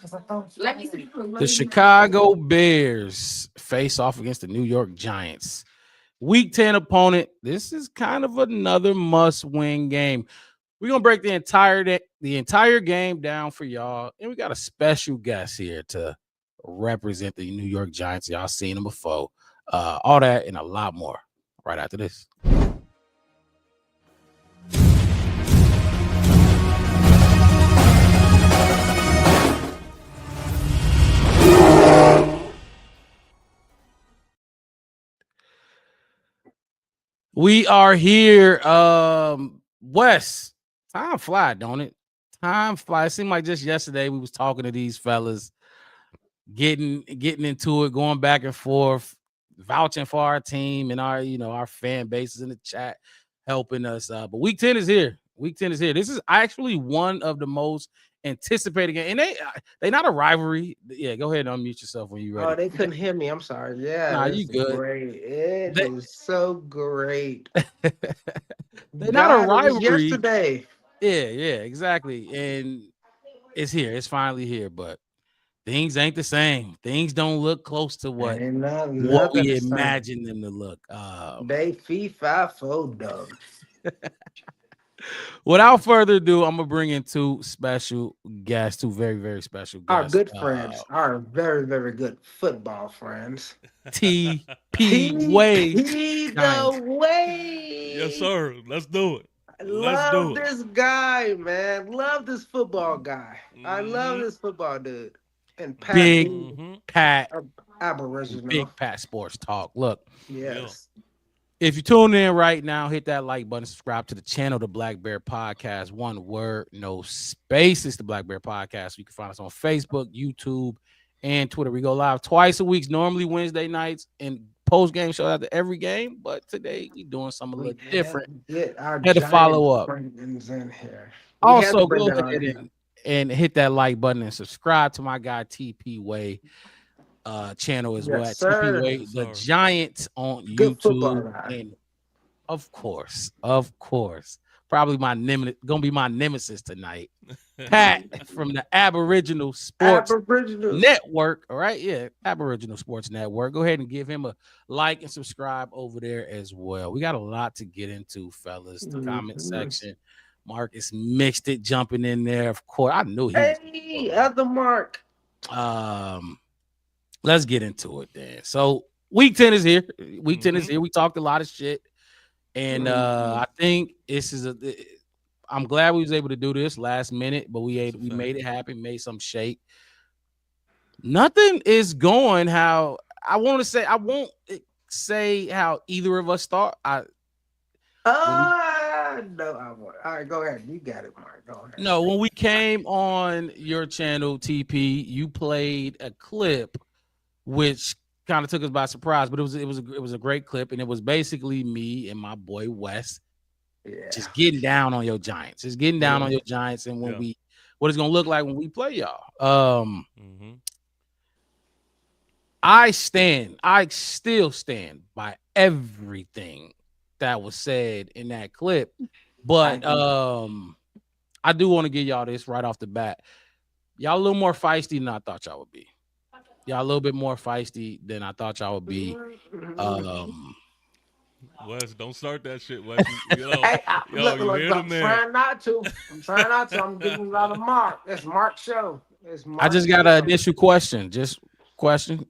The Chicago Bears face off against the New York Giants. Week 10 opponent. This is kind of another must-win game. We're gonna break the entire game down for y'all, and we got a special guest here to represent the New York Giants. Y'all seen them before. All that and a lot more right after this. We are here. Wes, time fly, don't it? Time fly. It seemed like just yesterday we was talking to these fellas, getting into it, going back and forth, vouching for our team and our fan bases in the chat, helping us. But week 10 is here. Week 10 is here. This is actually one of the most anticipated games. And they not a rivalry. Yeah, go ahead and unmute yourself when you're ready. Oh, they couldn't hear me. I'm sorry. Yeah, Nah, you that's good. great. It They- is so great. They're not a God, it was rivalry. yesterday. Yeah, exactly. And it's here. It's finally here, but things ain't the same. Things don't look close to what Ain't what nothing we the same. imagine them to look. They fee fi fo dumb. Without further ado, I'm gonna bring in two special guests, two very, very special Our guests. good friends, our very, very good football friends. TP Way TP Giants. the way. Yes, sir. Let's do it. I Let's do love it. this guy, man. Love this football guy. I love this football dude. And Pat, Big we Pat, are Aboriginal. Big Pat Sports Talk. Look, Yes. if you tune in right now, hit that like button, subscribe to the channel, the Black Bear Podcast. One word, no spaces, the Black Bear Podcast. You can find us on Facebook, YouTube, and Twitter. We go live twice a week, normally Wednesday nights, and post-game show after every game. But today we doing something a little different. Get our Had to follow giant up. friends in here. We had to Also, bring go that on ahead him. and hit that like button and subscribe to my guy TP Way channel as well. Yes, At sir. TP Way, Yes, the sir. Giants on Good football YouTube, guy. and of course, probably gonna be my nemesis tonight. Pat from the Aboriginal Sports Aboriginals. Network. All right, yeah, Aboriginal Sports Network. Go ahead and give him a like and subscribe over there as well. We got a lot to get into, fellas. The comment section. Marcus mixed it, jumping in there. Of course, I knew he was. Hey, at the mark. Let's get into it then. So week 10 is here. Week 10 is here. We talked a lot of shit. And I think I'm glad we was able to do this last minute, but we made it happen, made some shape. Nothing is going how I want to say. I won't say how either of us thought. No, I won't. All right, go ahead. You got it, Mark. Go ahead. No, when we came on your channel, TP, you played a clip which kind of took us by surprise, but it was a great clip, and it was basically me and my boy Wes just getting down on your Giants, and when what it's gonna look like when we play y'all. I still stand by everything that was said in that clip, but I do want to give y'all this right off the bat. Y'all a little more feisty than I thought y'all would be. Y'all a little bit more feisty than I thought y'all would be. Wes, don't start that shit, Wes. Hey, look, hear the I'm man. trying not to. I'm giving a lot of Mark. It's Mark's show. I just got an initial question.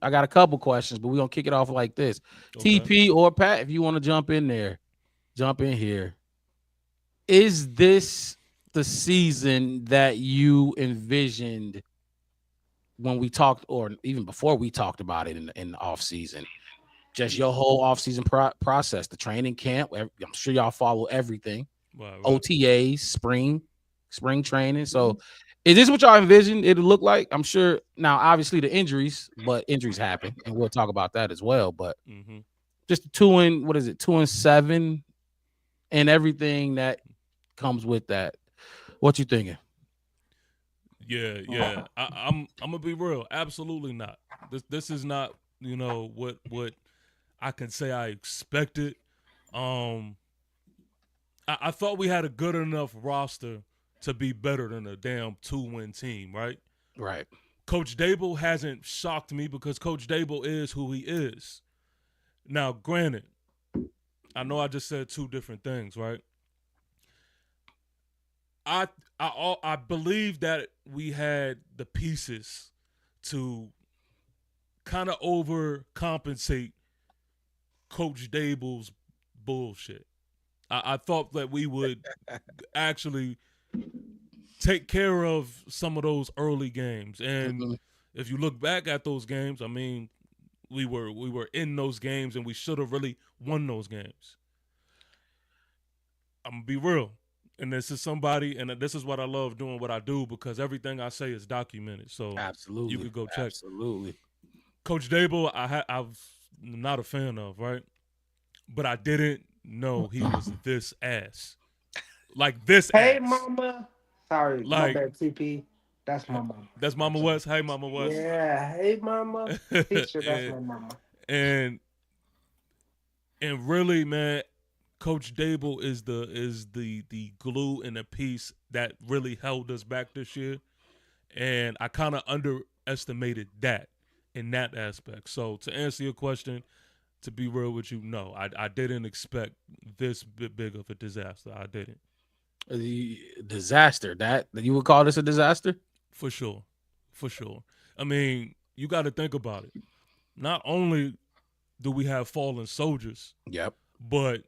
I got a couple questions, but we're gonna kick it off like this. Okay. TP or Pat, if you want to jump in there, jump in here. Is this the season that you envisioned when we talked, or even before we talked about it in the off season? Just your whole off season process, the training camp. I'm sure y'all follow everything. Right. OTAs, spring training. So, is this what y'all envisioned it to look like? I'm sure. Now, obviously, the injuries, but injuries happen, and we'll talk about that as well. But just 2-7, and everything that comes with that. What you thinking? Yeah. I'm gonna be real. Absolutely not. This is not what I can say I expected. I thought we had a good enough roster to be better than a damn 2-win team, right? Right. Coach Dable hasn't shocked me because Coach Dable is who he is. Now, granted, I know I just said two different things, right? I I believe that we had the pieces to kind of overcompensate Coach Dable's bullshit. I thought that we would actually take care of some of those early games, and Mhm. if you look back at those games, I mean, we were in those games, and we should have really won those games. I'm gonna be real, and this is somebody, and this is what I love doing what I do because everything I say is documented, so you Absolutely. could go check. Absolutely. Coach Dable, I'm not a fan of, right? But I didn't know he was this ass, like this Hey, ass. mama. Sorry, my Like bad, TP. That's my mama. that's I'm Mama sorry. West. Hey, Mama West. Yeah, hey, mama. Teacher, that's and, my mama. and and really, man, Coach Dable is the glue and the piece that really held us back this year, and I kind of underestimated that in that aspect. So to answer your question, to be real with you, no, I didn't expect this big of a disaster. I didn't, The disaster. That you would call this a disaster? for sure, for sure. I mean, you got to think about it. Not only do we have fallen soldiers, Yep. but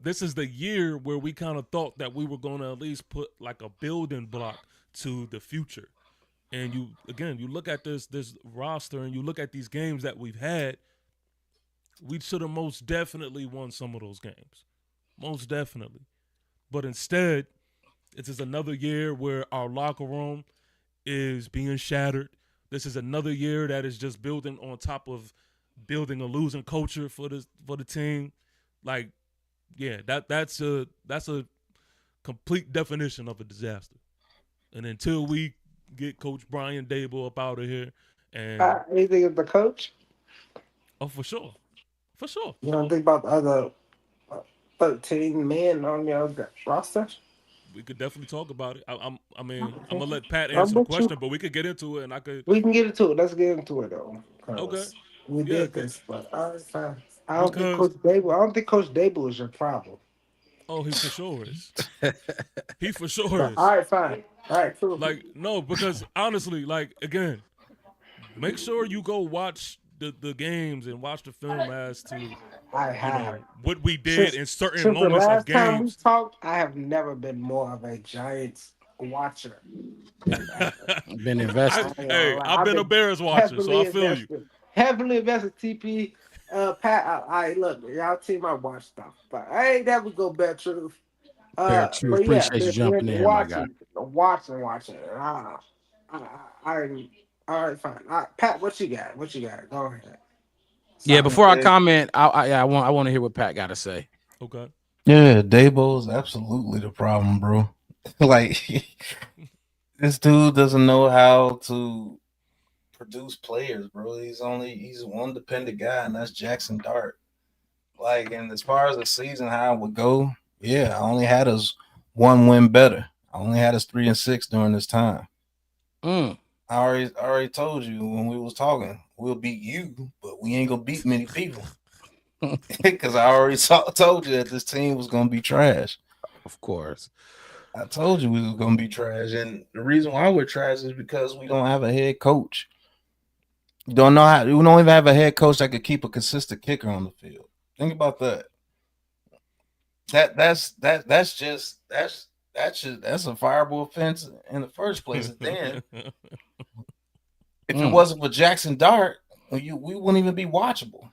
this is the year where we kind of thought that we were going to at least put like a building block to the future. And you look at this roster and you look at these games that we've had, we should have most definitely won some of those games. Most definitely. But instead, it is another year where our locker room is being shattered. This is another year that is just building on top of building a losing culture for the team. Like, yeah, that's a complete definition of a disaster. And until we get Coach Brian Dable up out of here, and Anything of the coach? oh, for sure, You don't think about the other 13 men on your roster? we could definitely talk about it. I mean, I'm Okay. gonna let Pat I'm answer the with you. question, but we could get into it, and I could. We can get into it. Let's get into it though, Okay, because we yeah, did this. But all right, fine. I don't think because Coach Dable. I don't think Coach Dable is your problem. oh, he for sure is. He for sure But all is. right, fine. All right, cool. Like no, because honestly, like again, make sure you go watch the games and watch the film as to I have. what we did Since in certain since the moments of last time we games. talked, I have never been more of a Giants watcher than ever. Been invested. I ain't gonna Hey, lie. I've I've been a been Bears watcher, so heavily I feel you. invested. Heavily invested. TP, Pat. I look, y'all team I watch stuff, but I ain't never go bet truth. Fair truth. But yeah, Appreciate you been jumping in here, my guy. watching. I all right, fine. All right, Pat, what you got? What you got? Go ahead. Yeah, Sorry. before I comment, I want to hear what Pat got to say. Okay. Yeah, Dabo is absolutely the problem, bro. Like this dude doesn't know how to produce players, bro. He's one dependent guy, and that's Jackson Dart. Like, and as far as the season, how it would go, yeah, I only had us one win better. I only had us 3-6 during this time. Mm. I already told you when we was talking, we'll beat you, but we ain't gonna beat many people because I already told you that this team was gonna be trash. Of course. I told you we was gonna be trash, and the reason why we're trash is because we don't have a head coach. You don't know how. We don't even have a head coach that could keep a consistent kicker on the field. Think about that. That's a fireable offense in the first place. And then if it wasn't for Jackson Dart, we wouldn't even be watchable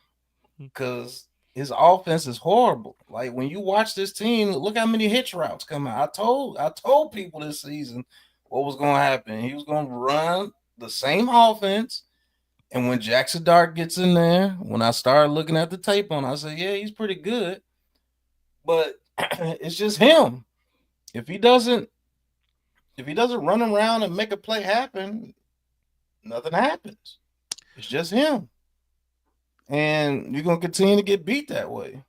because his offense is horrible. Like when you watch this team, look how many hitch routes come out. I told people this season what was going to happen. He was going to run the same offense. And when Jackson Dart gets in there, when I started looking at the tape on, I said, yeah, he's pretty good. But it's just him. If he doesn't run around and make a play happen, nothing happens. It's just him. And you're gonna continue to get beat that way.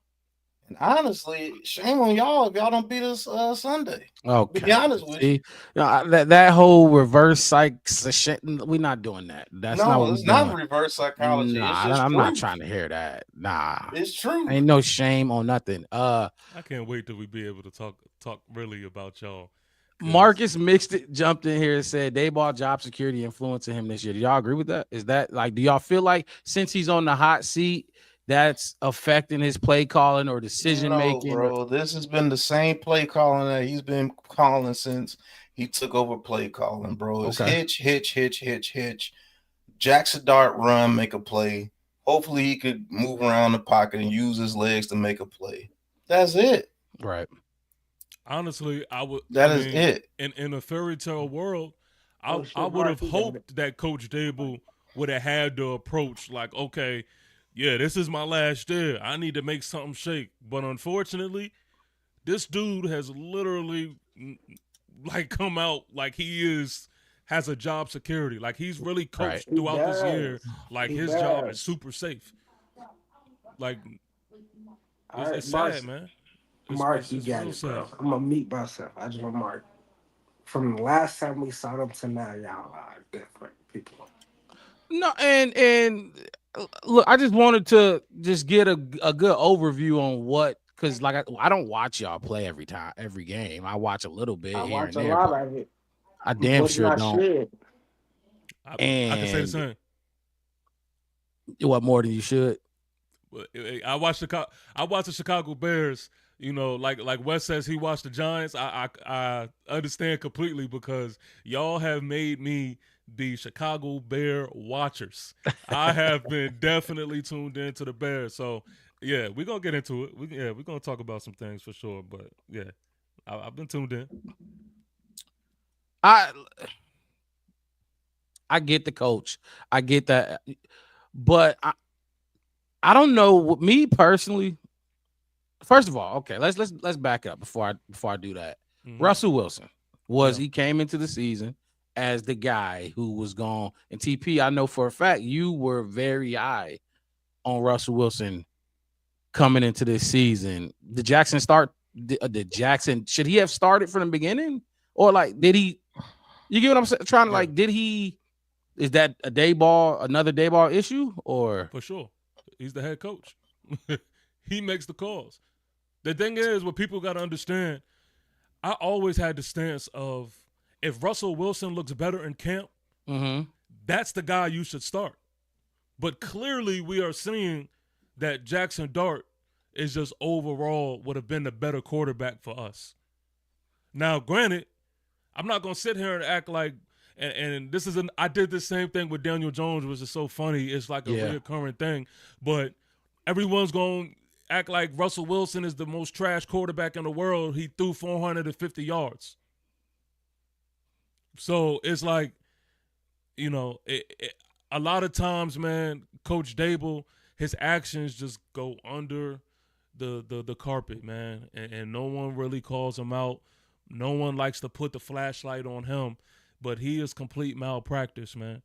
And honestly, shame on y'all if y'all don't beat us Sunday. To be Okay. honest with you. See, that whole reverse we're not doing that. That's not what No, we're it's not doing. reverse psychology. It's Nah, just I'm not truth. trying to hear that. Nah, It's truth. ain't no shame on nothing. I can't wait till we be able to talk really about y'all. Marcus Mixed it jumped in here and said they bought job security influencing him this year. Do y'all agree with that? Is that like, do y'all feel like since he's on the hot seat, that's affecting his play calling or decision No, making? bro. This has been the same play calling that he's been calling since he took over play calling, bro. It's Okay. hitch. Jackson Dart run, make a play. Hopefully he could move around the pocket and use his legs to make a play. That's it. Right. Honestly, That is it. In a fairy tale world, Oh shit, I would have Mark, you got it. hoped that Coach Dable would have had the approach like, okay, yeah, this is my last year. I need to make something shake. But unfortunately, this dude has literally like come out like has a job security. Like he's really Right. coached He throughout this year. does. Like He his job is does. super safe. Like All it's right, Mark. sad, man. Mark, you It's got real it, bro. sad. I'm gonna meet myself. I just want Mark. From the last time we saw them to now, y'all are different people. No, and look, I just wanted to just get a good overview on what, because like I don't watch y'all play every game. I watch a little bit I here watch and a there, lot but of it, I damn but sure not don't. shit. I can say the And same. what more than you should? I watched the Chicago Bears. You know, like Wes says, he watched the Giants. I understand completely because y'all have made me the Chicago Bear watchers. I have been definitely tuned into the Bears. So yeah, we're gonna get into it. We're gonna talk about some things for sure. But yeah, I've been tuned in. I I get the coach. I get that, but I don't know. Me personally, first of all, okay, let's back up before I do that. Mm-hmm. Russell Wilson he came into the season as the guy who was gone. And TP, I know for a fact you were very high on Russell Wilson coming into this season. Did Jackson start? Did Jackson should he have started from the beginning, or like did he? You get what I'm saying? Trying to like, did he? Is that another day ball issue, or For sure, he's the head coach. He makes the calls. The thing is, what people got to understand, I always had the stance of if Russell Wilson looks better in camp, that's the guy you should start. But clearly, we are seeing that Jackson Dart is just overall would have been the better quarterback for us. Now, granted, I'm not going to sit here and act like, and this is I did the same thing with Daniel Jones, which is so funny. It's like a reoccurring thing. But everyone's going to act like Russell Wilson is the most trash quarterback in the world. He threw 450 yards. So it's like, you know, a lot of times, man, Coach Dable, his actions just go under the carpet, man, and no one really calls him out. No one likes to put the flashlight on him, but he is complete malpractice, man.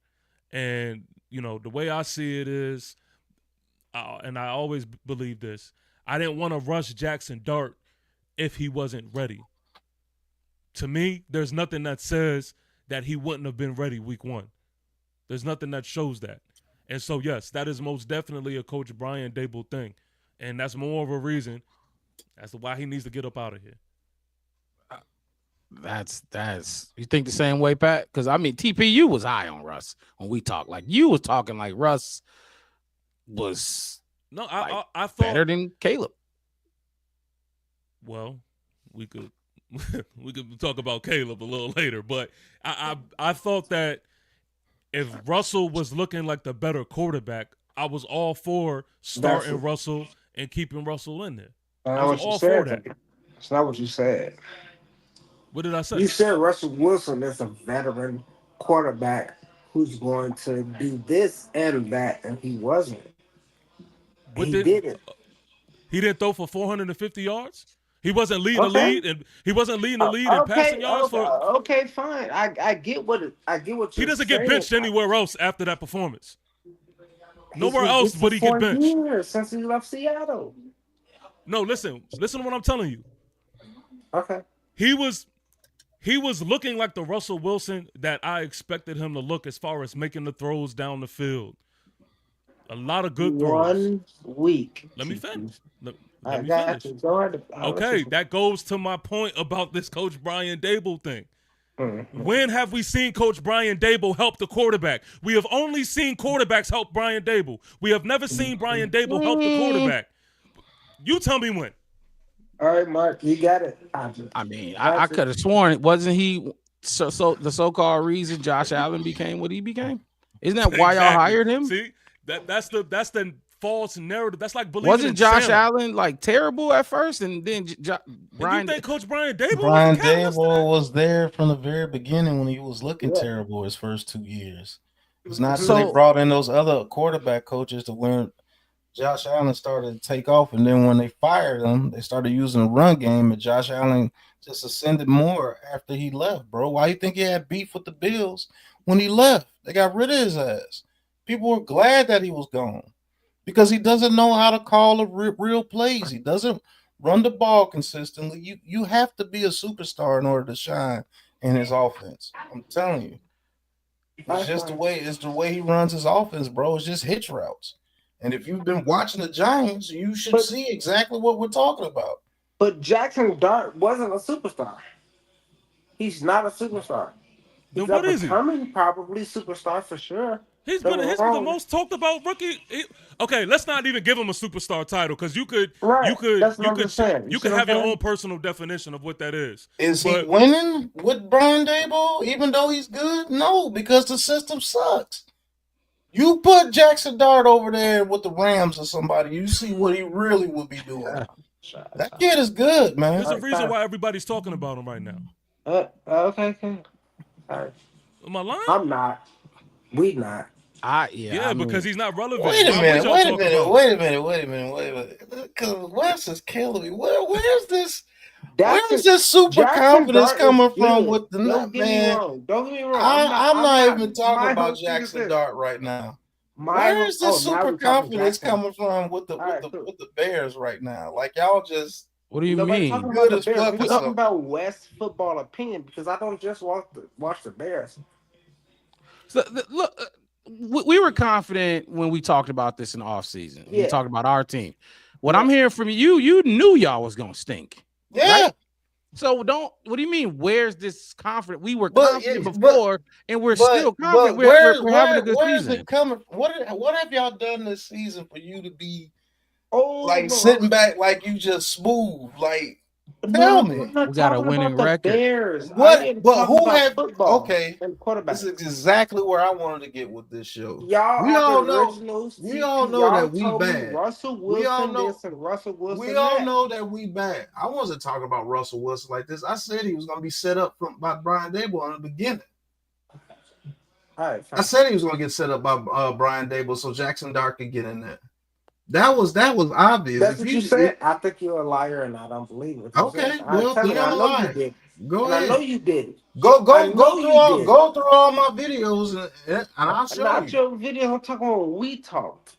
And, you know, the way I see it is, and I always believe this, I didn't want to rush Jackson Dart if he wasn't ready. To me, there's nothing that says that he wouldn't have been ready week one. There's nothing that shows that. And so, yes, that is most definitely a Coach Brian Dable thing. And that's more of a reason as to why he needs to get up out of here. That's you think the same way, Pat? Because I mean, TPU was high on Russ when we talked. Like you was talking like Russ was I thought better than Caleb. Well, we could talk about Caleb a little later, but I thought that if Russell was looking like the better quarterback, I was all for starting Russell and keeping Russell in there. I was all for that. That's not what you said. What did I say? You said Russell Wilson is a veteran quarterback who's going to do this and that, and he wasn't. He didn't. He didn't throw for 450 yards. He wasn't leading the lead, and he wasn't leading the lead in passing yards for. Okay, fine. I get what you're He doesn't saying. get benched anywhere else after that performance. Nowhere else would he get benched. Years since he left Seattle. No, listen to what I'm telling you. Okay. He was looking like the Russell Wilson that I expected him to look as far as making the throws down the field. A lot of good throws. 1 week. Let me finish. Let I me got finish. you. Go ahead. I'll let Okay, you. that goes to my point about this Coach Brian Dable thing. Mm-hmm. When have we seen Coach Brian Dable help the quarterback? We have only seen quarterbacks help Brian Dable. We have never seen Brian Dable help the quarterback. You tell me when. All right, Mark, you got it. I mean, I could have sworn, wasn't he so the so-called reason Josh Allen became what he became? Isn't that why y'all Exactly. hired him? See, that's the false narrative. That's like believing Wasn't in Josh Santa. Allen like terrible at first, and then And Brian? you think Coach Brian Dable Brian was the catalyst to that? Dable was there from the very beginning when he was looking Yeah. terrible his first 2 years. It's not So- until they brought in those other quarterback coaches to when Josh Allen started to take off, and then when they fired him, they started using the run game, and Josh Allen just ascended more after he left, bro. Why you think he had beef with the Bills when he left? They got rid of his ass. People were glad that he was gone because he doesn't know how to call real plays. He doesn't run the ball consistently. You have to be a superstar in order to shine in his offense. I'm telling you. It's just the way he runs his offense, bro. It's just hitch routes. And if you've been watching the Giants, you should see exactly what we're talking about. But Jackson Dart wasn't a superstar. He's not a superstar. Then He's what up is he? becoming probably superstar for sure. He's Don't been get the wrong. most talked about rookie. Okay, let's not even give him a superstar title because you could That's what I'm just saying. you see could what have I'm your saying? own personal definition of what that is. Is he But winning with Brian Dable, even though he's good? No, because the system sucks. You put Jackson Dart over there with the Rams or somebody, you see what he really would be doing. That kid is good, man. there's a reason why everybody's talking about him right now. Okay. All right. Am I lying? I'm not. We not. Yeah, because he's not relevant. Wait a Why minute, would y'all wait a talk minute, about him? wait a minute. Because Wes is killing me. Where's this Jackson, super Jackson confidence Dart coming is from good. with the Don't get me man? wrong. Don't get me wrong. I'm not even talking my about whole thing is Jackson this. Dart right now. My Where whole- is this now super we're talking confidence Jackson. coming from with the All right, cool. with the Bears right now? Like y'all just What do you Nobody talking mean? about the Good as Bears. fuck We're or talking something. about West football opinion because I don't just watch the Bears. So look, we were confident when we talked about this in the offseason. We Yeah. talked about our team. What I'm hearing from you knew y'all was gonna stink. yeah. Right? So what do you mean? Where's this confident? We were But- confident but- before, and we're still confident. But We're having a good where is season. it coming? What have y'all done this season for you to be Oh, sitting back like you just smooth? Like no, tell me. I'm not We got a talking winning about the record. Bears. What? I am But talking who about have football? okay? And quarterback. This is exactly where I wanted to get with this show. Y'all We are all the know- originals. we all know y'all that we told me bad. Russell We all Wilson know- this and Russell Wilson We all that. know that we bad. I wasn't talking about Russell Wilson like this. I said he was going to be set up by Brian Dable in the beginning. All right, fine. I said he was going to get set up by Brian Dable so Jackson Dart could get in there. That was obvious. That's what you said. I think you're a liar, and I don't believe it. Okay, well, then I I'm know lying. you did. Go And ahead. I know you did. Go I know through you all did. go through all my videos and I'll show Not you. your video. I'm talking about when we talked.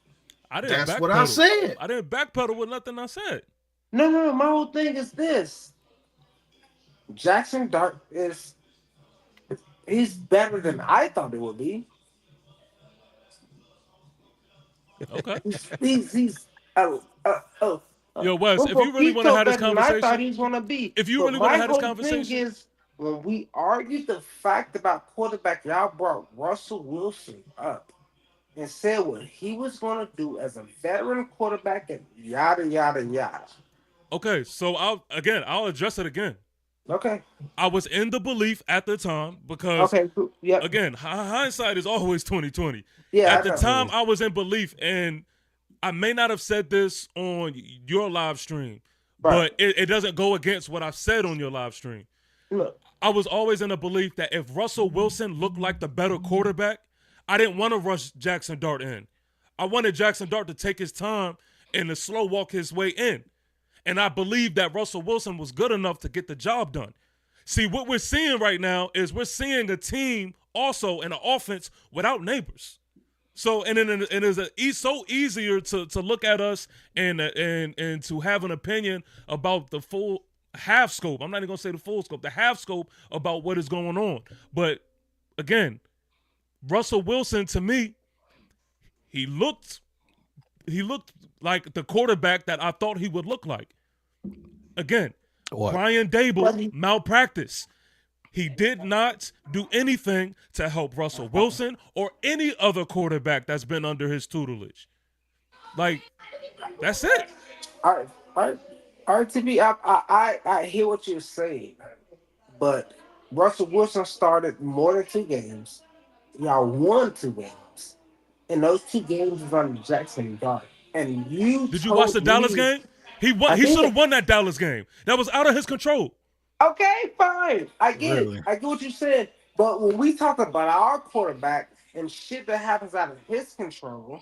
I didn't That's backpedal. what I said. I didn't backpedal with nothing I said. No. My whole thing is this. Jackson Dart he's better than I thought it would be. Okay. He's Yo, Wes, if you really want to have this I thought conversation, he was gonna be. if you But really want to my have this whole conversation, thing is when we argued the fact about quarterback, y'all brought Russell Wilson up and said what he was gonna do as a veteran quarterback and yada yada yada. okay, so I'll address it again. Okay. I was in the belief at the time because Okay. Cool. Yep. again, hindsight is always 2020. Yeah. At the time, I was in belief, and I may not have said this on your live stream, Right. but it doesn't go against what I've said on your live stream. Look. I was always in a belief that if Russell Wilson looked like the better quarterback, I didn't want to rush Jackson Dart in. I wanted Jackson Dart to take his time and to slow walk his way in. And I believed that Russell Wilson was good enough to get the job done. See, what we're seeing right now is we're seeing a team also in an offense without neighbors. So and then it is so easier to look at us and to have an opinion about the full half scope. I'm not even gonna say the full scope, the half scope about what is going on. But again, Russell Wilson to me, he looked like the quarterback that I thought he would look like. Again, What? Brian Dable malpractice. He did not do anything to help Russell Wilson or any other quarterback that's been under his tutelage. Like, that's it. All right, all right, all right. I hear what you're saying, but Russell Wilson started more than 2 games. Y'all won 2 games, and those 2 games was under Jackson Dart. And you Did you watch the told Dallas me game? He won. I He should did. have won that Dallas game. That was out of his control. Okay, fine. I get Really? it. I get what you said. But when we talk about our quarterback and shit that happens out of his control,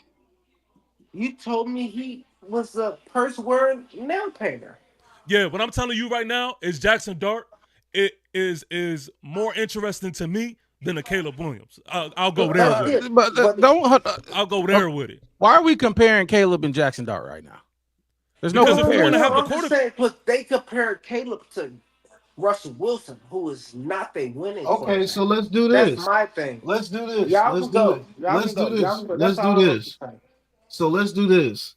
you told me he was a purse wearing nail painter. Yeah, what I'm telling you right now is Jackson Dart. It is more interesting to me than a Caleb Williams. I'll go there with it. But don't. I'll go there with it. Why are we comparing Caleb and Jackson Dart right now? There's no Because if you comparison. wanna have the I'm just saying, but they compared Caleb to Russell Wilson, who is not a winning Okay, quarterback. so let's do That's this. my thing. Let's do this. Y'all Let's can do go. it. Y'all Let's can do go. Y'all this. can go. Let's That's all do I have this. to say. So let's do this.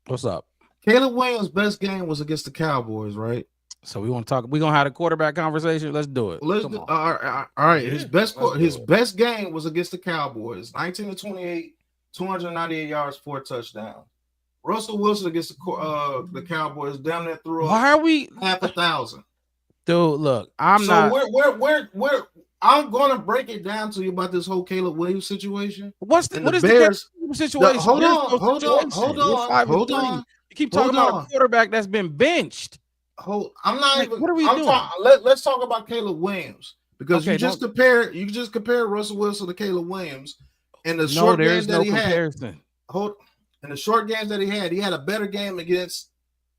What's up? Caleb Williams' best game was against the Cowboys, right? So we want to talk. We gonna have a quarterback conversation. Let's do it. Let's Come do, on. all right. Yeah, His best let's do his it. best game was against the Cowboys. 19-28, 298 yards, 4 touchdowns. Russell Wilson against the Cowboys down there threw up Why are we, 500,000. dude? Look, I'm So not. we're I'm gonna break it down to you about this whole Caleb Williams situation. What And is Bears, the situation? hold There's on, no hold on, situation. hold We're on, 5-3. hold on. You keep talking hold about on. a quarterback that's been benched. I'm not Like, even. what are we I'm doing? let's talk about Caleb Williams because Okay, you just compare Russell Wilson to Caleb Williams in the No, short there games is that no he comparison. had. In the short games that he had a better game against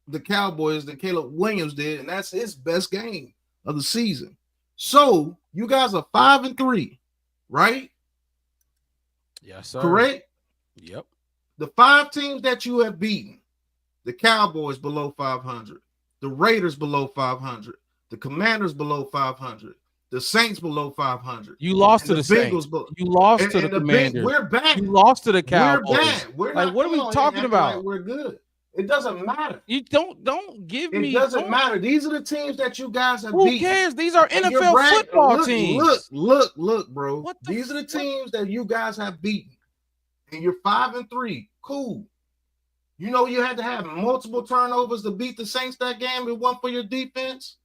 the Cowboys than Caleb Williams did, and that's his best game of the season. So you guys are 5-3, right? Yes, sir. Correct. Yep. The 5 teams that you have beaten: the Cowboys below 500, the Raiders below 500, the Commanders below 500, the Saints below 500. You lost to and the Saints. Bengals You lost and to the Commanders. We're back. You lost to the We're Cowboys. bad. We're Like, not what are we coming on here talking acting about? Like we're good. It doesn't matter. You don't give It me. doesn't matter. These are the teams that you guys have Who beaten. cares? These are And you're NFL football teams. Look, bro. What the These are the fuck? teams that you guys have beaten. And you're 5-3. Cool. You know you had to have multiple turnovers to beat the Saints that game. It wasn't for your defense.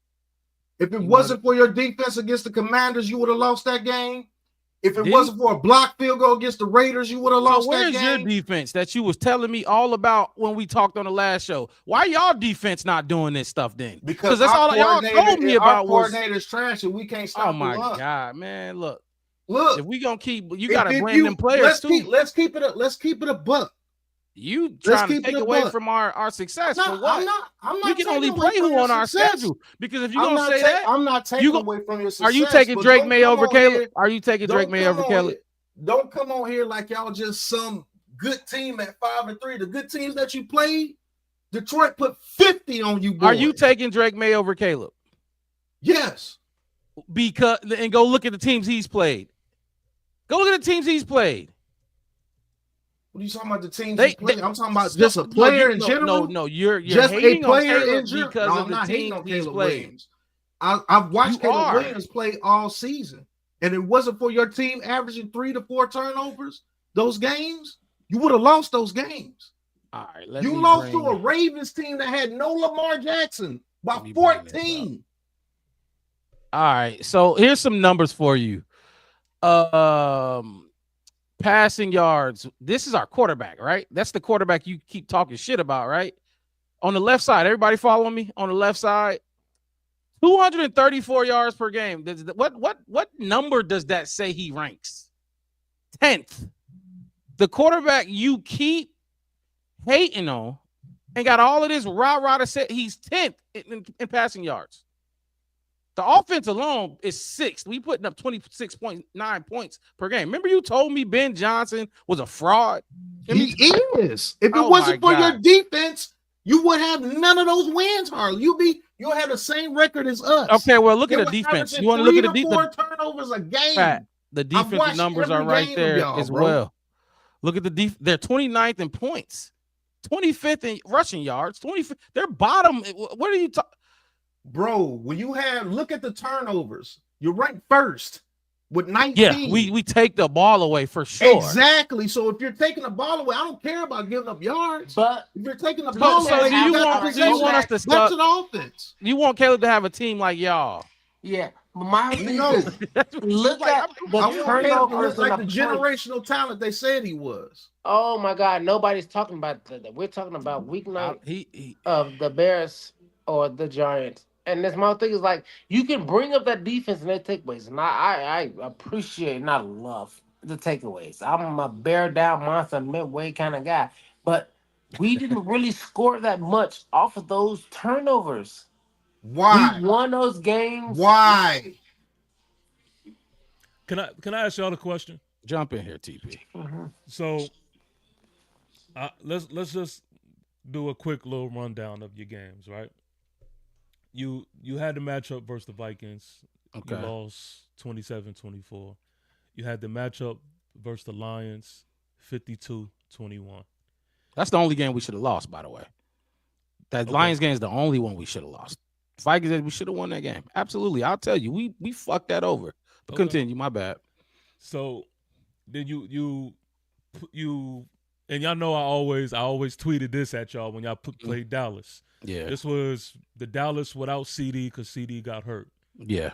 If it wasn't for your defense against the Commanders, you would have lost that game. If it wasn't for a block field goal against the Raiders, you would have lost that game. So where's your defense that you was telling me all about when we talked on the last show? Why y'all defense not doing this stuff then? Because that's all y'all told me about. Our coordinator's trash and we can't stop. Oh my God, man! Look, if we gonna keep, you gotta blame them players too. Let's keep it a buck. You trying to take away from our success for what? I'm not. We can only play who on our schedule, because if you're gonna say that, I'm not taking away from your success. Are you taking Drake May over Caleb? Are you taking Drake May over Caleb? Don't come on here like y'all just some good team at 5-3. The good teams that you played, Detroit put 50 on you, boys. Are you taking Drake May over Caleb? Yes. Because, and go look at the teams he's played. Go look at the teams he's played. What are you talking about? The teams he played? I'm talking about just a player in general. No, you're just hating a player on Caleb in general. because No, of I'm the not hating teams on he's Caleb played. Williams. I've watched Caleb are. Williams play all season, and it wasn't for your team averaging 3 to 4 turnovers. Those games, you would have lost those games. All right, you lost to a Ravens team that had no Lamar Jackson by 14. All right, so here's some numbers for you. Passing yards. This is our quarterback, right? That's the quarterback you keep talking shit about, right? On the left side, everybody following me? On the left side, 234 yards per game. What number does that say he ranks? 10th. The quarterback you keep hating on and got all of this rah-rah to say he's 10th in passing yards. The offense alone is sixth. We putting up 26.9 points per game. Remember, you told me Ben Johnson was a fraud. He is. If it Oh my wasn't for your God. defense, you would have none of those wins, Harley. You'll have the same record as us. Okay, well, look They at the were defense. averaging You want to look 3 at to the 4 turnovers a Pat, game. the I've defensive watched numbers are every right game of there y'all, as bro. well. Look at the they're 29th in points, 25th in rushing yards, 25th. They're bottom. What are you talking? Bro, when you look at the turnovers, you're ranked first with 19. Yeah, we take the ball away for sure. Exactly. So if you're taking the ball away, I don't care about giving up yards. But if you're taking the So, ball so away, do you got want us to Back start? to the offense. You want Caleb to have a team like y'all? yeah, but my We thing know. is, look at the I want Caleb to turnovers look like and the the points. generational talent they said he was. Oh my God, nobody's talking about that. We're talking about week night He of the Bears or the Giants. And this my thing is like you can bring up that defense and their takeaways, and I appreciate and I love the takeaways. I'm a bear down monster midway kind of guy, but we didn't really score that much off of those turnovers. Why? We won those games. Why? Can I ask y'all a question? jump in here, TP. So let's just do a quick little rundown of your games, right? You had the matchup versus the Vikings. Okay. You lost 27-24. You had the matchup versus the Lions 52-21. That's the only game we should have lost, by the way. That Okay. Lions game is the only one we should have lost. Vikings, we should have won that game. Absolutely. I'll tell you, we fucked that over. But Okay. continue, my bad. So then you and y'all know I always tweeted this at y'all when y'all played Dallas. Yeah. This was the Dallas without CD because CD got hurt. Yeah.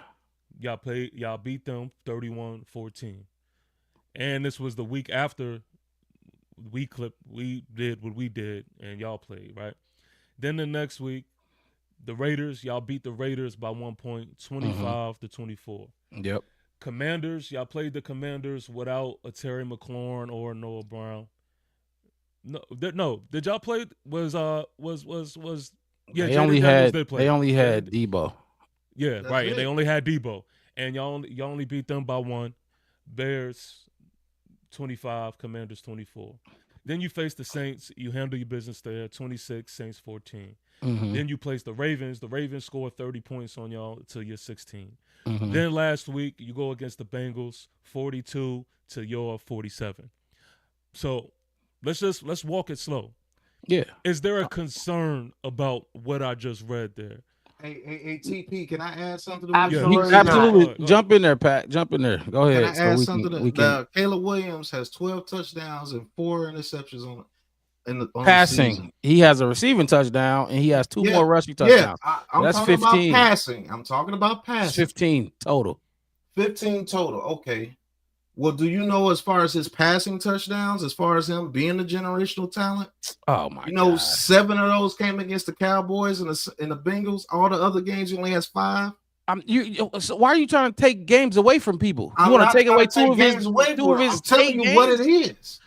Y'all beat them 31-14. And this was the week after we did what we did and y'all played, right? Then the next week, the Raiders, y'all beat the Raiders by 1 point, 25-24. Yep. Commanders, y'all played the Commanders without a Terry McLaurin or a Noah Brown. No. Did y'all play? Yeah, They Jaden only Daniels had did play. they only had Debo. Yeah, That's right. it. And they only had Debo, and y'all only beat them by 1. Bears 25, Commanders 24. Then you face the Saints. You handle your business there. 26, Saints 14. Mhm. Then you place the Ravens. The Ravens scored 30 points on y'all till you're 16. Mhm. Then last week you go against the Bengals, 42 to your 47. So let's walk it slow. Yeah. Is there a concern about what I just read there? Hey, TP, can I add something to Absolutely what you not. Absolutely. Go ahead. Jump in there, Pat. Jump in there. Go Can ahead. I add we something? we can Caleb Williams has 12 touchdowns and 4 interceptions on the passing. season. He has a receiving touchdown and he has 2 more rushing touchdowns. I'm That's talking 15. about passing. I'm talking about It's passing. 15 total. 15 total. Okay. Well, do you know as far as his passing touchdowns, as far as him being a generational talent? Oh my You know, God. 7 of those came against the Cowboys and the Bengals. All the other games, he only has 5. So why are you trying to take games away from people? You I'm want not to take trying away to take two of games his away two from of it. his I'm telling you games? what it is.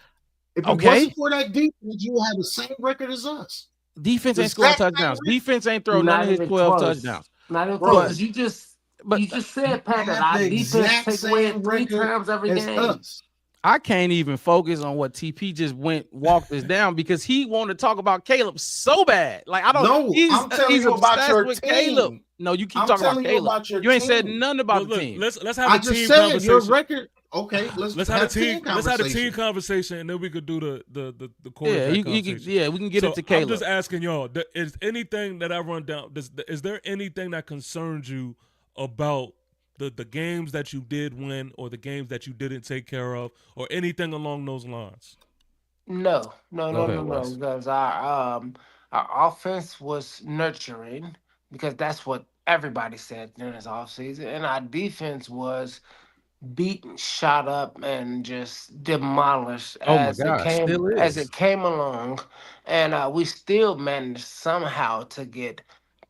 If it Okay. wasn't for that defense, you would have the same record as us. Defense The ain't scoring exact touchdowns. same Defense ain't throwing none Not of his even 12 close. touchdowns. Not even Bro, close. 'Cause But you just said, Pat, that have our the defense exact take away same 3 record times every as game. us. I can't even focus on what TP just walked us down because he wanted to talk about Caleb so bad. Like I don't. No, I'm telling he's you about obsessed your with team. Caleb. No, you keep I'm talking about telling you Caleb. about your You ain't said team. nothing about Well, the look, team. let's have I a just team said conversation. your record. Okay, let's have have a team. Let's have a team conversation. conversation, and then we could do the Yeah, quarterback you conversation. can, we can get So into I'm Caleb. just asking y'all: is anything that I run down? Is there anything that concerns you about the games that you did win, or the games that you didn't take care of, or anything along those lines? No. Go ahead, Wes. Because our offense was nurturing because that's what everybody said during this offseason. And our defense was beaten, shot up, and just demolished Oh my God, still as is. it came along, and we still managed somehow to get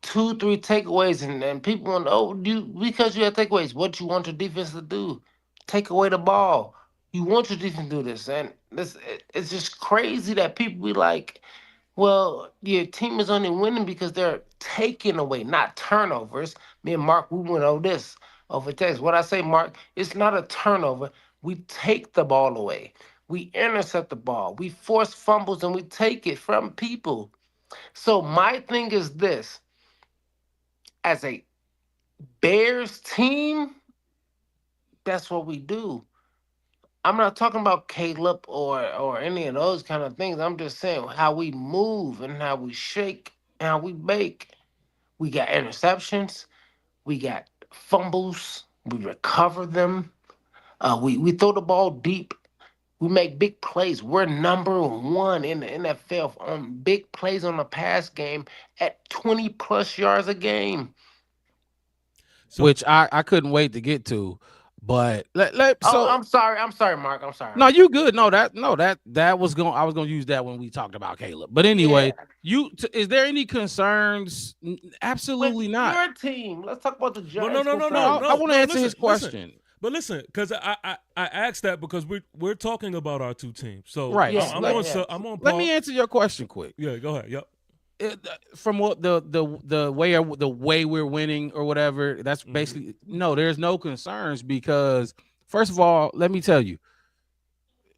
2, 3 takeaways, and people want you because you have takeaways. What you want your defense to do? Take away the ball. You want your defense to do this, and it's just crazy that people be like, well, your team is only winning because they're taking away, not turnovers. Me and Mark, we went over this over text. What I say, Mark, it's not a turnover. We take the ball away. We intercept the ball. We force fumbles and we take it from people. So my thing is this: as a Bears team, that's what we do. I'm not talking about Caleb or any of those kind of things. I'm just saying how we move and how we shake and how we bake. We got interceptions. We got fumbles. We recover them. We throw the ball deep. We make big plays. We're number one in the NFL on big plays on the pass game at 20 plus yards a game. So which I couldn't wait to get to. But Oh, so I'm sorry. I'm sorry, Mark. I'm sorry. no, you good. No, that was going. I was going to use that when we talked about Caleb. But Yeah. anyway, is there any concerns? With Absolutely not. your team, let's talk about the well, no, Giants no, no, No, no, concerns. I no, want to no. answer his Listen. question. But listen, because I asked that because we're talking about our two teams. So Right. Yeah, I'm yeah, on yeah. I'm on Let me pause. answer your question quick. Yeah, go ahead. Yep. From what the way we're winning or whatever, that's Hmm. basically no. There's no concerns because first of all, let me tell you,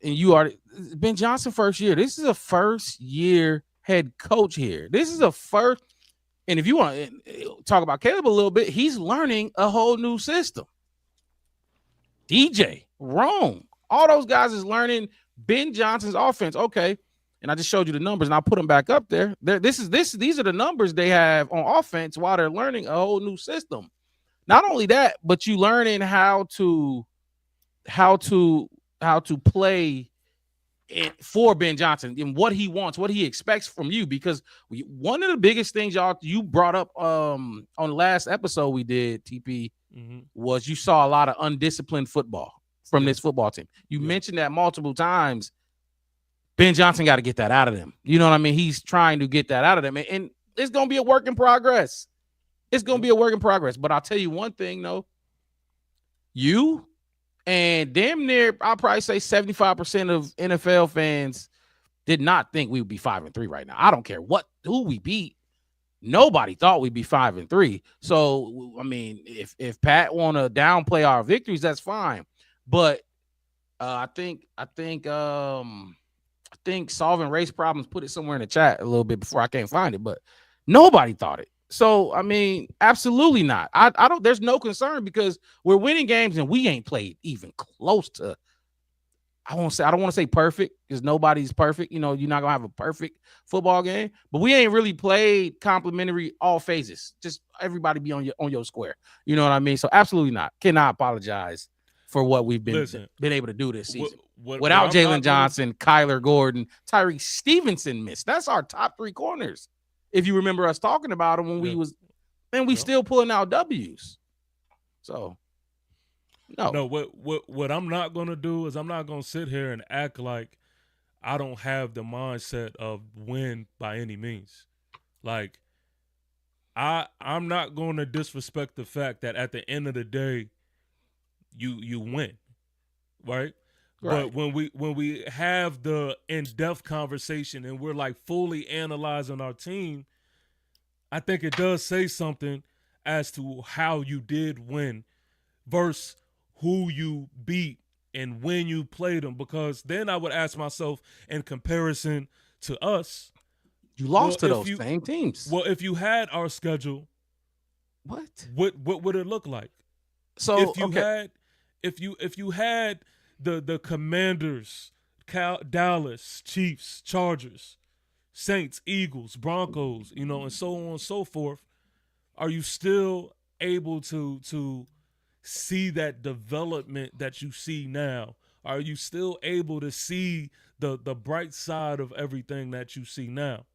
and you are Ben Johnson first year. This is a first year head coach here. This is a first. And if you want to talk about Caleb a little bit, he's learning a whole new system. DJ, Rome, all those guys is learning Ben Johnson's offense. Okay. And I just showed you the numbers and I'll put them back up there. These are the numbers they have on offense while they're learning a whole new system. Not only that, but you learning how to how to play for Ben Johnson and what he wants, what he expects from you. Because one of the biggest things you brought up on the last episode we did, TP, Hmm. was you saw a lot of undisciplined football from Yeah. this football team. You Yeah. mentioned that multiple times. Ben Johnson got to get that out of them. You know what I mean? He's trying to get that out of them. And it's going to be a work in progress. It's going to be a work in progress. But I'll tell you one thing, though. You and damn near, I'll probably say 75% of NFL fans did not think we would be 5-3 right now. I don't care who we beat. Nobody thought we'd be 5-3. So I mean, if Pat want to downplay our victories, that's fine. But I think solving race problems put it somewhere in the chat a little bit before I can't find it, but nobody thought it. So I mean, absolutely not. I don't. There's no concern because we're winning games and we ain't played even close to. I don't want to say perfect because nobody's perfect. You know, you're not gonna have a perfect football game, but we ain't really played complimentary all phases. Just everybody be on your square. You know what I mean? So absolutely not. Cannot apologize for what we've been Listen, able to do this what season. what Without I'm Jalen not gonna Johnson, Kyler Gordon, Tyree Stevenson missed. That's our top three corners. If you remember us talking about them when yeah. we Yeah. still pulling out W's. So no, No, what I'm not gonna do is I'm not gonna sit here and act like I don't have the mindset of win by any means. Like I'm not gonna disrespect the fact that at the end of the day you win, right? right. But when we have the in-depth conversation and we're like fully analyzing our team, I think it does say something as to how you did win versus who you beat and when you played them. Because then I would ask myself, in comparison to us, You well, lost to those same teams. if you had our schedule, What? what would it look like? So If you okay, had, if you had the Commanders, Dallas, Chiefs, Chargers, Saints, Eagles, Broncos, and so on and so forth, are you still able to see that development that you see now? Are you still able to see the bright side of everything that you see now?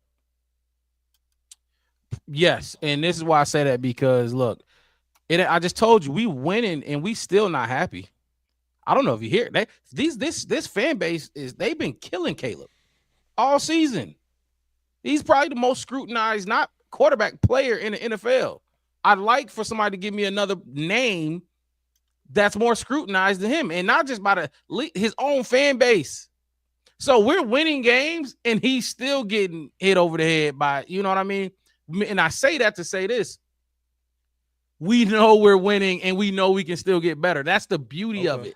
yes, and this is why I say that because look, I just told you we winning and we still not happy. I don't know if you hear that. This fan base they've been killing Caleb all season. He's probably the most scrutinized not quarterback player in the NFL. I'd like for somebody to give me another name that's more scrutinized than him, and not just by his own fan base. So we're winning games, and he's still getting hit over the head by, you know what I mean? and I say that to say this. We know we're winning and we know we can still get better. That's the beauty of it.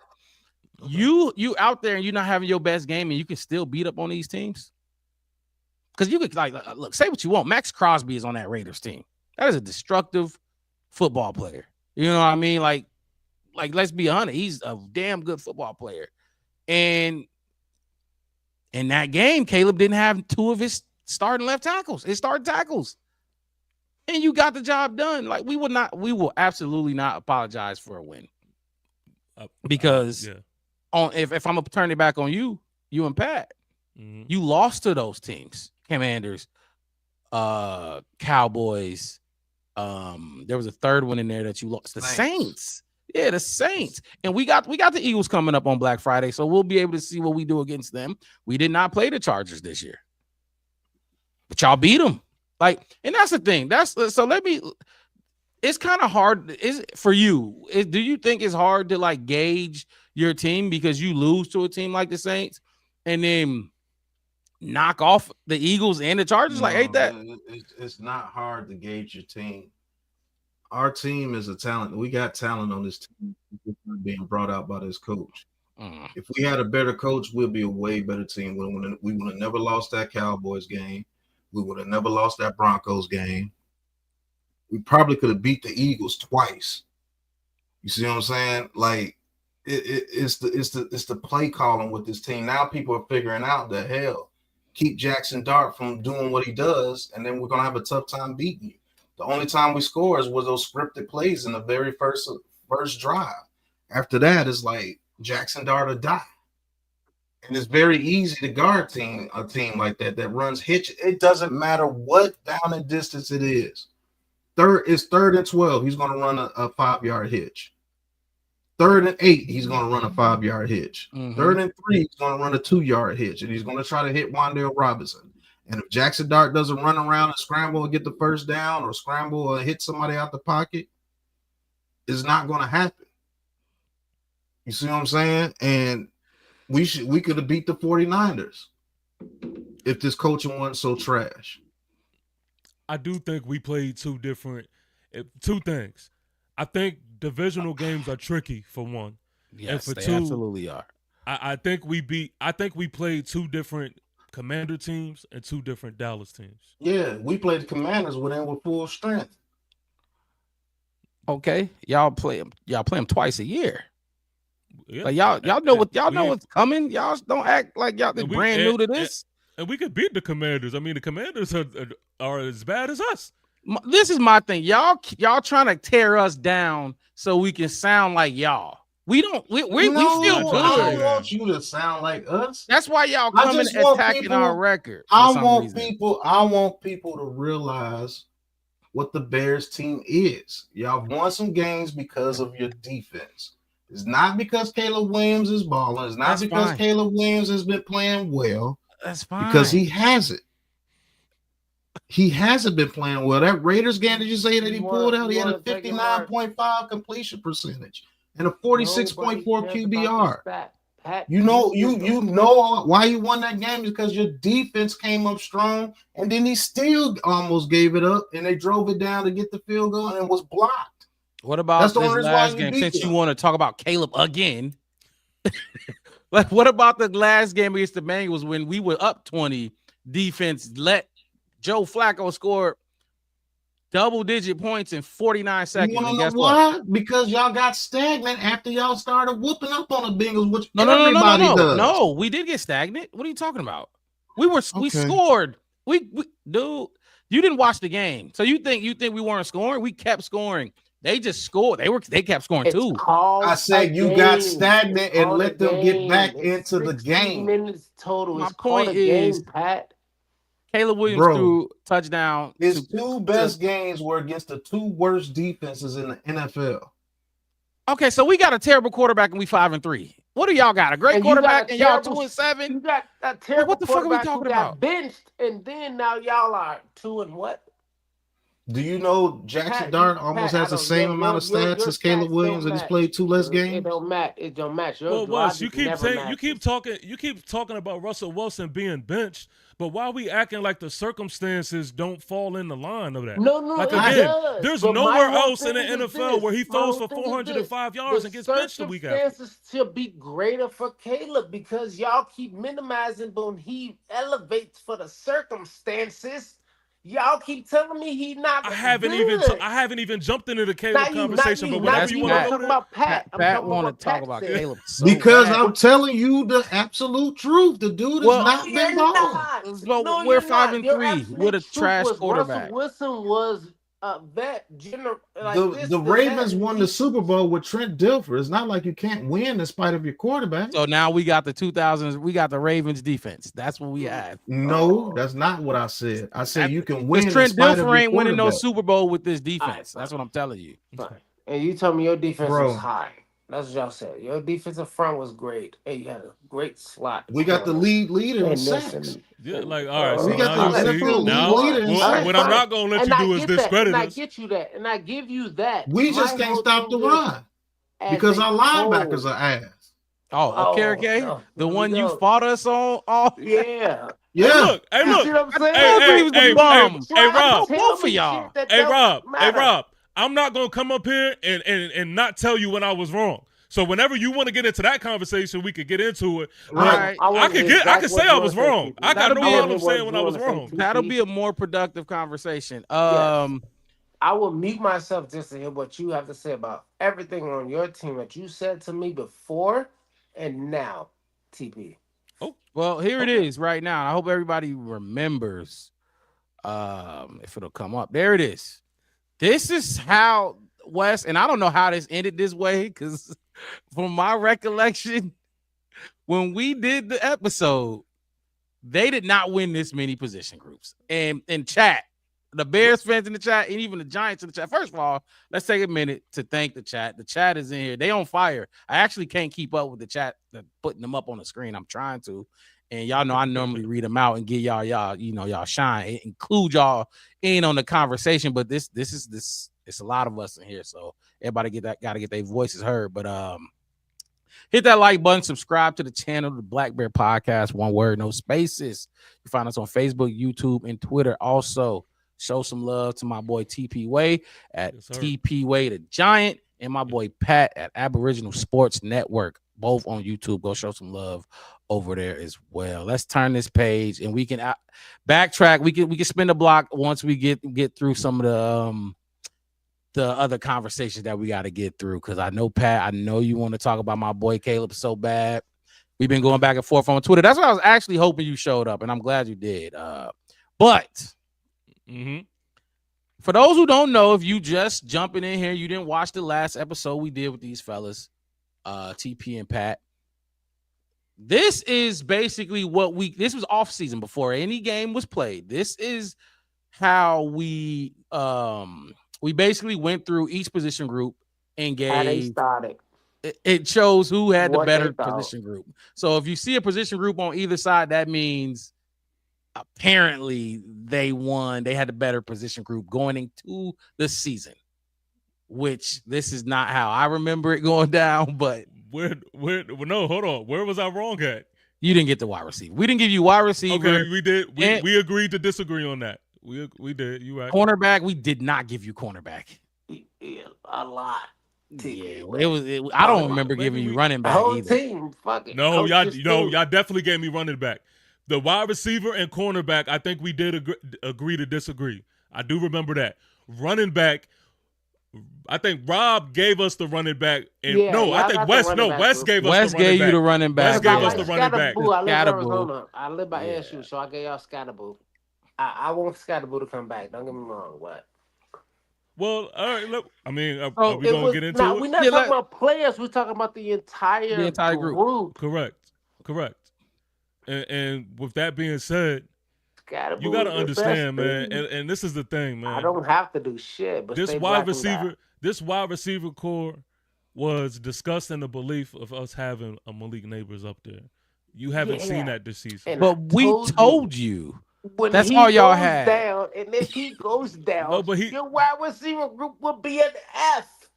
Okay. You out there and you're not having your best game and you can still beat up on these teams. Because you could look, say what you want. Max Crosby is on that Raiders team. That is a destructive football player. You know what I mean? Like let's be honest. He's a damn good football player. And in that game, Caleb didn't have two of his starting left tackles, his starting tackles. And you got the job done. Like we will absolutely not apologize for a win. Because if I'm gonna turn it back on you and Pat, you lost to those teams. Commanders, Cowboys. There was a third one in there that you lost. The Saints. Yeah, the Saints. And we got the Eagles coming up on Black Friday, so we'll be able to see what we do against them. We did not play the Chargers this year. But y'all beat them. And that's the thing. It's kind of hard. Is for you. Do you think it's hard to gauge your team because you lose to a team like the Saints and then knock off the Eagles and the Chargers? Ain't that? It's not hard to gauge your team. Our team is a talent. We got talent on this team being brought out by this coach. If we had a better coach, we'd be a way better team. We would have never lost that Cowboys game. We would have never lost that Broncos game. We probably could have beat the Eagles twice. You see what I'm saying? It's the play calling with this team. Now people are figuring out that hell, keep Jackson Dart from doing what he does, and then we're gonna have a tough time beating you. The only time we score was those scripted plays in the very first drive. After that, it's Jackson Dart or die. And it's very easy to guard a team like that runs hitch. It doesn't matter what down and distance it is. Third and 12. He's going to run a 5-yard hitch. 3rd and 8. He's going to run a 5-yard hitch. 3rd and 3. He's going to run a 2-yard hitch, and he's going to try to hit Wan'Dale Robinson. And if Jackson Dart doesn't run around and scramble and get the first down, or scramble or hit somebody out the pocket, it's not going to happen. You see what I'm saying? And we could have beat the 49ers if this coaching wasn't so trash. I do think we played two things. I think divisional games are tricky for one. Yes, and for they two, absolutely are. I think we played two different Commander teams and two different Dallas teams. Yeah, we played the Commanders with full strength. Okay, y'all play them twice a year. Yeah. Y'all know what's coming. Y'all don't act like y'all brand new to this. And we could beat the Commanders. I mean, the Commanders are as bad as us. This is my thing. Y'all trying to tear us down so we can sound like y'all. We feel good. I don't want you to sound like us. That's why y'all coming attacking our record. I want people to realize what the Bears team is. Y'all won some games because of your defense. It's not because Caleb Williams is balling. It's not because Caleb Williams has been playing well. That's fine. Because he hasn't. He hasn't been playing well. That Raiders game, did you say that he pulled out? He had a 59.5 completion percentage and a 46.4 QBR. You know why you won that game is because your defense came up strong, and then he still almost gave it up, and they drove it down to get the field goal and was blocked. What about this last game? Since you want to talk about Caleb again, what about the last game against the Bengals when we were up 20? Defense let Joe Flacco score double-digit points in 49 seconds. You want to know why? Because y'all got stagnant after y'all started whooping up on the Bengals, which everybody does. No, we did get stagnant. What are you talking about? We scored. We dude, you didn't watch the game, so you think we weren't scoring? We kept scoring. They just scored. They kept scoring too. I said you got stagnant and let them get back into the game. Minutes total. My point is, Pat. Caleb Williams threw touchdown. His two best games were against the two worst defenses in the NFL. Okay, so we got a terrible quarterback and we 5-3. What do y'all got? A great quarterback and y'all 2-7? You got a terrible what the fuck are we talking about? Benched, and then now y'all are 2 and what? Do you know Jackson Dart almost has the same amount of stats as Caleb Williams, and he's played 2 less games? It don't match. Well, Wes, you keep talking about Russell Wilson being benched, But why we acting like the circumstances don't fall in the line of that? No, Like it again, does. there's But my nowhere whole else in the thing is NFL where this. he My throws whole for thing is this. 405 The yards and gets benched the week after. circumstances should be greater for Caleb because y'all keep minimizing when he elevates for the circumstances. Y'all keep telling me he not I haven't good. even jumped into the Caleb Not you, not conversation. you, But not whenever that's you you. want to I'm Pat. go talking there, about Pat. I'm Pat talking about want to what talk Pat about said. Caleb so Because bad. I'm telling you the absolute truth. The dude has Well, No, not been you're balling. not. but No, we're you're five not. and Your three with absolute a truth trash was Russell quarterback. Wilson was a vet, like The this, the the vet. Ravens won the Super Bowl with Trent Dilfer. It's not like you can't win in spite of your quarterback. So now we got the 2000s. We got the Ravens defense. That's what we have. No, that's not what I said. I said you can Because win in Trent spite of Dilfer your ain't winning no quarterback. Super Bowl with this All right, defense. That's fine, what I'm telling you. fine. And you told me your defense was Bro, high. That's what y'all said. Your defensive front was great. Hey, you had a great slot we got the corner. leader in And this sacks. yeah, like all right. We So got now the you that's see NFL true. We league now. leader won. in All right, What I'm sacks. fine. not gonna let And you I do is get that. And discredit I us. get you that. And I give you that. We My just can't whole stop the thing is, run as because a our linebackers whole. are ass. Oh, okay, Oh okay. no, The here we one you go. fought us on. Oh, Yeah. Hey, Yeah. look. Hey, You see look. what I'm I saying? told you he Like was a you bum. Hey, try I to Rob. told tell both of me y'all. shit that Hey, don't Rob. Hey, matter. Rob. I'm not gonna come up here and not tell you when I was wrong. So whenever you want to get into that conversation, we could get into it. All But right. I I want to could hear I could exactly say what I you want was to say, wrong. I TP. got That'll no be I a, want to problem hear what saying when you I want was to say, wrong. that'll TP. be a more productive conversation. Yes. I will mute myself just to hear what you have to say about everything on your team that you said to me before and now, TP. Oh, Well, here it okay. is right now. I hope everybody remembers. If it'll come up. There it is. This is how West, and I don't know how this ended this way, because from my recollection, when we did the episode, they did not win this many position groups. And in chat, the Bears fans in the chat, and even the Giants in the chat. First of all, let's take a minute to thank the chat. The chat is in here. They on fire. I actually can't keep up with the chat, putting them up on the screen. I'm trying to. And y'all know I normally read them out and get y'all shine, include y'all in on the conversation. But this it's a lot of us in here. So everybody gotta get their voices heard. But hit that like button, subscribe to the channel, the Black Bear Podcast, one word, no spaces. You find us on Facebook, YouTube, and Twitter. Also, show some love to my boy TP Way at Yes, sir. TP Way the Giant, and my boy Pat at Aboriginal Sports Network, both on YouTube. Go show some love over there as well. Let's turn this page and we can backtrack. We can spin the block once we get through some of the other conversations that we got to get through, because I know, Pat, I know you want to talk about my boy Caleb so bad. We've been going back and forth on Twitter. That's why I was actually hoping you showed up, and I'm glad you did. But for those who don't know, if you just jumping in here, you didn't watch the last episode we did with these fellas, TP and Pat. This is basically this was off season before any game was played. This is how we basically went through each position group and How they gave started. it shows who had the What better they thought. position group. So if you see a position group on either side, that means apparently they won. They had the better position group going into the season, which this is not how I remember it going down. But no, hold on. Where was I wrong at? you didn't get the wide receiver. We didn't give you wide receiver. Okay, we did. We agreed to disagree on that. We did. You right. Cornerback, we did not give you cornerback. Yeah, a lot. Yeah, I don't remember giving you running back whole either. team, fuck it. No, y'all definitely gave me running back. The wide receiver and cornerback, I think we did agree to disagree. I do remember that. Running back, I think Rob gave us the running back. And I think Wes gave us the running back. Wes gave you the running back. Wes gave us the running back. I live in Scatterboo. Arizona. I live by ASU, so I gave y'all Scatterboo. I want Scatterboo to come back. Don't get me wrong. What? Well, all right. Look, I mean, are we going to get into it? We're not talking about players. We're talking about the entire group. Correct. And with that being said, Scatterboo, you got to understand, man. And this is the thing, man. I don't have to do shit. But this wide receiver core was discussed in the belief of us having a Malik Neighbors up there. You haven't seen that this season. And but we told you. When that's all y'all had. Down, and if he goes down, your wide receiver group will be an F.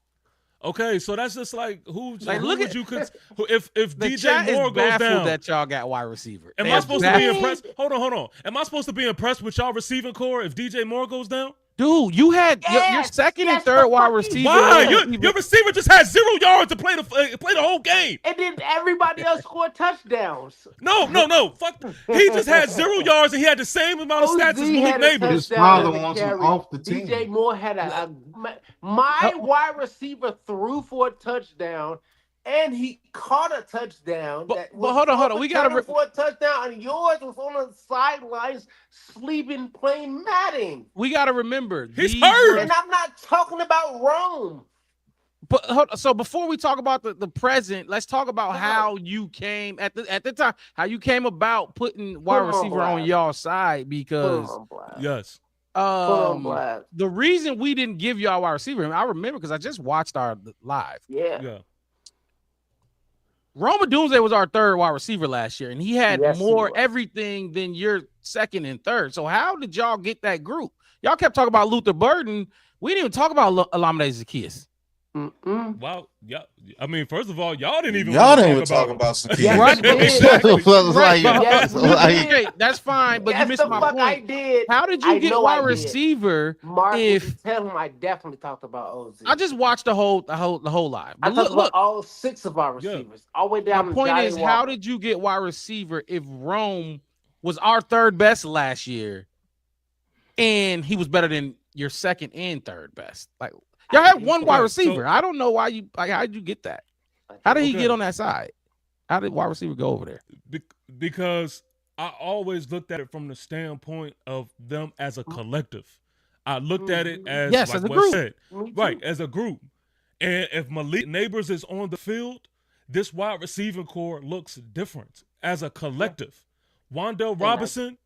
Okay, so that's just like who Like, look would at you if the DJ chat Moore is goes baffled down? that y'all got wide receiver. Am They I are supposed to be baffled. impressed? Hold on. Am I supposed to be impressed with y'all receiving core if DJ Moore goes down? Dude, you had your Yes, second and yes, the third wide fuck you receiver. Why? did. Your receiver just had 0 yards to play the whole game. And then everybody else scored touchdowns. No. Fuck. He just had 0 yards and he had the same amount of stats as OZ Malik had a Neighbors. His touchdown father and a wants him carry. off the DJ team. Moore had my wide receiver threw for a touchdown, and he caught a touchdown. But hold on. We gotta for a touchdown, and yours was on the sidelines sleeping, playing Madden. we gotta remember He's these hurt. were- And I'm not talking about Rome. But so before we talk about the present, let's talk about how you came at the time, how you came about putting wide Put 'em on receiver on blast. y'all side, because Put 'em on blast. Yes. Put 'em on blast. the reason we didn't give y'all wide receiver, I remember because I just watched our live. Yeah. Roma Doomsday was our third wide receiver last year, and he had Yes, he more was. everything than your second and third. So how did y'all get that group? Y'all kept talking about Luther Burden. We didn't even talk about Alameda Zacchaeus. Wow. Yeah. I mean, first of all, y'all didn't even Y'all want to didn't even talk him. about Zacchaeus. Yes, Right, we did. Exactly. Right, but- Yes, we did. Okay, that's fine, but you Yes, missed the my fuck I point. did. How did I you get know wide I did. receiver? Mark, if- if you tell him I definitely talked about OZ. I just watched the whole live. I But talked look, about all 6 of our receivers, all the way down. my to point Johnny is, how Walker. did you get wide receiver if Rome was our third best last year, and he was better than your second and third best? Like, y'all had one wide Okay, receiver. so- I don't know why you like. How did you get that? How did he Okay. get on that side? How did wide receiver go over there? Because I always looked at it from the standpoint of them as a collective. I looked at it as, Yes, like as a Wes group. said, Me too. right, as a group. And if Malik Neighbors is on the field, this wide receiving core looks different as a collective. Wandale Robinson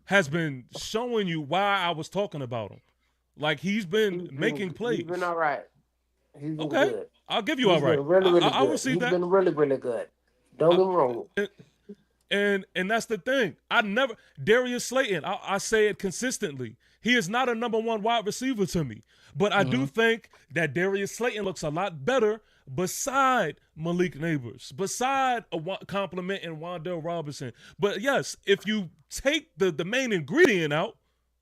has been showing you why I was talking about him. Like, he's been making plays. He's been all right. He's been Okay. good. I'll give you He's all right. been really, really I good. will see He's that. been really, really good. Don't get me wrong. And that's the thing. Darius Slayton, I say it consistently. He is not a number 1 wide receiver to me. But I do think that Darius Slayton looks a lot better beside Malik Neighbors, beside a compliment in Wandale Robinson. But yes, if you take the main ingredient out,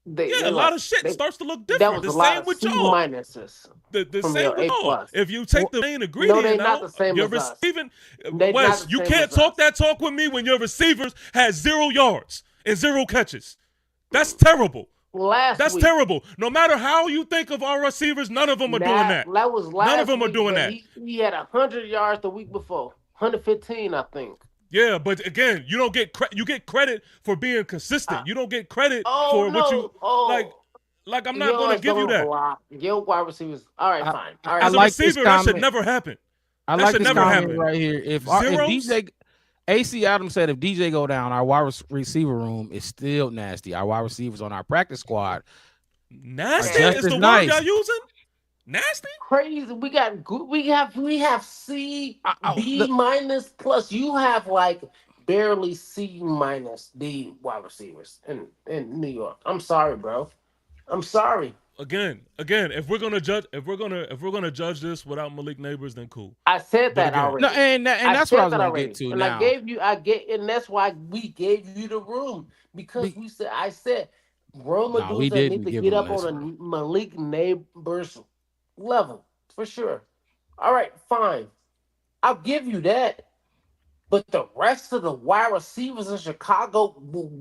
a lot of shit starts to look different. That was The a lot same of with C y'all. minuses. The from same your with A+. y'all. If you take the main ingredient they're not out, the same you're as us. receiving. They're Wes, not the you same can't as talk us. that talk with me when your receivers had 0 yards and 0 catches. That's terrible. Last week. Terrible. No matter how you think of our receivers, none of them are doing that. That was last None of them are week, doing but that. He had 100 yards the week before. 115, I think. Yeah, but again, you don't get you get credit for being consistent. You don't get credit for what you like. I'm not going to give you that. Block. Your wide receivers. All right, fine. All right. As a like this receiver, that should comment. never happen. I That like should this never comment happen. right here. If Zeros? DJ AC Adams said if DJ go down, our wide receiver room is still nasty. Our wide receivers on our practice squad Nasty Just is as the nice. word y'all using? Nasty? Crazy. We got good. We have C, B look. minus plus. You have like barely C minus D wide receivers in New York. I'm sorry, bro. I'm sorry. Again, if we're gonna judge this without Malik Neighbors, then cool. I said But that again- already. No, and that's what I was said that going to already. get to and now. and that's why we gave you the room because I said Roma No, we Dulce didn't need to give get him up this on a Malik Neighbors level for sure. All right, fine. I'll give you that. But the rest of the wide receivers in Chicago will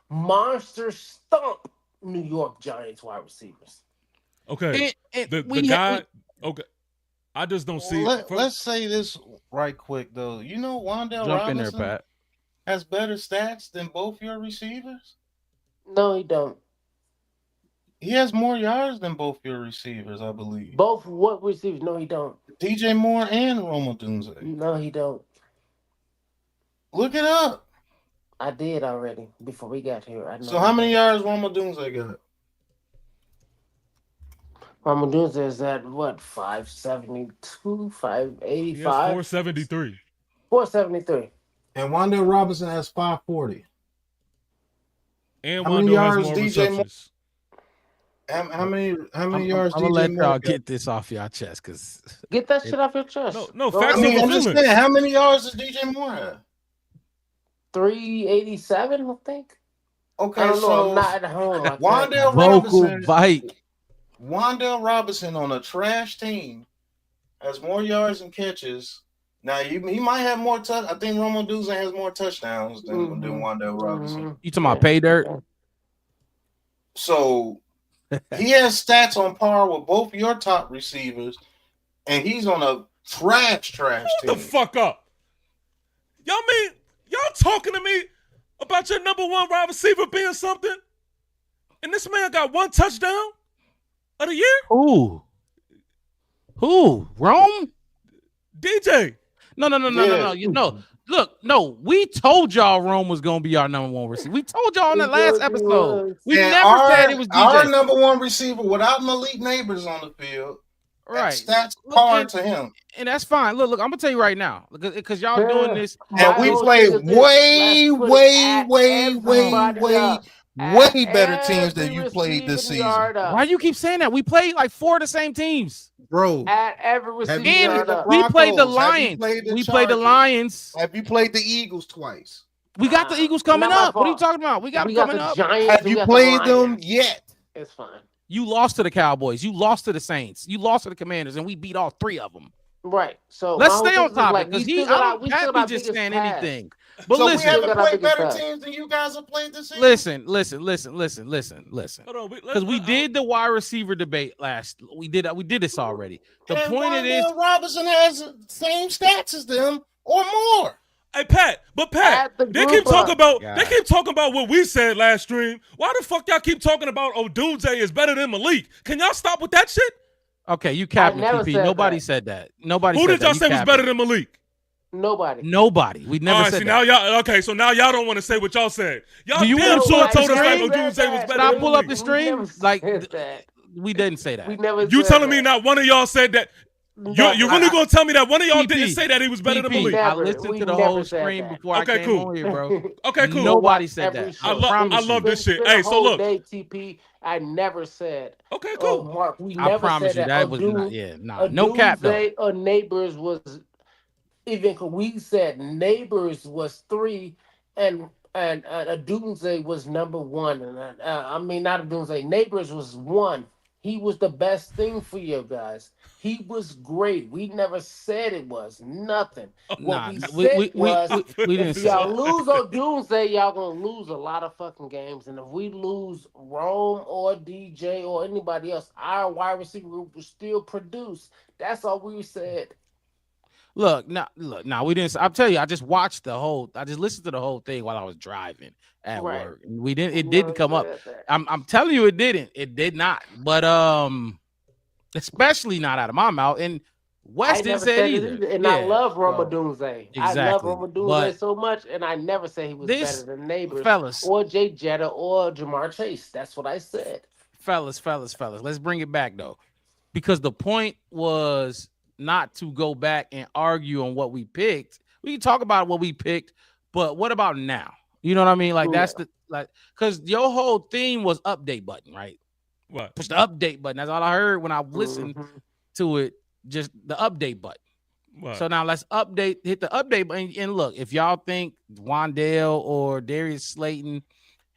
monster stomp New York Giants wide receivers. Okay. And The we guy. Okay. I just don't see. Let's say this right quick though. You know, Wandale jump in there, Robinson Pat. has better stats than both your receivers. No, he don't. He has more yards than both your receivers, I believe. Both what receivers? No, he don't. DJ Moore and Roma Dunze. No, he don't. Look it up. I did already before we got here. I know. So how many yards Roma Dunze got? Ramaduns is at what 572, 585, He has 473. 473. And Wandale Robinson has 540. And How many Wando has yards more DJ Moore- receptions. How many I'm yards gonna DJ let Moore y'all got? get this off y'all chest because Get that shit off your chest. No, Go facts I ahead. mean, over I'm just feelings. saying, how many yards does DJ Moore have? 387, I think. I Okay, don't know. I'm so not at home like that. Wandale vocal Robinson, bike. Wandale Robinson on a trash team has more yards and catches. Now he might have more touch. I think Romo Duze has more touchdowns than Wandale Robinson. You talking about pay dirt? So he has stats on par with both your top receivers, and he's on a trash Hold team. the fuck up. Y'all talking to me about your number one wide receiver being something? And this man got one touchdown of the year? Who? Rome? DJ. No. Look, no. We told y'all Rome was gonna be our number one receiver. We told y'all on the last episode. We And never said it was our DJ. number one receiver without Malik Neighbors on the field. Right. Stats par to him. And that's fine. Look, I'm gonna tell you right now, because y'all doing this. And we played way better teams than you played this season. Why you keep saying that? We played like 4 of the same teams. Bro, at every receiving and yard up. we played the Broncos? Lions. We played the Chargers? Lions. Have you played the Eagles twice? We got the Eagles coming not my up. What are you fault. talking about? We got them coming the up. Giants. Have we you got played the them Lions. yet? It's fine. You lost to the Cowboys. You lost to the Saints. You lost to the Commanders, and we beat all 3 of them. Right. So Let's my whole stay thing on is topic we because still got Pat be just saying anything. But So we listen, haven't got our played biggest better pass. teams than you guys have played this season. listen. Hold on. Because we did the wide receiver debate last. We did this already. The And point of this, Wandale Robinson has the same stats as them or more. Hey Pat, Add the they group keep talking up. about God. they keep talking about what we said last stream. Why the fuck y'all keep talking about Odunze is better than Malik? Can y'all stop with that shit? okay, you capped it, never PP. said Nobody that. said that. Nobody. Who said did y'all that. say You was capped better it. than Malik? Nobody. Nobody. We never All right, said see that. now y'all okay. So now y'all don't want to say what y'all said. Y'all Do you damn wanna sure pull up the told us that stream? Odunze was better Should I than pull up Malik. the stream? Like that. we didn't say that. We never. You said telling me that. not one of y'all said that? You're really gonna tell me that one of y'all didn't say that he was better than PP, Malik? I Never. listened We to the never whole said stream that. before I Okay, came cool. on here, bro. Okay, cool. Nobody said Every that. show. I love this shit. Hey, so look. Day, TP. I never said. Okay, Oh, cool. Mark, we I never promise said you that was not. Yeah, nah. No cap though. Or Neighbors was even. We said Neighbors was 3, and a Doomsday was number 1, and I mean not a Doomsday. Neighbors was 1. He was the best thing for you guys. He was great. We never said it was nothing. What Nah, we said was, we didn't if say y'all that. lose on Doomsday, y'all gonna lose a lot of fucking games. And if we lose Rome or DJ or anybody else, our wide receiver group will still produce. That's all we said. Look, we didn't. I'll tell you, I just watched I just listened to the whole thing while I was driving at Right. work. And we didn't. It We didn't never come up. said that. I'm telling you, it didn't. It did not. But especially not out of my mouth. And West I didn't never say said it it either. either. And Yeah, I love Roma so, Doomsday. I exactly. love Roma Doomsday But so much, and I never say he was this- better than Neighbors fellas, or Jay Jetta or Jamar Chase. That's what I said. fellas. Let's bring it back though, because the point was not to go back and argue on what we picked. We can talk about what we picked, but what about now? You know what I mean? Like that's because your whole theme was update button, right? What? Push the update button. That's all I heard when I listened to it. Just the update button. What? So now let's hit the update button. And look, if y'all think Wandale or Darius Slayton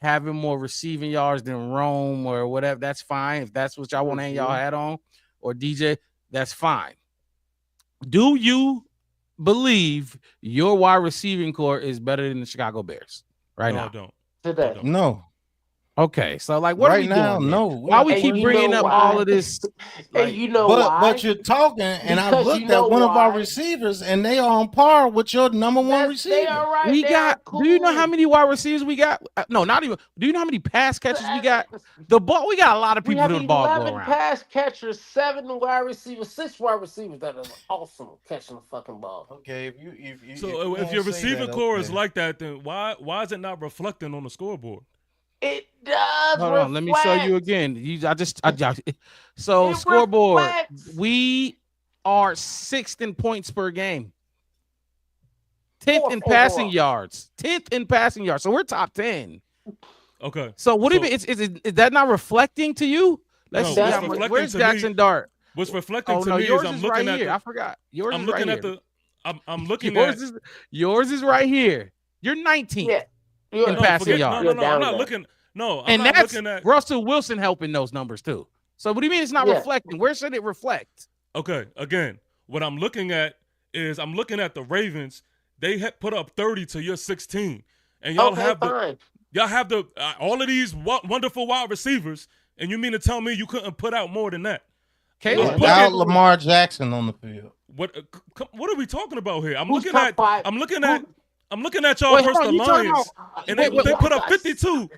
having more receiving yards than Rome or whatever, that's fine. If that's what y'all want to hang y'all hat on, or DJ, that's fine. Do you believe your wide receiving core is better than the Chicago Bears right now? I don't. Today. No. Okay, so like, what are we now, doing? no. Why we keep bringing up all of this? Like, and you know why? But you're talking, and I Because looked you know at one of our why? receivers, and they are on par with your number one They receiver. are right. We They got. are cool. Do you know how many wide receivers we got? No, not even. Do you know how many pass catches we got? The ball. We got a lot of We people have to the ball go 11 around. pass catchers, 7 wide receivers, 6 wide receivers that are awesome catching the fucking ball. Okay, if if your receiver core is like that, then why is it not reflecting on the scoreboard? It does. Hold on, let me show you again. So It scoreboard. reflects. We are 6th in points per game. 10th in Fourth passing overall. yards. 10th in passing yards. So we're top 10. Okay. So what do you mean? Is that not reflecting to you? Let's No, see what's how much. reflecting Where's to me- Jackson Dart? What's reflecting Oh to no, me is yours I'm is looking right at here. the. I forgot. Yours I'm is looking right at here. the. I'm looking Yours at. is right here. You're 19th Yeah. You're, in No, passing forget. yards. No. you're I'm down not there. looking. No, I'm And not that's looking at. Russell Wilson helping those numbers too. So what do you mean it's not Yeah. reflecting? Where should it reflect? Okay, again, what I'm looking at is I'm looking at the Ravens. They had put up 30 to your 16, and y'all Okay, have fine. the all of these wonderful wide receivers, and you mean to tell me you couldn't put out more than that? Caleb I'm Without looking- Lamar Jackson on the field. What are we talking about here? I'm Who's looking top at five? I'm looking at y'all Wait, hold versus on, the you talking Lions, about- and wait, wait, they wait. put up 52 So you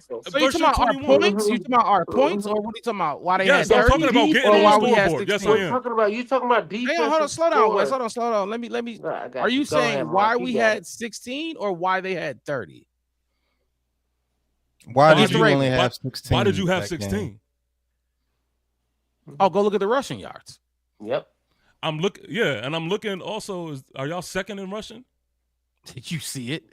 versus talking about our 21. points? You talking about our points, or what are you talking about? Why they Yes, had I'm 30? talking about getting or on the why we had scoreboard. Yes, I 16? We're am. talking about you talking about defense. Hang on, hold on, slow down, Wes. Hold on, slow down. Let me. I got Are you Go ahead, saying Mark. why You we got had it. 16 or why they had 30? Why Against did the you only Ravens. have 16? Why did you have that game? 16? Oh, go look at the rushing yards. Yep. I'm looking also. Are y'all second in rushing? Did you see it?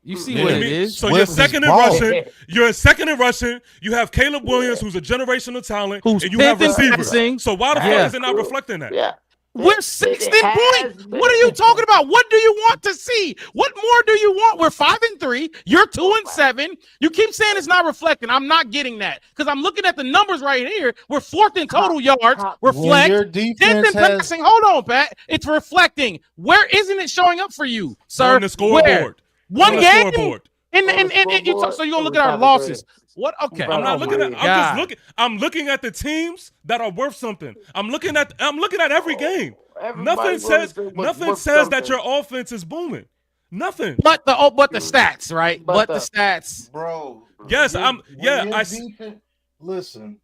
You see Yeah. what I it mean, is? so Swift you're is second in balling. rushing. You're second in rushing. You have Caleb Williams, who's a generational talent, Who's and you have 10th in receivers. passing. So why the Yeah. fuck is it not reflecting that? Yeah. We're It 16 has points. What are you talking about? What do you want to see? What more do you want? We're 5-3. You're 2-7. You keep saying it's not reflecting. I'm not getting that because I'm looking at the numbers right here. We're 4th in total yards. When Reflect. your 10th defense in has passing. Hold on, Pat. It's reflecting. Where isn't it showing up for you, sir? On the scoreboard. Where? One On the game. scoreboard. And On the scoreboard, so you're gonna it look was at our 5-3. losses. What? Okay. Bro, I'm not Oh looking my at. God. I'm looking at the teams that are worth something. I'm looking at every game. Everybody Nothing says that your offense is booming. Nothing. But the stats, right? But the the- stats. bro. Yes, when yeah, your I. defense, listen.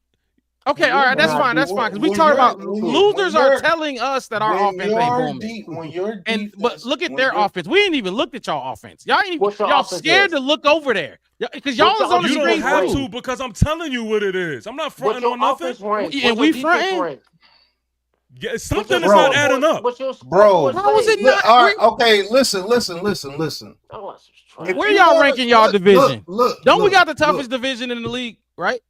Okay, all right, that's Nah, fine. That's dude, fine. Because we when talk you're- about when you- losers when are you're- telling us that our offense ain't booming. When your And defense, but look at when their your- offense. We ain't even looked at y'all offense. Y'all ain't even, What's your y'all offense scared is? to look over there because y'all What's is your on the You don't screen have too. to because I'm telling you what it is. I'm not What's fronting your on nothing. offense rank? And What's we your defense fronting? rank? Yeah, What's something your is not scoreboard- adding up. What's your Bro. scoreboard How is it say? not? Look, all right, okay, listen. Oh, that's If Where you y'all wanna- ranking y'all division? Look, Don't we look, got the toughest look. division in the league, right?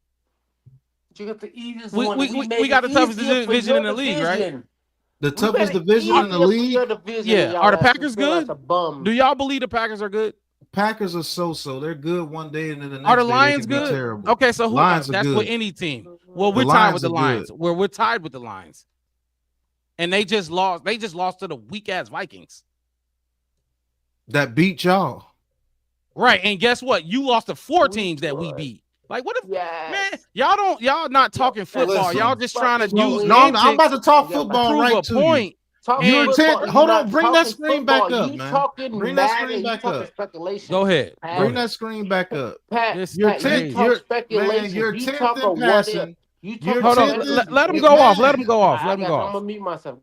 You got the easiest We- one. we- and we made got it the toughest easier for division your in the league, right? division. The We toughest made it division in the easier for league? your division Yeah. than y'all Are the asses Packers feel like good? the bums. Do y'all believe the Packers are good? Packers are so. They're good one day, and then the next Are the day Lions they can be good? terrible. Okay, so who? Lions are That's good. with any team. Well, The we're tied Lions with the are Lions. good. We're tied with the Lions, and they just lost. They just lost to the weak ass Vikings. That beat y'all. Right, and guess what? You lost to 4 teams that we Right. beat. Like what if Yes. man? Y'all not talking football. listen. Y'all just trying to No, use No, I'm about to talk Yeah, football prove right a to you. point. Talking You're football, intent- you're hold on, not bring that talking screen back football. up, You man. talking Bring that mad screen and you back talking up. speculation. Go ahead. Pat, Go Bring ahead. that screen back up. Pat, This You're Pat, you 10th. talk You're speculation. you're You 10th talk in of what if. passing. You You're talk Hold of on. 10th Let him in- go off. man. Let him go off. I Let him got go you. I'm off. gonna mute myself.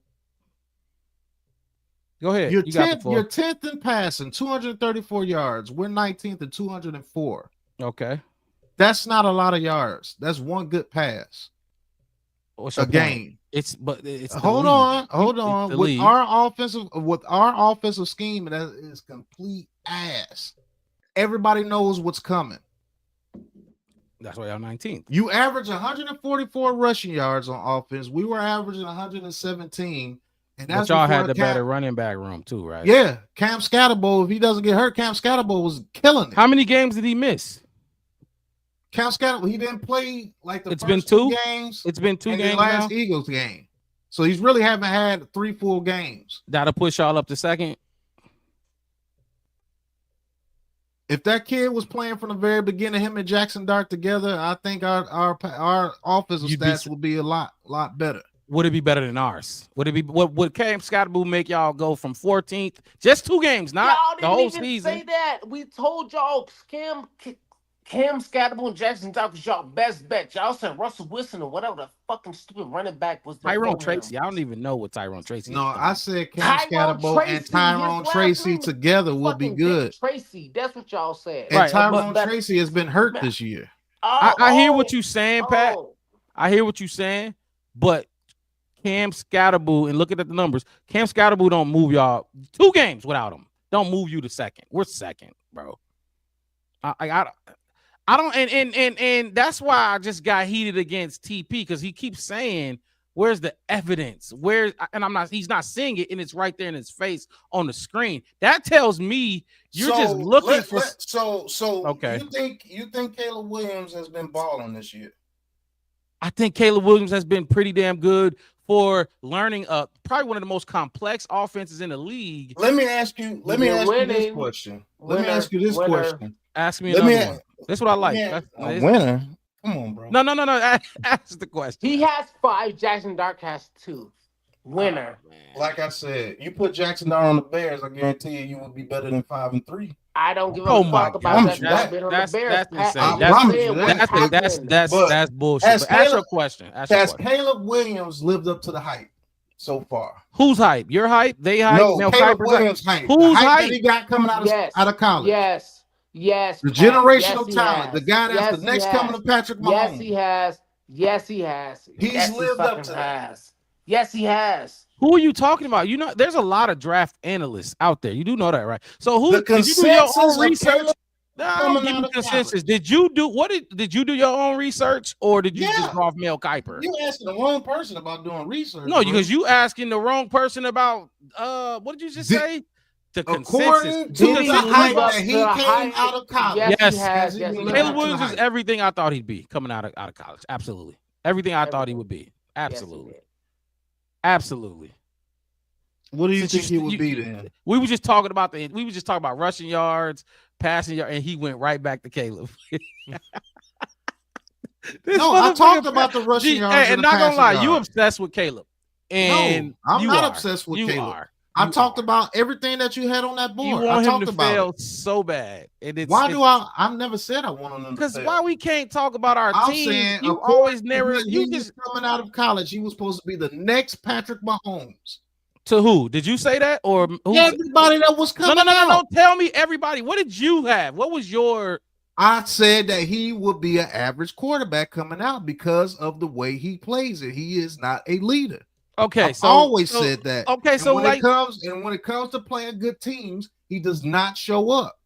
Go ahead. You're You got the 10th. floor. You're 10th in passing, 234 yards. We're 19th at 204. Okay. That's not a lot of yards. That's one good pass What's a your point? game. It's the Hold league. on. It's the With league. our offensive scheme, that is complete ass. Everybody knows what's coming. That's why y'all 19th. You average 144 rushing yards on offense. We were averaging 117, and But that's y'all before had the better running back room too, right? Yeah, Cam Scatterbo. If he doesn't get hurt, Cam Scatterbo was killing it. How many games did he miss? Cam Scatterbo, he didn't play like the It's first been 2 2? games. It's been 2 and games the last now. Eagles game, so he's really haven't had 3 full games. That'll push y'all up to second. If that kid was playing from the very beginning, him and Jackson Dart together, I think our offensive You'd be stats would be a lot better. Would it be better than ours? Would it be? What would Cam Scottaboo make y'all go from 14th? Just 2 games, not Y'all the didn't whole even season. say that. We told y'all Cam Scatterbo and Jackson Dart was y'all best bet. Y'all said Russell Wilson or whatever the fucking stupid running back was. Tyrone before him. Tracy. I don't even know what Tyrone Tracy. No, is. I said Cam Tyrone Scatterbo Tracy, and his Tyrone last Tracy name together would be Fucking good. Dick Tracy. That's what y'all said. And Right, Tyrone but- Tracy has been hurt this year. I hear what you're saying, Pat. Oh. I hear what you're saying, but Cam Scatterbo, and looking at the numbers, Cam Scatterbo don't move y'all 2 games without him. Don't move you to second. We're second, bro. I I don't, and that's why I just got heated against TP because he keeps saying, "Where's the evidence? Where?" And he's not seeing it, and it's right there in his face on the screen. That tells me you're just looking for. Okay. You think Caleb Williams has been balling this year? I think Caleb Williams has been pretty damn good for learning probably one of the most complex offenses in the league. Let me ask you this question. Ask me another one. That's what I like. A winner. Come on, bro. No. Ask the question. He has 5. Jackson Dark has 2. Winner. Like I said, you put Jackson Dart on the Bears, I guarantee you would be better than 5-3. I don't give a fuck about that. That's bullshit. Ask your question. Has Caleb Williams lived up to the hype so far? Who's hype? Your hype? They hype? No, Caleb Williams hype. Who's hype? That he got coming out of college. Yes. The generational talent. The guy that's the next coming to Patrick Mahomes. Yes, he has. He's lived up to that. Yes, he has. Who are you talking about? You know, there's a lot of draft analysts out there. You do know that, right? So who did you do your own research? Consensus. Did you do your own research, or did you just go off Mel Kiper? You asking the wrong person about doing research. No, because you asking the wrong person about what did you just say? The consensus. To the hype that he came out of college. Yes. Caleb Williams is everything I thought he'd be coming out of college. Absolutely. Everything I thought he would be. Absolutely. Absolutely. What do you think he would be then? We were just talking about rushing yards, passing yards, and he went right back to Caleb. No, I talked about the rushing yards. And not gonna lie, you obsessed with Caleb. And no, I'm not obsessed with Caleb. I talked about everything that you had on that board. You want him to fail so bad. I've never said I want him to fail. Because why we can't talk about our team? Saying, you always never. You just coming out of college. He was supposed to be the next Patrick Mahomes. To who? Did you say that or who? Everybody that was coming out. No. Tell me everybody. What did you have? What was your? I said that he would be an average quarterback coming out because of the way he plays it. He is not a leader. Okay, I've always said that. Okay, so when it comes to playing good teams, he does not show up,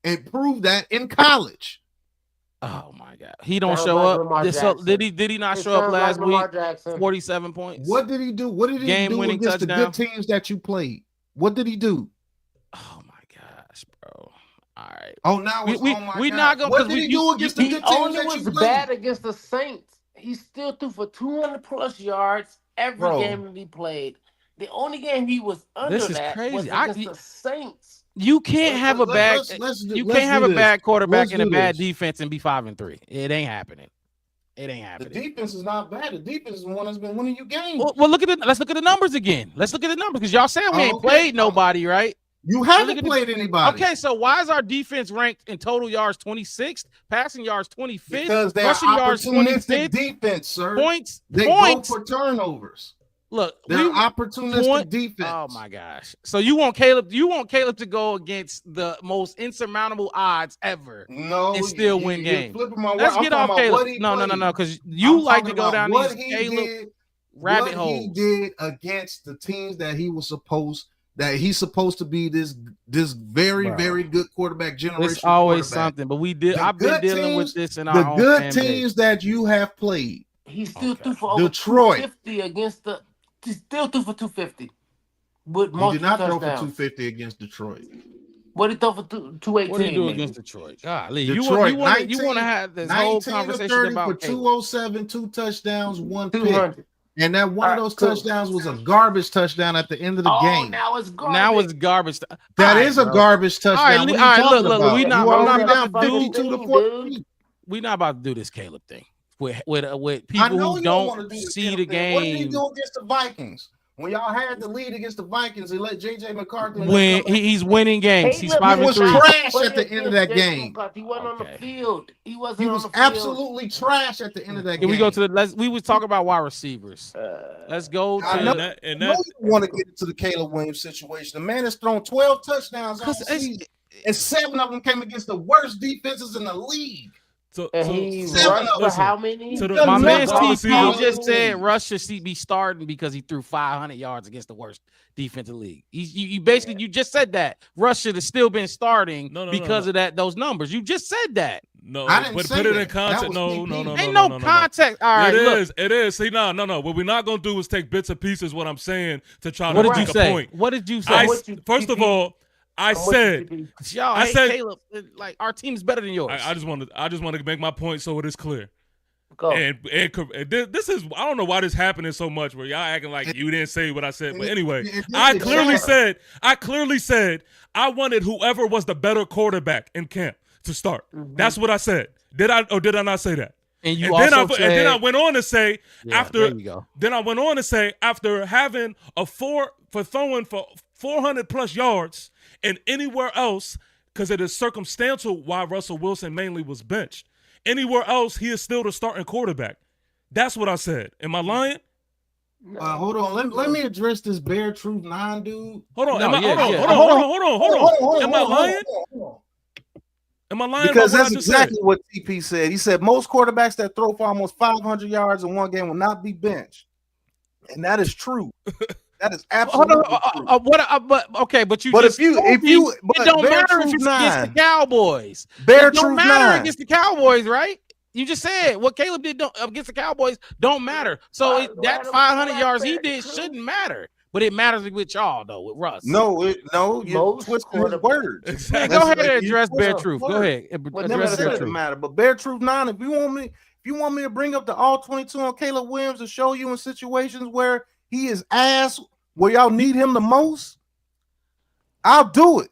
and prove that in college. Oh my God, he don't show up. Did he not show up last week? 47 points. What did he do? What did he do against the good teams that you played? What did he do? Oh my gosh, bro. All right. Oh, now we not gonna. What did he do against the good teams that you played? He was bad against the Saints. He still threw for 200+ yards. Every game that he played, the only game he was under was against the Saints. You can't have a bad. You can't have a bad quarterback and a bad defense and be 5-3. It ain't happening. The defense is not bad. The defense is the one that's been winning you games. Well, let's look at the numbers again. Let's look at the numbers because y'all saying we ain't played nobody, right? You haven't played anybody. Okay, so why is our defense ranked in total yards 26th, passing yards 25th, because they're rushing yards 25th? Defense, sir. Points. Go for turnovers. Look, they're opportunistic defense. Oh my gosh! So you want Caleb? You want Caleb to go against the most insurmountable odds ever? No, and still win games. Let's get off Caleb. No, because you like to go down these Caleb rabbit holes. What he did against the teams that he's supposed to be this very good quarterback generation. It's always something, but I've been dealing with this in our own the good teams that you have played. He still threw for over 250 against the. He still threw for 250. He did not throw for 250 against Detroit. What did he throw for 218? What did he do against Detroit? Golly, you want to have this whole conversation about for 207, 2 touchdowns, 1 pick. And that one of those touchdowns was a garbage touchdown at the end of the game. Now it's garbage. Now it's garbage. That is a garbage touchdown. All right, look. We're not down 52 to 14. We're not about to do this Caleb thing with people who don't see the game. What did he do against the Vikings? When y'all had the lead against the Vikings, he let JJ McCarthy when he's winning games. He's 5-3. He was trash at the end of that game. He wasn't on the field. He was absolutely trash at the end of that game. Can we go to we was talking about wide receivers. Let's go to you want to get into the Caleb Williams situation. The man has thrown 12 touchdowns all season, and 7 of them came against the worst defenses in the league. He rushed for how many? My man TP just said Rush should be starting because he threw 500 yards against the worst defensive league. You basically you just said that Rush should have still been starting because of those numbers. You just said that. No, I didn't but say put it that. in context. That was No. TP. Ain't no context. All right, look. It is. See, no. What we're not gonna do is take bits and pieces. What I'm saying to try What to did you make a say? point. What did you I say? first of all, I said, Y'all I hate said, Caleb. Like our team's better than yours. I just want to make my point so it is clear. Go. And this is, I don't know why this happening so much where y'all acting like you didn't say what I said. But anyway, I clearly said I wanted whoever was the better quarterback in camp to start. Mm-hmm. That's what I said. Did I not say that? And you and also said, then I went on to say there you go. Then I went on to say after having throwing for 400 plus yards and anywhere else, because it is circumstantial why Russell Wilson mainly was benched. Anywhere else, he is still the starting quarterback. That's what I said. Am I lying? Hold on. Let me address this Bear Truth 9 dude. Hold on. No, Hold on. Am I lying? Am I lying? Because about that's what I just exactly said? what TP said. He said most quarterbacks that throw for almost 500 yards in one game will not be benched, and that is true. That is absolutely true. But if it don't matter if it's against the Cowboys. Bear It don't Truth matter 9 against the Cowboys, right? You just said what Caleb did against the Cowboys don't matter. So that 500 yards he did shouldn't matter. But it matters with y'all though, with Russ. No, you twisting his words. Exactly. Go ahead and address Bear Truth. Go ahead. Address Bear Truth. Matter. But Bear Truth 9, if you want me to bring up the all 22 on Caleb Williams to show you in situations where he is ass, where y'all need him the most, I'll do it.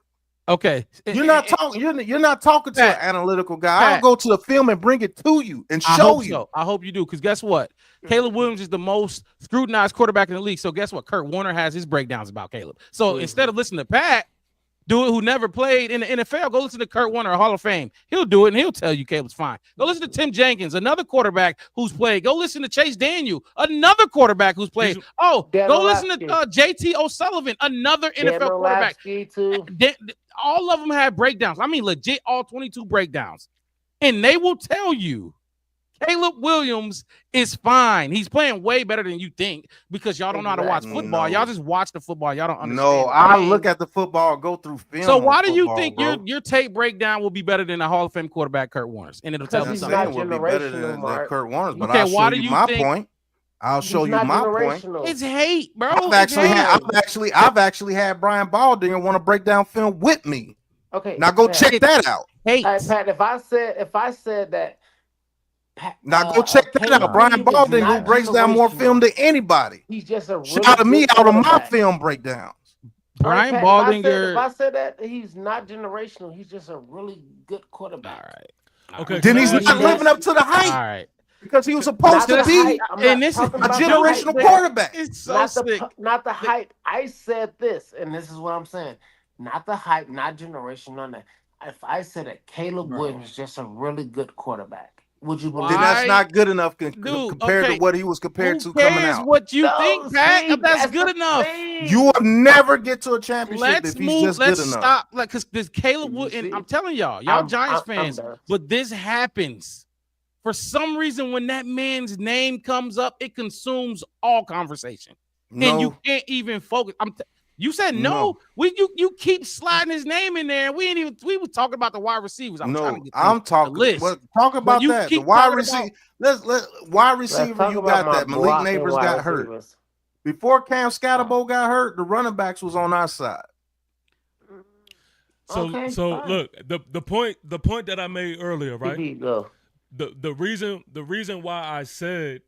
Okay. You're not talking. You're not talking to an analytical guy. I'll go to the film and bring it to you and show you. So. I hope you do, because guess what? Caleb Williams is the most scrutinized quarterback in the league. So guess what? Kurt Warner has his breakdowns about Caleb. So instead of listening to Pat, who never played in the NFL, go listen to Kurt Warner, Hall of Fame. He'll do it and he'll tell you Caleb's fine. Go listen to Tim Jenkins, another quarterback who's played. Go listen to Chase Daniel, another quarterback who's played. Go listen to JT O'Sullivan, another NFL quarterback. Too. All of them have breakdowns. I mean, legit, all 22 breakdowns. And they will tell you Caleb Williams is fine. He's playing way better than you think because y'all don't know how to watch football. Y'all just watch the football. Y'all don't understand. No, I look at the football, go through film. So why do you think your tape breakdown will be better than the Hall of Fame quarterback Kurt Warner's? And it'll tell me something. It will be better than Kurt Warner's, but okay, I'll show you my point. I'll show you my point. It's hate, bro. I've actually had Brian Baldinger want to break down film with me. Okay, now go check that out. Hey, Pat, if I said that. Now go check that out. Brian Baldinger, who breaks down more film than anybody. He's just a shout to me out of my film breakdowns. Brian Baldinger. If I said that he's not generational, he's just a really good quarterback. All right. Okay. Then he's not living up to the hype. All right. Because he was supposed to be and this is a generational quarterback. It's so sick. Not the hype. I said this, and this is what I'm saying. Not the hype, not generation, none of that. If I said that Caleb Williams is just a really good quarterback, would you believe? Then that's not good enough compared to what he was compared to coming out. What you think, Pat? That's good enough. You will never get to a championship if he's just good enough. Stop, because Caleb Williams, and I'm telling y'all Giants fans, but this happens. For some reason, when that man's name comes up, it consumes all conversation, and you can't even focus. You said no. You keep sliding his name in there, and we were talking about the wide receivers. I'm talking list. Talk about that. The wide receiver. Let's wide receiver. You got that. Malik Neighbors got hurt. Before Cam Scatterbo got hurt, the running backs was on our side. So look, the point that I made earlier, right? The reason why I said,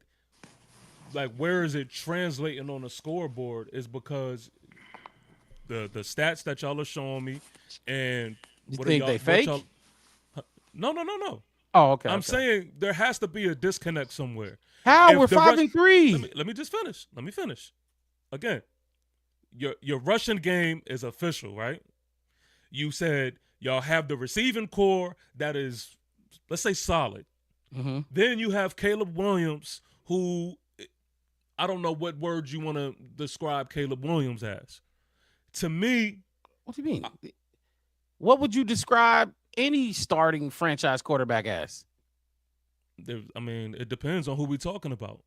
like, where is it translating on the scoreboard is because the stats that y'all are showing me, and you think they fake? No. Oh, okay. I'm saying there has to be a disconnect somewhere. How? We're 5-3. Let me just finish. Let me finish. Again, your Russian game is official, right? You said y'all have the receiving core that is, let's say, solid. Mm-hmm. Then you have Caleb Williams, who I don't know what words you want to describe Caleb Williams as. To me, what do you mean? What would you describe any starting franchise quarterback as? I mean, it depends on who we're talking about.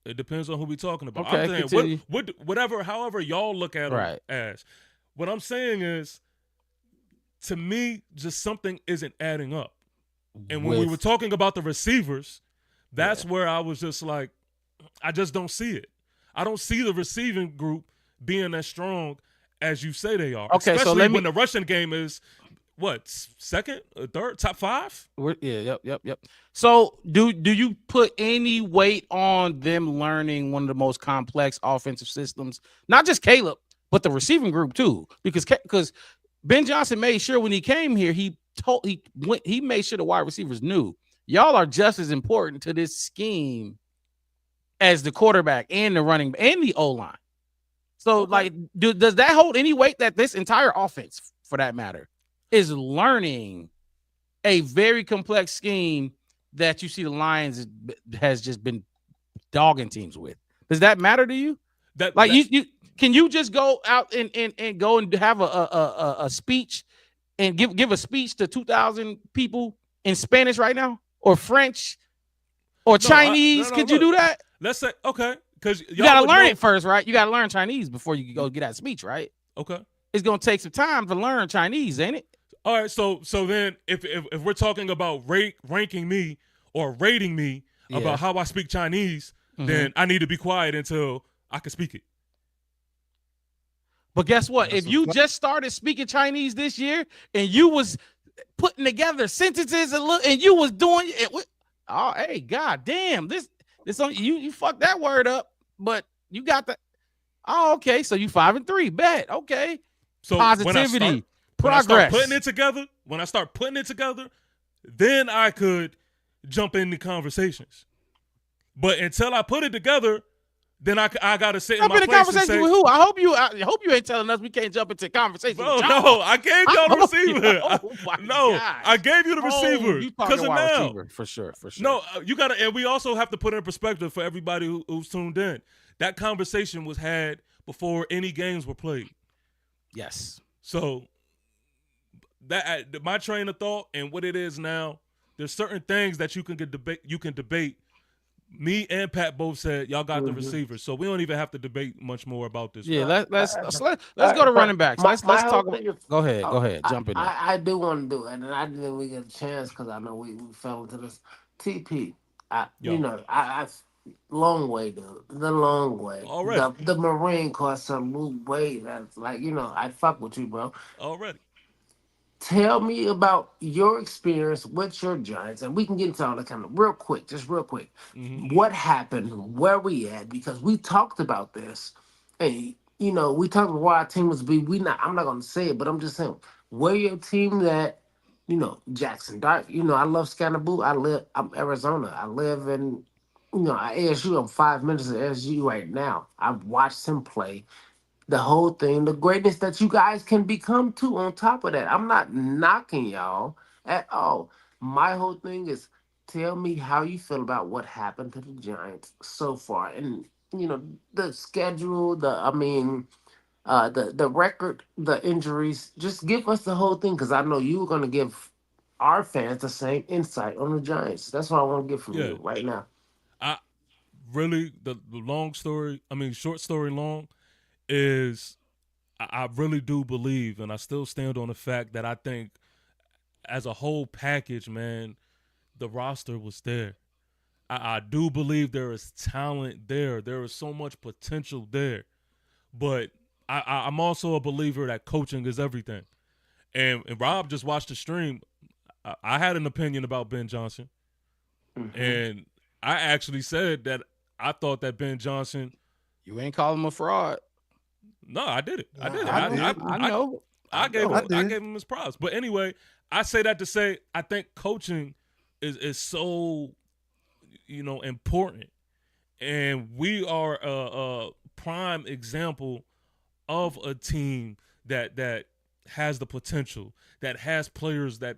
It depends on who we're talking about. Okay, I'm saying however y'all look at it as. What I'm saying is, to me, just something isn't adding up. And when we were with talking about the receivers, that's where I was just like, I just don't see it. I don't see the receiving group being as strong as you say they are, okay, so especially let when me. the rushing game is what, second, or third, top five. Yep. So do you put any weight on them learning one of the most complex offensive systems? Not just Caleb, but the receiving group too, because Ben Johnson made sure when he came here, he made sure the wide receivers knew y'all are just as important to this scheme as the quarterback and the running and the O line. So, Okay. like, does that hold any weight that this entire offense, for that matter, is learning a very complex scheme that you see the Lions has just been dogging teams with? Does that matter to you? Like, you can you just go out and go and have a speech and give a speech to 2,000 people in Spanish right now, or French, or Chinese? Could you do that? Let's say, okay, because You got to learn it first, right? You got to learn Chinese before you can go get that speech, right? Okay. It's gonna take some time to learn Chinese, ain't it? All right, so then if we're talking about ranking me or rating me about how I speak Chinese, then I need to be quiet until I can speak it. But guess what? If you just started speaking Chinese this year and you was putting together sentences and you was doing it, oh, hey, god damn, this you fucked that word up, but you got the. Oh, okay, so you 5-3, bet. Okay, so positivity, When progress. I start putting it together, then I could jump into conversations. But until I put it together, then I gotta sit in my place conversation and say, with who? I hope you ain't telling us we can't jump into conversation. Bro, no, I gave y'all the receiver. Gosh. I gave you the receiver because of now. Receiver, for sure. No, you gotta, and we also have to put in perspective for everybody who's tuned in. That conversation was had before any games were played. Yes. So that my train of thought and what it is now, there's certain things that you can debate. You can debate. Me and Pat both said y'all got the receivers, so we don't even have to debate much more about this. Yeah, let's go to running backs. Let's talk about. Go ahead, jump in there. I do want to do it, and I didn't we get a chance because I know we fell into this. TP, I long way, dude, the long way. Already. The Marine Corps salute way. That's like I fuck with you, bro. Already. Tell me about your experience with your Giants, and we can get into all that kind of real quick, just real quick. Mm-hmm. What happened? Where we at? Because we talked about this, and we talked about why our team was be. I'm not gonna say it, but I'm just saying, where your team that, Jackson Dart. I love Scannaboo. I'm Arizona. I live in, ASU. I'm 5 minutes of ASU right now. I've watched him play the whole thing, the greatness that you guys can become too. On top of that, I'm not knocking y'all at all. My whole thing is tell me how you feel about what happened to the Giants so far, and the schedule, the record, the injuries. Just give us the whole thing, because I know you were going to give our fans the same insight on the Giants. That's what I want to get from you right now. I really the short story long is I really do believe, and I still stand on the fact that I think as a whole package, man, the roster was there. I do believe there is talent there. There is so much potential there. But I'm also a believer that coaching is everything. And Rob just watched the stream. I had an opinion about Ben Johnson. Mm-hmm. And I actually said that I thought that Ben Johnson. You ain't calling him a fraud. No, I did it. I did it. I know. I gave him his props. But anyway, I say that to say I think coaching is so important, and we are a prime example of a team that has the potential, that has players that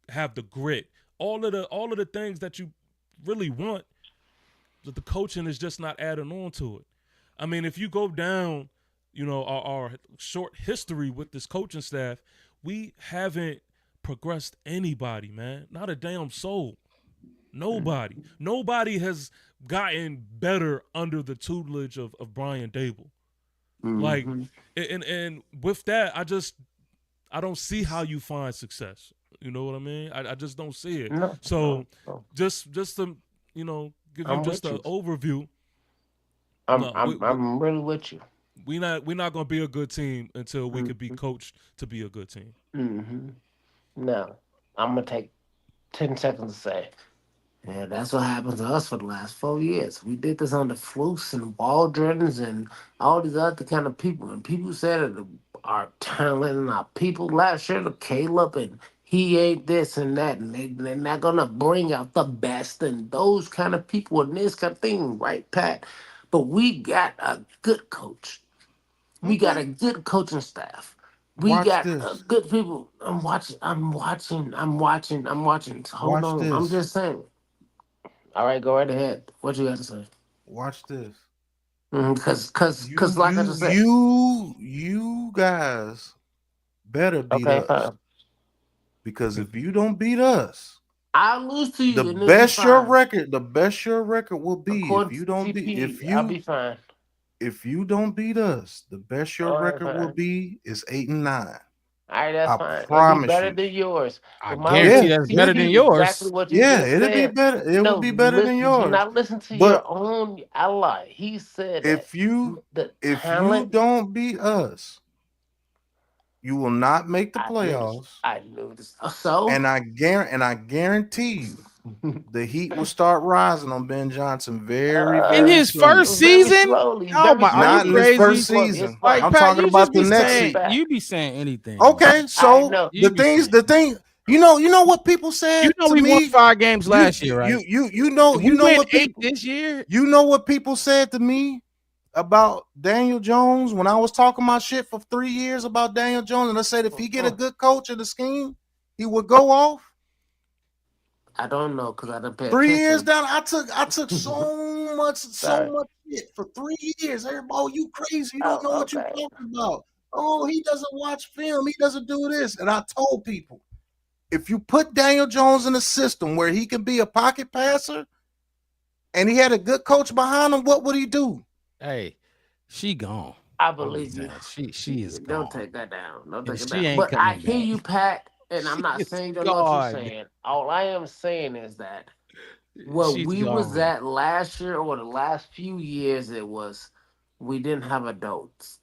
have the grit, all of the things that you really want. But the coaching is just not adding on to it. I mean, if you go down, our short history with this coaching staff, we haven't progressed anybody, man. Not a damn soul. Nobody. Nobody has gotten better under the tutelage of Brian Dable. Mm-hmm. Like, and with that, I don't see how you find success. You know what I mean? I just don't see it. No, So no, no. just to give you I'm just with an you. overview. I'm No, I'm I'm really with you. we're not gonna be a good team until we could be Mm-hmm. coached to be a good team. Mm-hmm. Now, I'm gonna take 10 seconds to say. Yeah, that's what happened to us for the last 4 years. We did this on the Flus and Waldrons and all these other kind of people. And people said that our talent and our people last year, the Caleb, and he ain't this and that. And they're not going to bring out the best and those kind of people and this kind of thing, right, Pat? But we got a good coach. We got Okay. a good coaching staff. We Watch got this. good people. I'm watching. Hold Watch on. I'm this. just saying. All right, go right ahead. What you got to say? Watch this. Cause, You like I you just said, you you guys better beat okay, us. fine. Because if you don't beat us, I'll lose to the you and it'll be best your fine. record, the best your record will be if According you to don't be TP, I'll be fine. if you don't beat us, the best your All right, record will fine. be is 8-9. All right, that's I fine. It'll be promise better you. than yours. I But my guarantee Yeah, thing, that's better it'll than TP, be exactly yours. what you yeah, just it'll be said. better. It will No, be better than listen, you're yours. not listening to But your own ally. He said that if you the if you talent. don't beat us, you will not make the I knew this. playoffs. I knew this. So, And I guarantee you, the heat will start rising on Ben Johnson very, In very his first soon. very season? slowly, Oh very my, are you Not in slowly, his very crazy? first slowly. It's season. Like fine. I'm Pat, talking you just about the be next It's saying season. fine. you be saying anything, man. Okay, I so know. the You be things, saying the thing, you know what people you said know to we won me. 5 games You last year, you right? you you you know If you we know win what 8 people this year, you know what people said to me about Daniel Jones when I was talking my shit for 3 years about Daniel Jones, and I said if he get a good coach in the scheme, he would go off. I don't know because I didn't pay 3 years attention. down, I took so Sorry. much shit for 3 years. Everybody, oh, you crazy? You don't know Oh, what you're okay. talking about. Oh, he doesn't watch film. He doesn't do this. And I told people, if you put Daniel Jones in a system where he can be a pocket passer and he had a good coach behind him, what would he do? hey, she gone. I I'm just believe you. saying, she is Don't gone, take that down. Don't and take it she down. ain't But I coming hear back. you, Pat, and I'm She not is saying you don't know what you're gone. saying. All I am saying is that where She's we was gone. at last year or the last few years, it was we didn't have adults.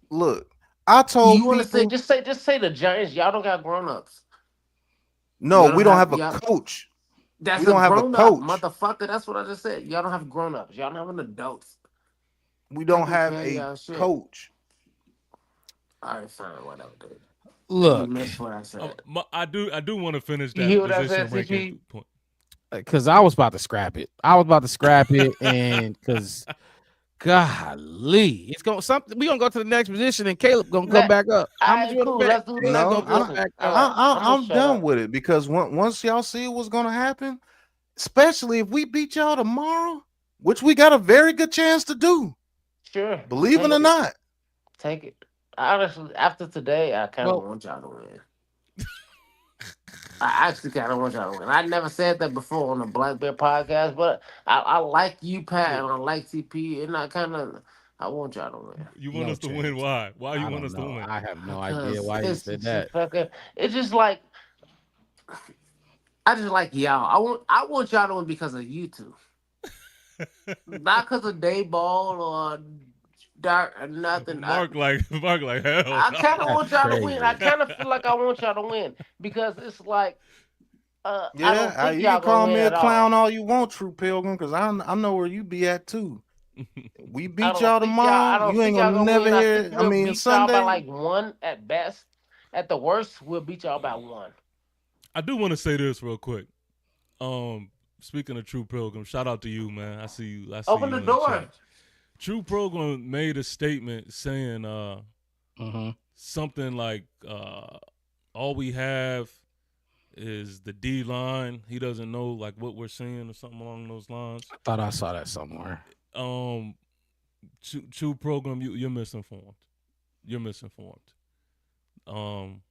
Look, I You told want to say people, just say the Giants? Y'all don't got grown ups. no, Y'all don't we don't have have a y'all. coach. We That's a don't have a grown up, coach. motherfucker. That's what I just said. Y'all don't have grown ups. Y'all don't have an adults We don't taking have care of a y'all shit. coach. All right, fine, whatever, dude. You Look, missed what I said. I do want to finish You hear that what I said, position ranking CP? point. because I was about to scrap it. I was about to scrap it, and because golly, it's gonna something. We gonna go to the next position, and Caleb gonna come That, back up. all How much right, you want to cool. bet? Let's do Caleb this. No, gonna come Listen, back all up. right, I'm gonna I'm shut done up. with it because once y'all see what's gonna happen, especially if we beat y'all tomorrow, which we got a very good chance to do, Sure, believe it take or it, not. take it. Honestly, after today, I kind of Well, want y'all to win. I actually kind of want y'all to win. I never said that before on the Black Bear podcast, but I like you, Pat, Look, and I like TP, and I want y'all to win you want no us to win? change. Why? Why you I want don't us to know. win? I have no idea because why he it's said just that. fucking. It's just like I just like y'all. I want y'all to win because of you two, not because of Dayball or Dark or nothing. Mark like hell I kind of no. That's want y'all to win. I crazy. kind of feel like I want y'all to win because it's like I Yeah, don't think you can y'all gonna call win me a at all. clown all you want, True Pilgrim, because I know where you be at too. We I beat don't y'all think y'all. I tomorrow, don't you ain't think y'all gonna gonna never win. I think hear. I we'll mean, beat y'all by Sunday. like one at best. At the worst, we'll beat y'all by one. I do want to say this real quick. Um, Speaking of True Pilgrim, shout out to you, man. I see you. I see Open the you in the door. chat. True Pilgrim made a statement saying Mm-hmm. something like all we have is the D line. He doesn't know like what we're seeing or something along those lines. I thought I saw that somewhere. Um, True Program, you're misinformed. You're misinformed. Um,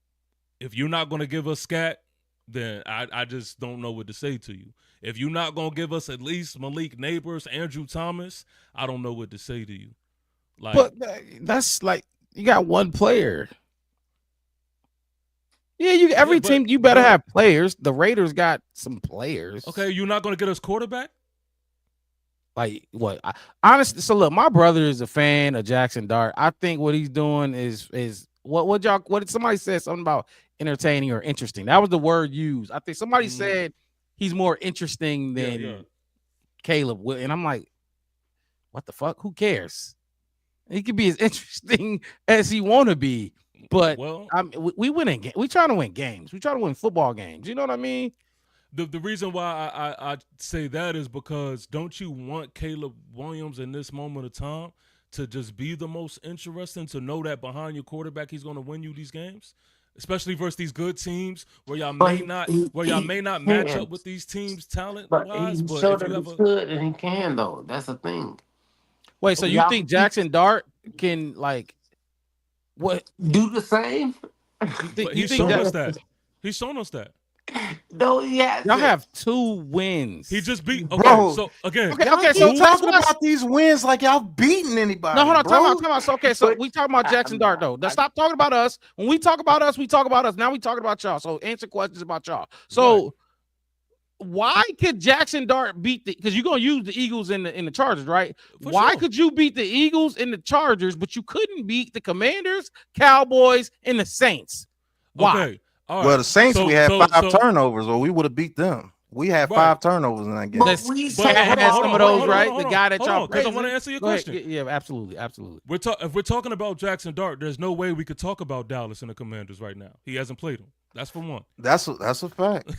if you're not gonna give us scat, then I just don't know what to say to you. If you're not gonna give us at least Malik Neighbors, Andrew Thomas, I don't know what to say to you. Like But that's like you got one player. Yeah, every but- team you better but- have players. The Raiders got some players. Okay, you're not going to get us quarterback? Like what? Honestly, so look, my brother is a fan of Jackson Dart. I think what he's doing is what did somebody said something about entertaining or interesting? That was the word used. I think somebody said he's more interesting than Caleb. And I'm like, what the fuck? Who cares? He could be as interesting as he want to be, but we winning. We trying to win games. We trying to win football games. You know what I mean? The reason why I say that is because don't you want Caleb Williams in this moment of time to just be the most interesting, to know that behind your quarterback he's going to win you these games, especially versus these good teams where y'all may not match up with these teams talent wise. But he showed that he's good and he can though. That's the thing. Wait, so you think Jackson Dart can like what do the same? He's shown us that. He's shown us that. No, yeah. Y'all have 2 wins. He just beat. Okay, Bro. so again. Okay. So talking about these wins like y'all beating anybody. No, hold on. bro. Talk about. So, okay, so we talking about Jackson Dart though. Now stop talking about us. When we talk about us, we talk about us. Now we talking about y'all. So answer questions about y'all. So why could Jackson Dart beat the? Because you're gonna use the Eagles in the Chargers, right? Why could you beat the Eagles and the Chargers, but you couldn't beat the Commanders, Cowboys, and the Saints? Why? Okay. All right. Well, the Saints, we had 5 so- turnovers, or we would have beat them. We had 5 turnovers in that game. But The we Saints said- had some of those, right? hold The on, guy that hold y'all on, 'cause I praising. want to answer your Go ahead. question. Yeah, absolutely. If we're talking about Jackson Dart, there's no way we could talk about Dallas and the Commanders right now. He hasn't played them. That's for one. That's a fact.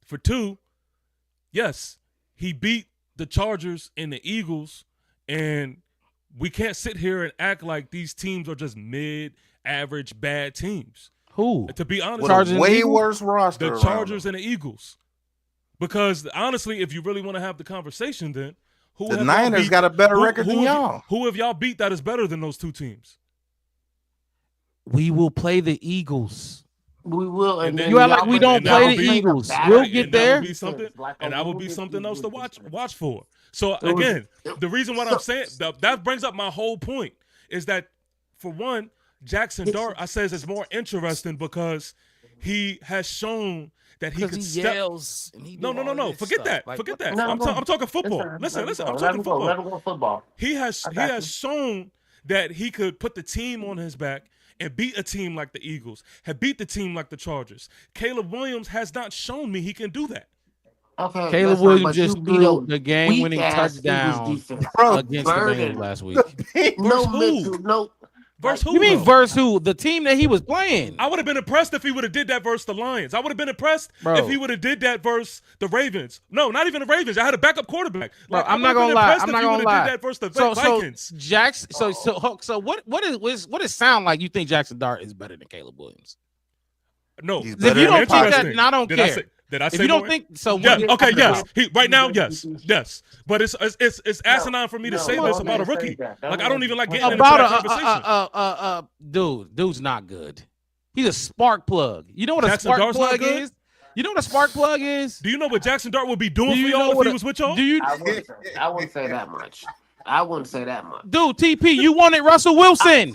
For two, yes, he beat the Chargers and the Eagles, and we can't sit here and act like these teams are just mid-average bad teams. Who? To be honest, With a way worse roster. the around Chargers them. and the Eagles. Because honestly, if you really want to have the conversation, then who The have y'all Niners beat- got a better who- record who than have- y'all. Who have y'all beat that is better than those two teams? We will play the Eagles. We will, and then You act like y'all we would- don't and that play would the be- Eagles. Right, We'll and get that there. would be something, and that would be something else to watch for. So It was- again, the reason why I'm saying that brings up my whole point is that, for one, Jackson Dart, I says, is more interesting because he has shown that he Because could he step. yells. And he do No. all this Forget stuff. that. Like, Forget what that. No, I'm talking football. Listen. I'm talking football. Let him go football. He has I got you. shown that he could put the team on his back and beat a team like the Eagles, have beat the team like the Chargers. Caleb Williams has not shown me he can do that. Okay, Caleb that's fine, Williams but just you threw beat a the game-winning weak-ass touchdown Eagles defense. Bro, against the Burden. Bengals last week. No, who? Mitchell, no. Versus who? You mean though? versus who? The team that he was playing. I would have been impressed if he would have did that versus the Lions. I would have been impressed Bro. if he would have did that versus the Ravens. No, not even the Ravens. I had a backup quarterback. Bro, I I'm not would have gonna been lie. impressed I'm if not he gonna would have lie. did that versus the Vikings. Jackson. So what it sound like? You think Jackson Dart is better than Caleb Williams? No, He's If better you than don't think that, interesting. then I don't Did I care. say? Did I say If you don't more? think so, Yeah. what- Okay. Yes. about? Right now, yes. But it's asinine for me to No, say don't this about a say rookie. that. Like Don't I don't say even like that. getting into about that conversation. dude's not good. He's a spark plug. You know what Jackson a spark Dart's not plug good? is? You know what a spark plug is? Do you know what Jackson Dart would be doing Do for you know y'all if what he a- was with y'all? Do you, I wouldn't say that much. I wouldn't say that much. dude? TP, you wanted Russell Wilson.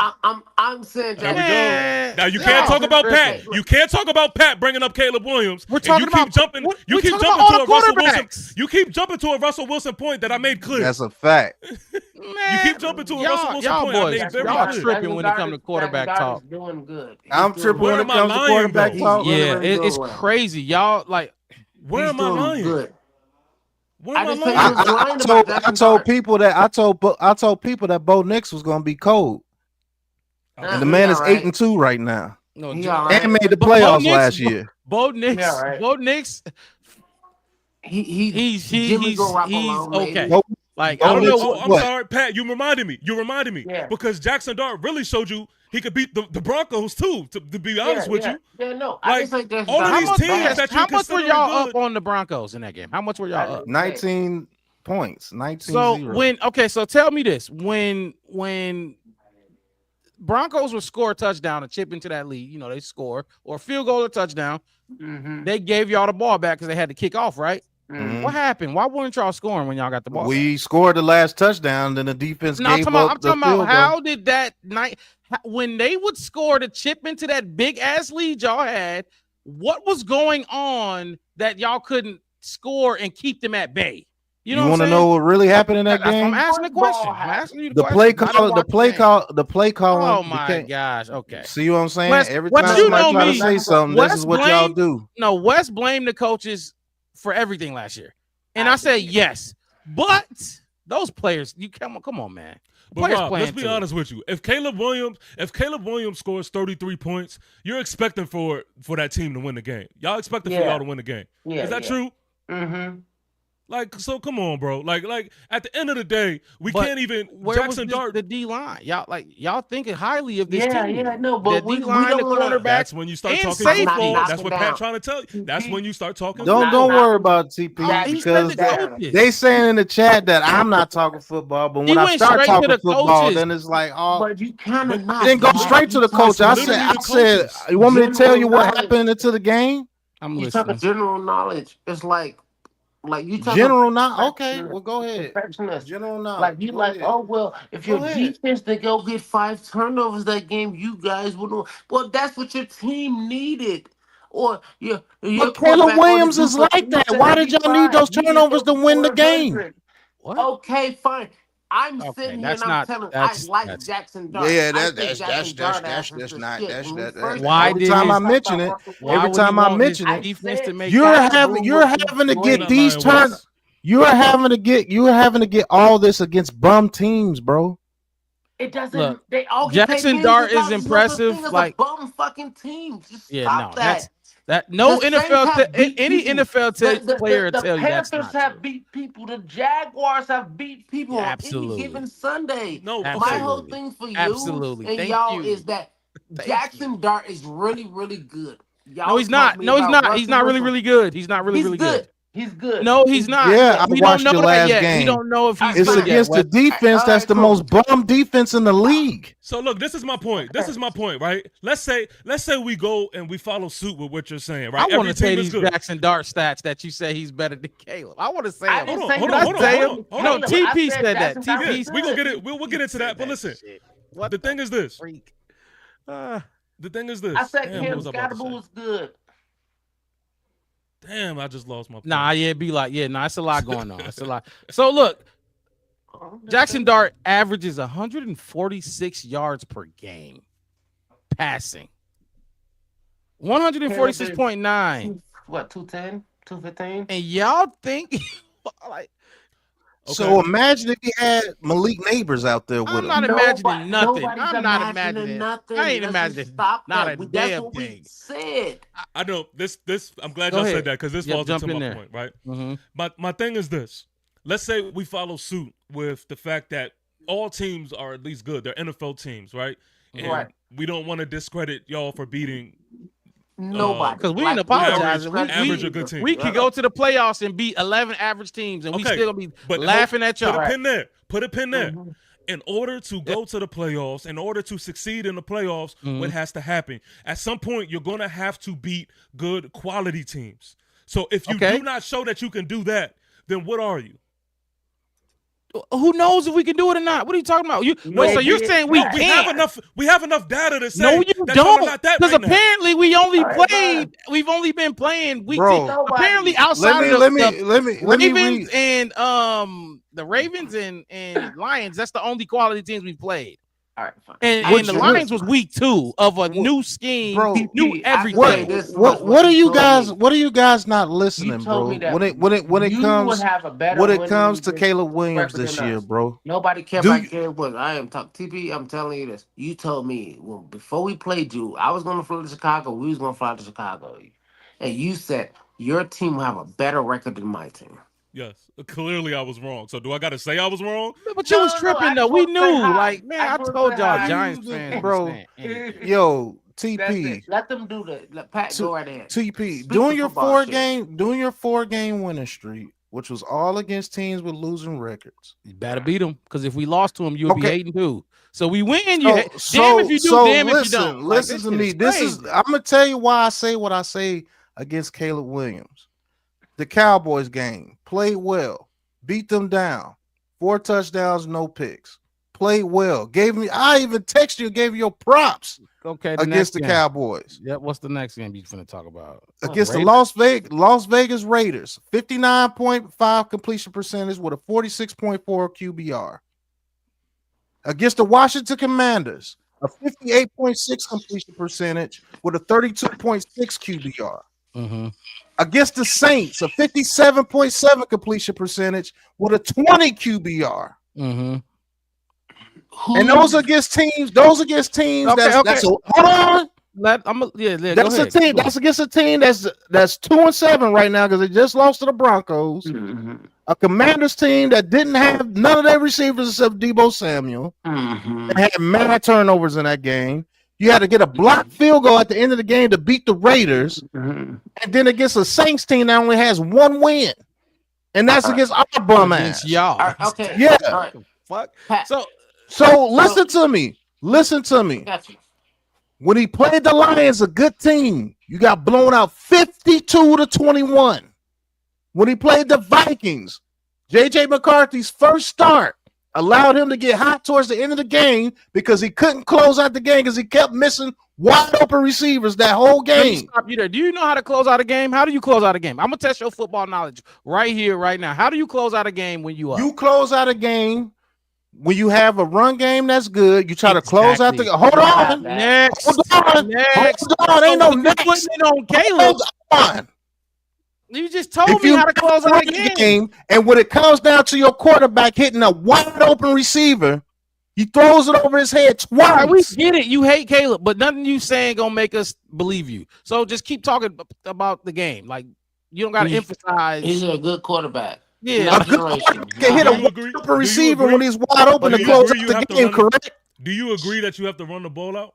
I'm saying There we Jackson. go. Man, Now you no. can't talk about Pat. Listen. You can't talk about Pat bringing up Caleb Williams. We're and talking you keep about jumping. we're You keep talking jumping about to all a the Russell Wilson. quarterbacks. You keep jumping to a Russell Wilson point that I made clear. That's a fact. Man, keep jumping to a Russell Wilson y'all point. I boys, made very y'all clear. tripping when it comes to quarterback talk. Is doing good. He's I'm doing tripping Where when am it I comes to lying, quarterback though? talk. Yeah, really it's doing well. crazy. Y'all like Where am I doing lying? good. Where am I I just think lying? he was lying about Jackson I told Dart. people that I told people that Bo Nix was gonna be cold, and the He man is alright. 8-2 right now, no, He J- alright. and made the But Bo playoffs Nix- last year. Bo Nix. Yeah, right. Bo Nix. He's Jimmy Garoppolo, maybe. okay. Bo- Like Bo I don't Nix- know. I'm what? sorry, Pat. You reminded me. Yeah. Because Jackson Dart really showed you he could beat the Broncos too. To be honest with you, Yeah, no. Like, I just think that's all of How these much, teams that you how much were consider y'all good- up on the Broncos in that game? How much were y'all up? 19 points, 19 So 0. so tell me this: when Broncos would score a touchdown and chip into that lead, you know, they score or field goal or touchdown, Mm-hmm. they gave y'all the ball back because they had to kick off, right? Mhm. What happened? Why weren't y'all scoring when y'all got the ball? We scored the last touchdown, then the defense No, I'm gave talking about, up I'm the talking field about goal. how did that night when they would score to chip into that big ass lead y'all had? what was going on that y'all couldn't score and keep them at bay? You know what I'm want to saying? know what really happened in that That's why I'm game? asking the question. Football I'm asking you the The question. play I didn't call, the watch play game. call, the play calling. Oh my gosh. Okay. See what I'm saying? Wes, Every Wes, time you somebody know try to me. say something, Wes this is what y'all do. No, Wes blamed the coaches for everything last year, and I said yes, but those players, you come on, man. But Players Rob, let's be too. honest with you. If Caleb Williams scores 33 points, you're expecting for that team to win the game. Y'all expecting for y'all to win the game. Yeah, Is that true? Mm-hmm. Like, so come on, bro. Like at the end of the day, we But can't even where Jackson was Dart. the D line? Y'all thinking highly of this team. Yeah, no, but the we D line, don't the wanna- cornerback. That's when you start and talking safety. football. Knock That's it what down. Pat's trying to tell you. That's when you start talking Don't football. worry about TP He said because the coaches. they saying in the chat that I'm not talking football, but He when I went start straight to talking the football, coaches. then it's like, oh, But you kind But of not. then go straight to the coach. I literally said, the coaches. you want me to tell you what General happened into the game? I'm You talk listening. of general knowledge. It's like you talk General of not okay. Well, go ahead. perfectionist. General knowledge. Like you Go like, ahead. oh well, if Go your ahead. defense they go get 5 turnovers that game, you guys would know. Well, that's what your team needed. Or your But Caleb quarterback only Williams threw is for like that. Why did y'all need 375. those He didn't turnovers throw to win the game? 400. What? Okay, fine. I'm Okay, sitting here that's and I'm not. telling I like That's Jackson Dart. Yeah, I that, think Jackson Dart ass is the not shit. When we first Why every did time his- I mention it, why every would he time I want his mention it, defense to make you're that? having to You're get not these lying, turn Wes. you're having to get all this against bum teams, bro. It doesn't. Look, They all get paid Jackson millions Dart of is dollars. There's no such impressive. thing as Like, a bum fucking team. Just yeah, stop no, that. that no The Saints have beat any people. NFL player will The tell you that's Panthers not have true. beat people. The Jaguars have beat people Yeah, on any given absolutely, Sunday. No, My okay. whole absolutely, thing for you absolutely. and Thank y'all you, is that thank you. Jackson Dart is really, really good. No, Y'all he's taught not. me No, he's about not. He's Russell not really, Wilson. really good. He's not really, He's really good. good. He's good. No, he's not. Yeah, I We don't watched know your that last yet. We game. don't know if he's It's good It's yet. against the Wes. defense that's the cool. most bum defense in the league. So look, this is my point. This is my point, right? Let's say we go and we follow suit with what you're saying, right? I want to Every say team is these good. Jackson Dart stats that you say he's better than Caleb. I want to say I them. didn't Hold say on, he hold on, was hold on, better hold on, than hold on. No, Caleb. I TP said said that. Jackson Dart Yeah, was we gonna good. get it. We'll get into that. But listen, Shit. What the thing is this. freak? The thing is this. I said Damn, what was Caleb I about to Scottaboo say? was good. Damn, I just lost my point. Nah, yeah, be like, yeah, nah, it's a lot going on. It's a lot. So look, Jackson Dart averages 146 yards per game passing. 146.9. What, 210, 215? And y'all think like Okay. So imagine if you had Malik Neighbors out there with I'm him. not imagining nothing. Nobody's I'm not imagining nothing. I ain't Let's imagining stop not that. a That's damn what thing. we said. I know this. I'm glad Go y'all ahead. said that because this Yep, falls jump into in my there. point, right? Mhm. But my thing is this: let's say we follow suit with the fact that all teams are at least good. They're NFL teams, right? And Right. we don't want to discredit y'all for beating. Nobody. Because we ain't we apologizing. don't average or good team. We could go to the playoffs and beat 11 average teams, and we Okay, still gonna be but laughing at Put y'all. a pin there. Put a pin there. Mhm. In order to go to the playoffs, in order to succeed in the playoffs, Mhm. what has to happen? At some point, you're going to have to beat good quality teams. So if you Okay. do not show that you can do that, then what are you? Who knows if we can do it or not? What are you talking about? So you're saying we No, can't? we have enough data to say No, you that y'all are don't. not that Because right now. apparently we only All right, played. We've only been playing week. Bro, Apparently let outside me of let the me let me let me Ravens read. and the Ravens and Lions, that's the only quality teams we played. All right, fine. And the Lions was week 2 of a new scheme, Bro, new I everything. say this much What are you told me. guys? What are you guys not listening, You told bro? me that When it you comes would have a better when it winning comes to record Caleb Williams than this year, us. bro. Nobody care Do about you- Caleb Williams. I am talking TP. I'm telling you this. You told me before we played you, I was going to fly to Chicago. We was going to fly to Chicago, and you said your team will have a better record than my team. Yes, clearly I was wrong. So do I got to say I was wrong? But you was No, tripping I though. just We wanna say knew. hi. Like, man, I just wanna told say y'all hi. Giants fans, bro. was saying anything. Yo, That's it. TP, Let them do that. Let Pat go right ahead. TP, Speak doing the your football shit. doing your 4-game winning streak, which was all against teams with losing records. You better beat them, because if we lost to them, you would be Okay. 8-2. So we win. You damn if you do, damn if you don't. Like, Listen this to shit me. is This is crazy. I'm gonna tell you why I say what I say against Caleb Williams. The Cowboys game played well, beat them down, 4 touchdowns, no picks. played well. I even texted you, gave you your props Okay, the against next the game. Cowboys. Yeah, what's the next game you finna talk about? Against the Raiders? Las Vegas Raiders, 59.5 completion percentage with a 46.4 QBR. Against the Washington Commanders, a 58.6 completion percentage with a 32.6 QBR. Mm-hmm. Against the Saints, a 57.7 completion percentage with a 20 QBR. Mm-hmm. And those against teams Okay, that's hold on. Go That's a ahead. team. That's against a team that's 2-7 right now because they just lost to the Broncos. A Commanders team that didn't have none of their receivers except Debo Samuel. They had mad turnovers in that game. You had to get a blocked field goal at the end of the game to beat the Raiders. And then against a Saints team that only has one win. And that's against our bum ass. Y'all. Okay. Yeah. All right. Fuck. Pat. So Listen to me. Got you. When he played the Lions, a good team, you got blown out 52-21. When he played the Vikings, J.J. McCarthy's first start allowed him to get hot towards the end of the game because he couldn't close out the game because he kept missing wide open receivers that whole let me game. stop you there. Do you know how to close out a game? How do you close out a game? I'm gonna test your football knowledge right here, right now. How do you close out a game when you up? You close out a game when you have a run game that's good. You try to close out the. Hold on. Next. Hold on. Next. Hold on. Ain't no So, next. putting it on Caleb. Hold on. You just told me how to close out a game. And when it comes down to your quarterback hitting a wide open receiver, he throws it over his head twice. Right, we get it. You hate Caleb, but nothing you saying gonna make us believe you. So just keep talking about the game. Like you don't gotta emphasize. He's a good quarterback. Yeah, A good quarterback can hit a wide open receiver when he's wide open Do to you close agree out you the have to game. run Correct? Do you agree that you have to run the ball out?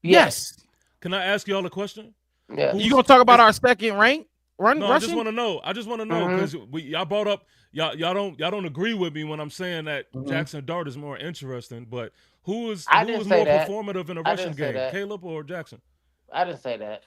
yes. Can I ask y'all a question? Yeah. You gonna talk about our second rank? No, I Rushing? just want to know. Because y'all brought up y'all don't agree with me when I'm saying that Jackson Dart is more interesting. But who is more performative in a rushing game, Caleb or Jackson? I didn't say that.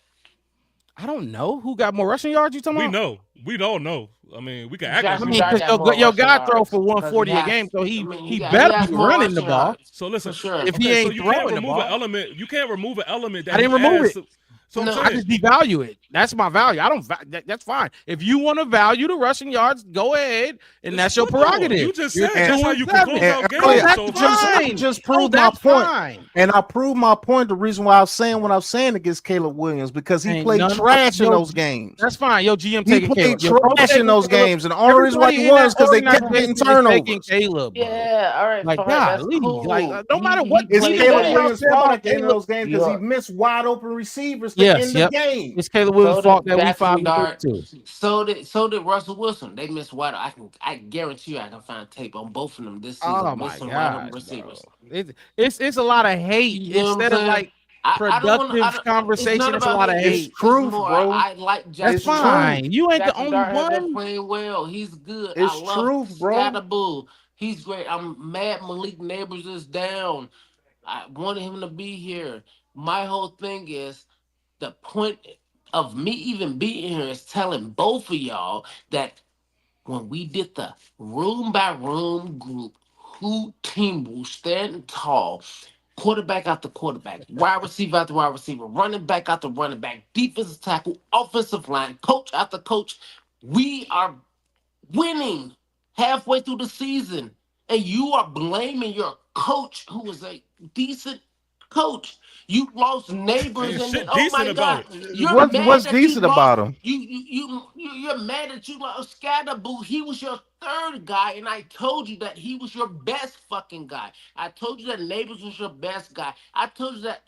I don't know who got more rushing yards. You talking We about? know. We don't know. I mean, we can act. Jackson like Dart got more your guy rushing throw yards for 140 a because game, so he he better has be more running the rushing ball. yards. So listen, For sure. If he ain't you throwing can't the remove ball. an element. You can't remove an element that I didn't he remove adds it. So I'm No, saying, I just devalue it. That's my value. I don't. That's fine. If you want to value the rushing yards, go ahead, and that's your football. prerogative. You just You're said that's how you can 2-7. close out And games. that's So fine. I just proved my that's point. fine. And I proved my point. The reason why I was saying what I was saying against Caleb Williams because he Ain't played none- trash in yo, those games. That's fine. Yo, GM He taking played Caleb. Yo, coach trash in taking those Caleb. games, and the only reason why he Everybody in won is that because they kept getting organization is taking turnovers. Caleb, bro. Yeah, all right, Like, fine, that's golly. cool. Like, no matter what It's team Caleb y'all Williams' say about fault at the end of Caleb. those games because he missed wide open receivers to Yes, end the yep. game. It's Caleb Williams' fault that we Jackson 5-3 Dart. too. So did Russell Wilson. They missed wide. I guarantee you I can find tape on both of them this season. Oh my missing wide open gosh, receivers. bro. It's a lot of hate You know what I'm instead of saying? like I don't productive want to. conversation. It's not It's a about lot of hate. It's hate. truth, more, bro. I like Jackson. That's It's fine. true. You ain't the Jackson only Dart has been one. playing well. He's good. It's I love truth, bro. Scatterbull. He's great. I'm mad Malik Neighbors is down. I wanted him to be here. My whole thing is the point of me even being here is telling both of y'all that when we did the room by room group, who team will stand tall, quarterback after quarterback, wide receiver after wide receiver, running back after running back, defensive tackle, offensive line, coach after coach, we are winning halfway through the season, and you are blaming your coach, who was a decent coach. You lost neighbors, Ain't and then shit oh my decent about God, it. you're mad What's that decent you about lost. him? You're mad that you lost Scatterboo. He was your third guy, and I told you that he was your best fucking guy. I told you that Neighbors was your best guy. I told you that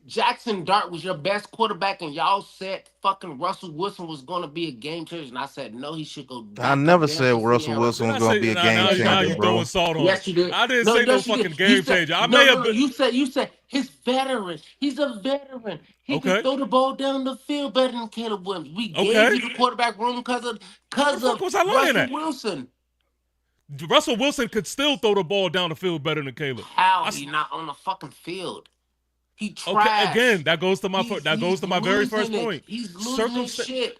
Jackson Dart was your best quarterback, and y'all said fucking Russell Wilson was going to be a game changer. And I said, no, he should go back I never up there said to Russell Sierra. Wilson Did was I going say to be a now, game now changer, you bro. throwing salt on Yes, it? you did. I didn't say no yes, you fucking did. game changer. I No, may no, have no. been You said his veteran. He's a veteran. He can okay. throw the ball down the field better than Caleb Williams. We gave Okay. you the quarterback room because What the fuck of was I lying Russell at? Wilson. Russell Wilson could still throw the ball down the field better than Caleb. How he not on the fucking field? He Okay, trash. again, that goes to my He's very first losing it. point. He's losing his shit.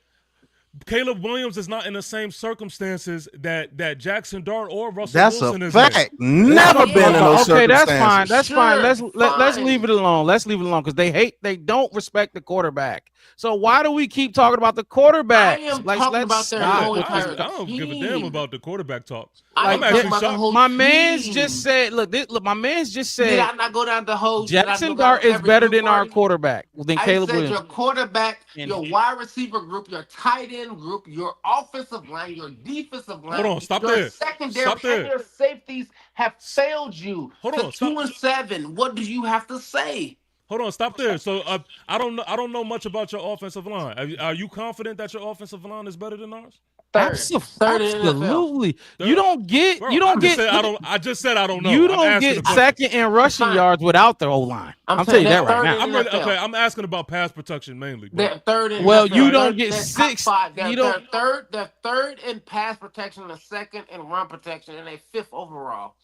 Caleb Williams is not in the same circumstances that Jackson Dart or Russell That's a Wilson is in. fact. Never Yeah. been in those Okay, that's fine. circumstances. That's fine. Let's Sure, let's fine. leave it alone. Let's leave it alone because they don't respect the quarterback. So why do we keep talking about the quarterback? I am Like, talking let's about their stop. whole I entire don't give a damn team. about the quarterback talk. I I'm am actually talking about the shocked. whole My team. man's just said, look, my man's just Did said I not go down the whole? Did I Jackson go Dart down is every better group than our already? quarterback than I Caleb said Williams. your quarterback, And- your wide receiver group, your tight end group, your offensive line, your defensive line. Hold on, stop your there. secondary Stop there. and your safeties have failed you. Hold to on, stop. 2-7. What do you have to say? Hold on, stop there. So I don't know much about your offensive line. Are you confident that your offensive line is better than ours? Third in the NFL. Absolutely. You don't get Bro, you don't get I just said I don't know. you I'm don't asking get about- second in rushing Fine. yards without the O line. I'm I'll tell saying you that they're right third now. in I'm really, NFL. okay. I'm asking about pass protection mainly. Bro. They're third in Well, NFL. you don't They're get top six. five. They're, You don't. they're third in pass protection, and second in run protection, and they fifth overall.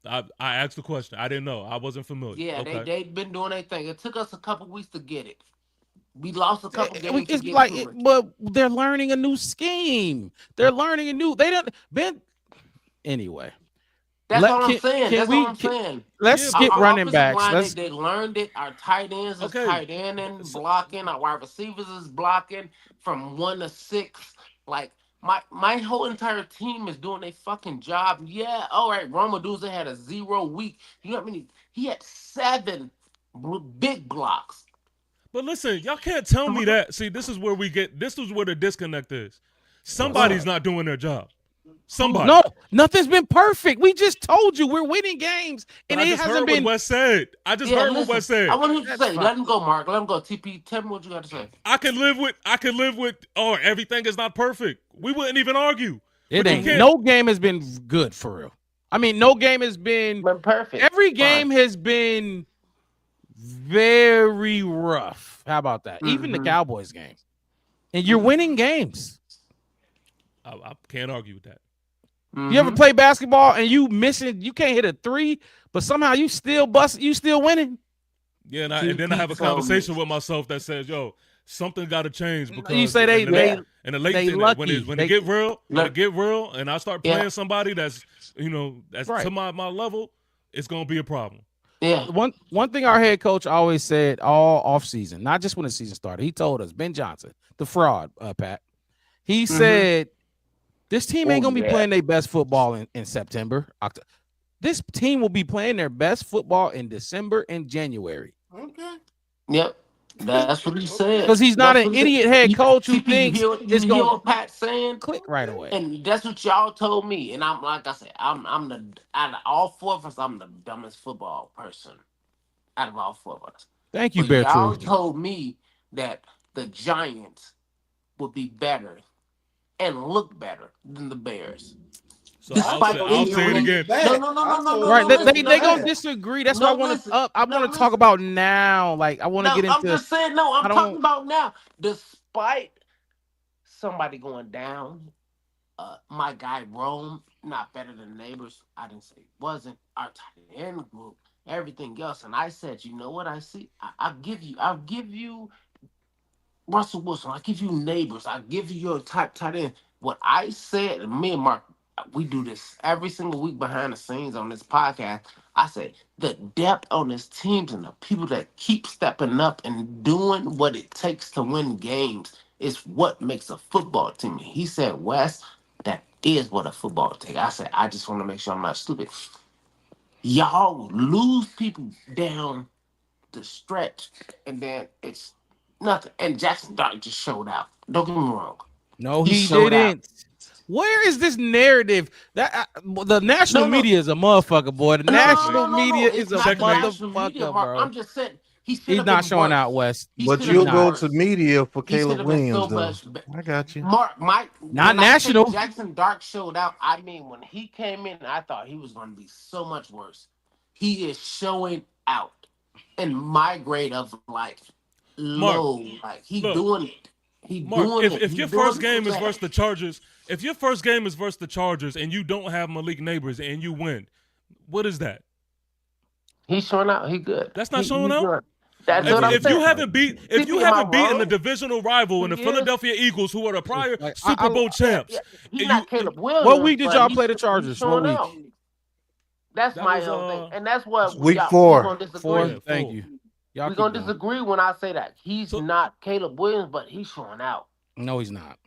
I asked the question. I didn't know. I wasn't familiar. Yeah, Okay. they've been doing their thing. It took us a couple weeks to get it. We lost a couple games to It's get like, to it. but they're learning a new scheme. They're learning a new. They don't been anyway. That's let- all I'm can- saying. can That's we- all I'm can- saying. Let's Yeah, skip Our running offensive backs. line, Let's they learned it. Our tight ends is Okay. tight end and blocking. Our wide receivers is blocking from 1 to 6. Like my whole entire team is doing a fucking job. Yeah, all right. Romaduza had a 0 week. You know what I mean? He had 7 big blocks. But listen, y'all can't tell me that. See, this is where the disconnect is. Somebody's not doing their job. Somebody. no, nothing's been perfect. We just told you we're winning games, But and I it just hasn't heard been. what Wes said. I just heard what Wes said. I want him to That's say. fine. Let him go, Mark. Let him go. TP, tell me what you got to say. I can live with oh, everything is not perfect. We wouldn't even argue. It But you ain't. can't- No game has been good for real. I mean, no game has been. Been perfect. Every Fine. game has been very rough. How about that? Even the Mhm. Cowboys game, and you're winning games. I can't argue with that. You ever play basketball and you missing? You can't hit a 3, but somehow you still bust. You still winning. Yeah, and then I have a conversation with myself that says, "Yo, something got to change because You say in the late they lucky. when it get real, and I start playing Yeah. somebody that's Right. to my level, it's gonna be a problem." Yeah. One thing our head coach always said all offseason, not just when the season started. He told us, Ben Johnson, the fraud, Pat. He said, this team ain't gonna be playing their best football in September, October. This team will be playing their best football in December and January. Okay. Yep. That's what he said. Because he's not That's an what he said. idiot head coach who TP, thinks you it's hear gonna what Pat saying? click right away. And that's what y'all told me. And I'm like I said, I'm the out of all 4 of us, I'm the dumbest football person out of all 4 of us. Thank you, But Bear y'all Truth. told me that the Giants would be better and look better than the Bears. So Despite I'll say it again. No. Right, listen, they no, gonna listen. disagree. That's No, what I want listen. to. I No, want to talk listen. about now. Like I want to No, get I'm into. just saying. No, I I'm don't- talking about now. Despite somebody going down, my guy Rome not better than neighbors. I didn't say he wasn't. Our tight end group, everything else, and I said, you know what? I see. I'll give you Russell Wilson. I'll give you neighbors. I'll give you your tight end. What I said, and me and Mark, we do this every single week behind the scenes on this podcast. I said the depth on this teams and the people that keep stepping up and doing what it takes to win games is what makes a football team. He said, Wes, that is what a football team. I said, I just want to make sure I'm not stupid. Y'all lose people down the stretch, and then it's nothing. And Jackson Dart just showed out. Don't get me wrong. No, He he showed didn't. Where is this narrative? That the national No. media is a motherfucker, boy. The national media It's is a not the Checkmate. national media, motherfucker, Mark. bro. I'm just saying he should He's have not been showing worse. out, West. He But should have you'll been go worse. to media for He should Caleb have been Williams, so though. much better. I got you. Mark, Mike, Not when I say national. Jackson Dart showed out. I mean, when he came in, I thought he was going to be so much worse. He is showing out in my grade of like low. Like he look, doing it. He Mark, doing it. if He your doing first it game is bad. versus the Chargers, and you don't have Malik Neighbors and you win, what is that? He's showing out. He good. That's not He- showing he's out? good. That's what I'm If you saying. haven't beat, if CP, you am I haven't beaten the wrong? divisional rival in the He is. Philadelphia Eagles, who are the prior Like, Super Bowl champs, Yeah, he's and not Caleb Williams. What week did but y'all he's- play the he's Chargers? What showing week? out. That's That my was, thing, and that's what week y'all, 4. we gonna disagree. 4. Yeah, Thank 4. you. Y'all We're keep gonna going. disagree when I say that he's So- not Caleb Williams, but he's showing out. No, he's not.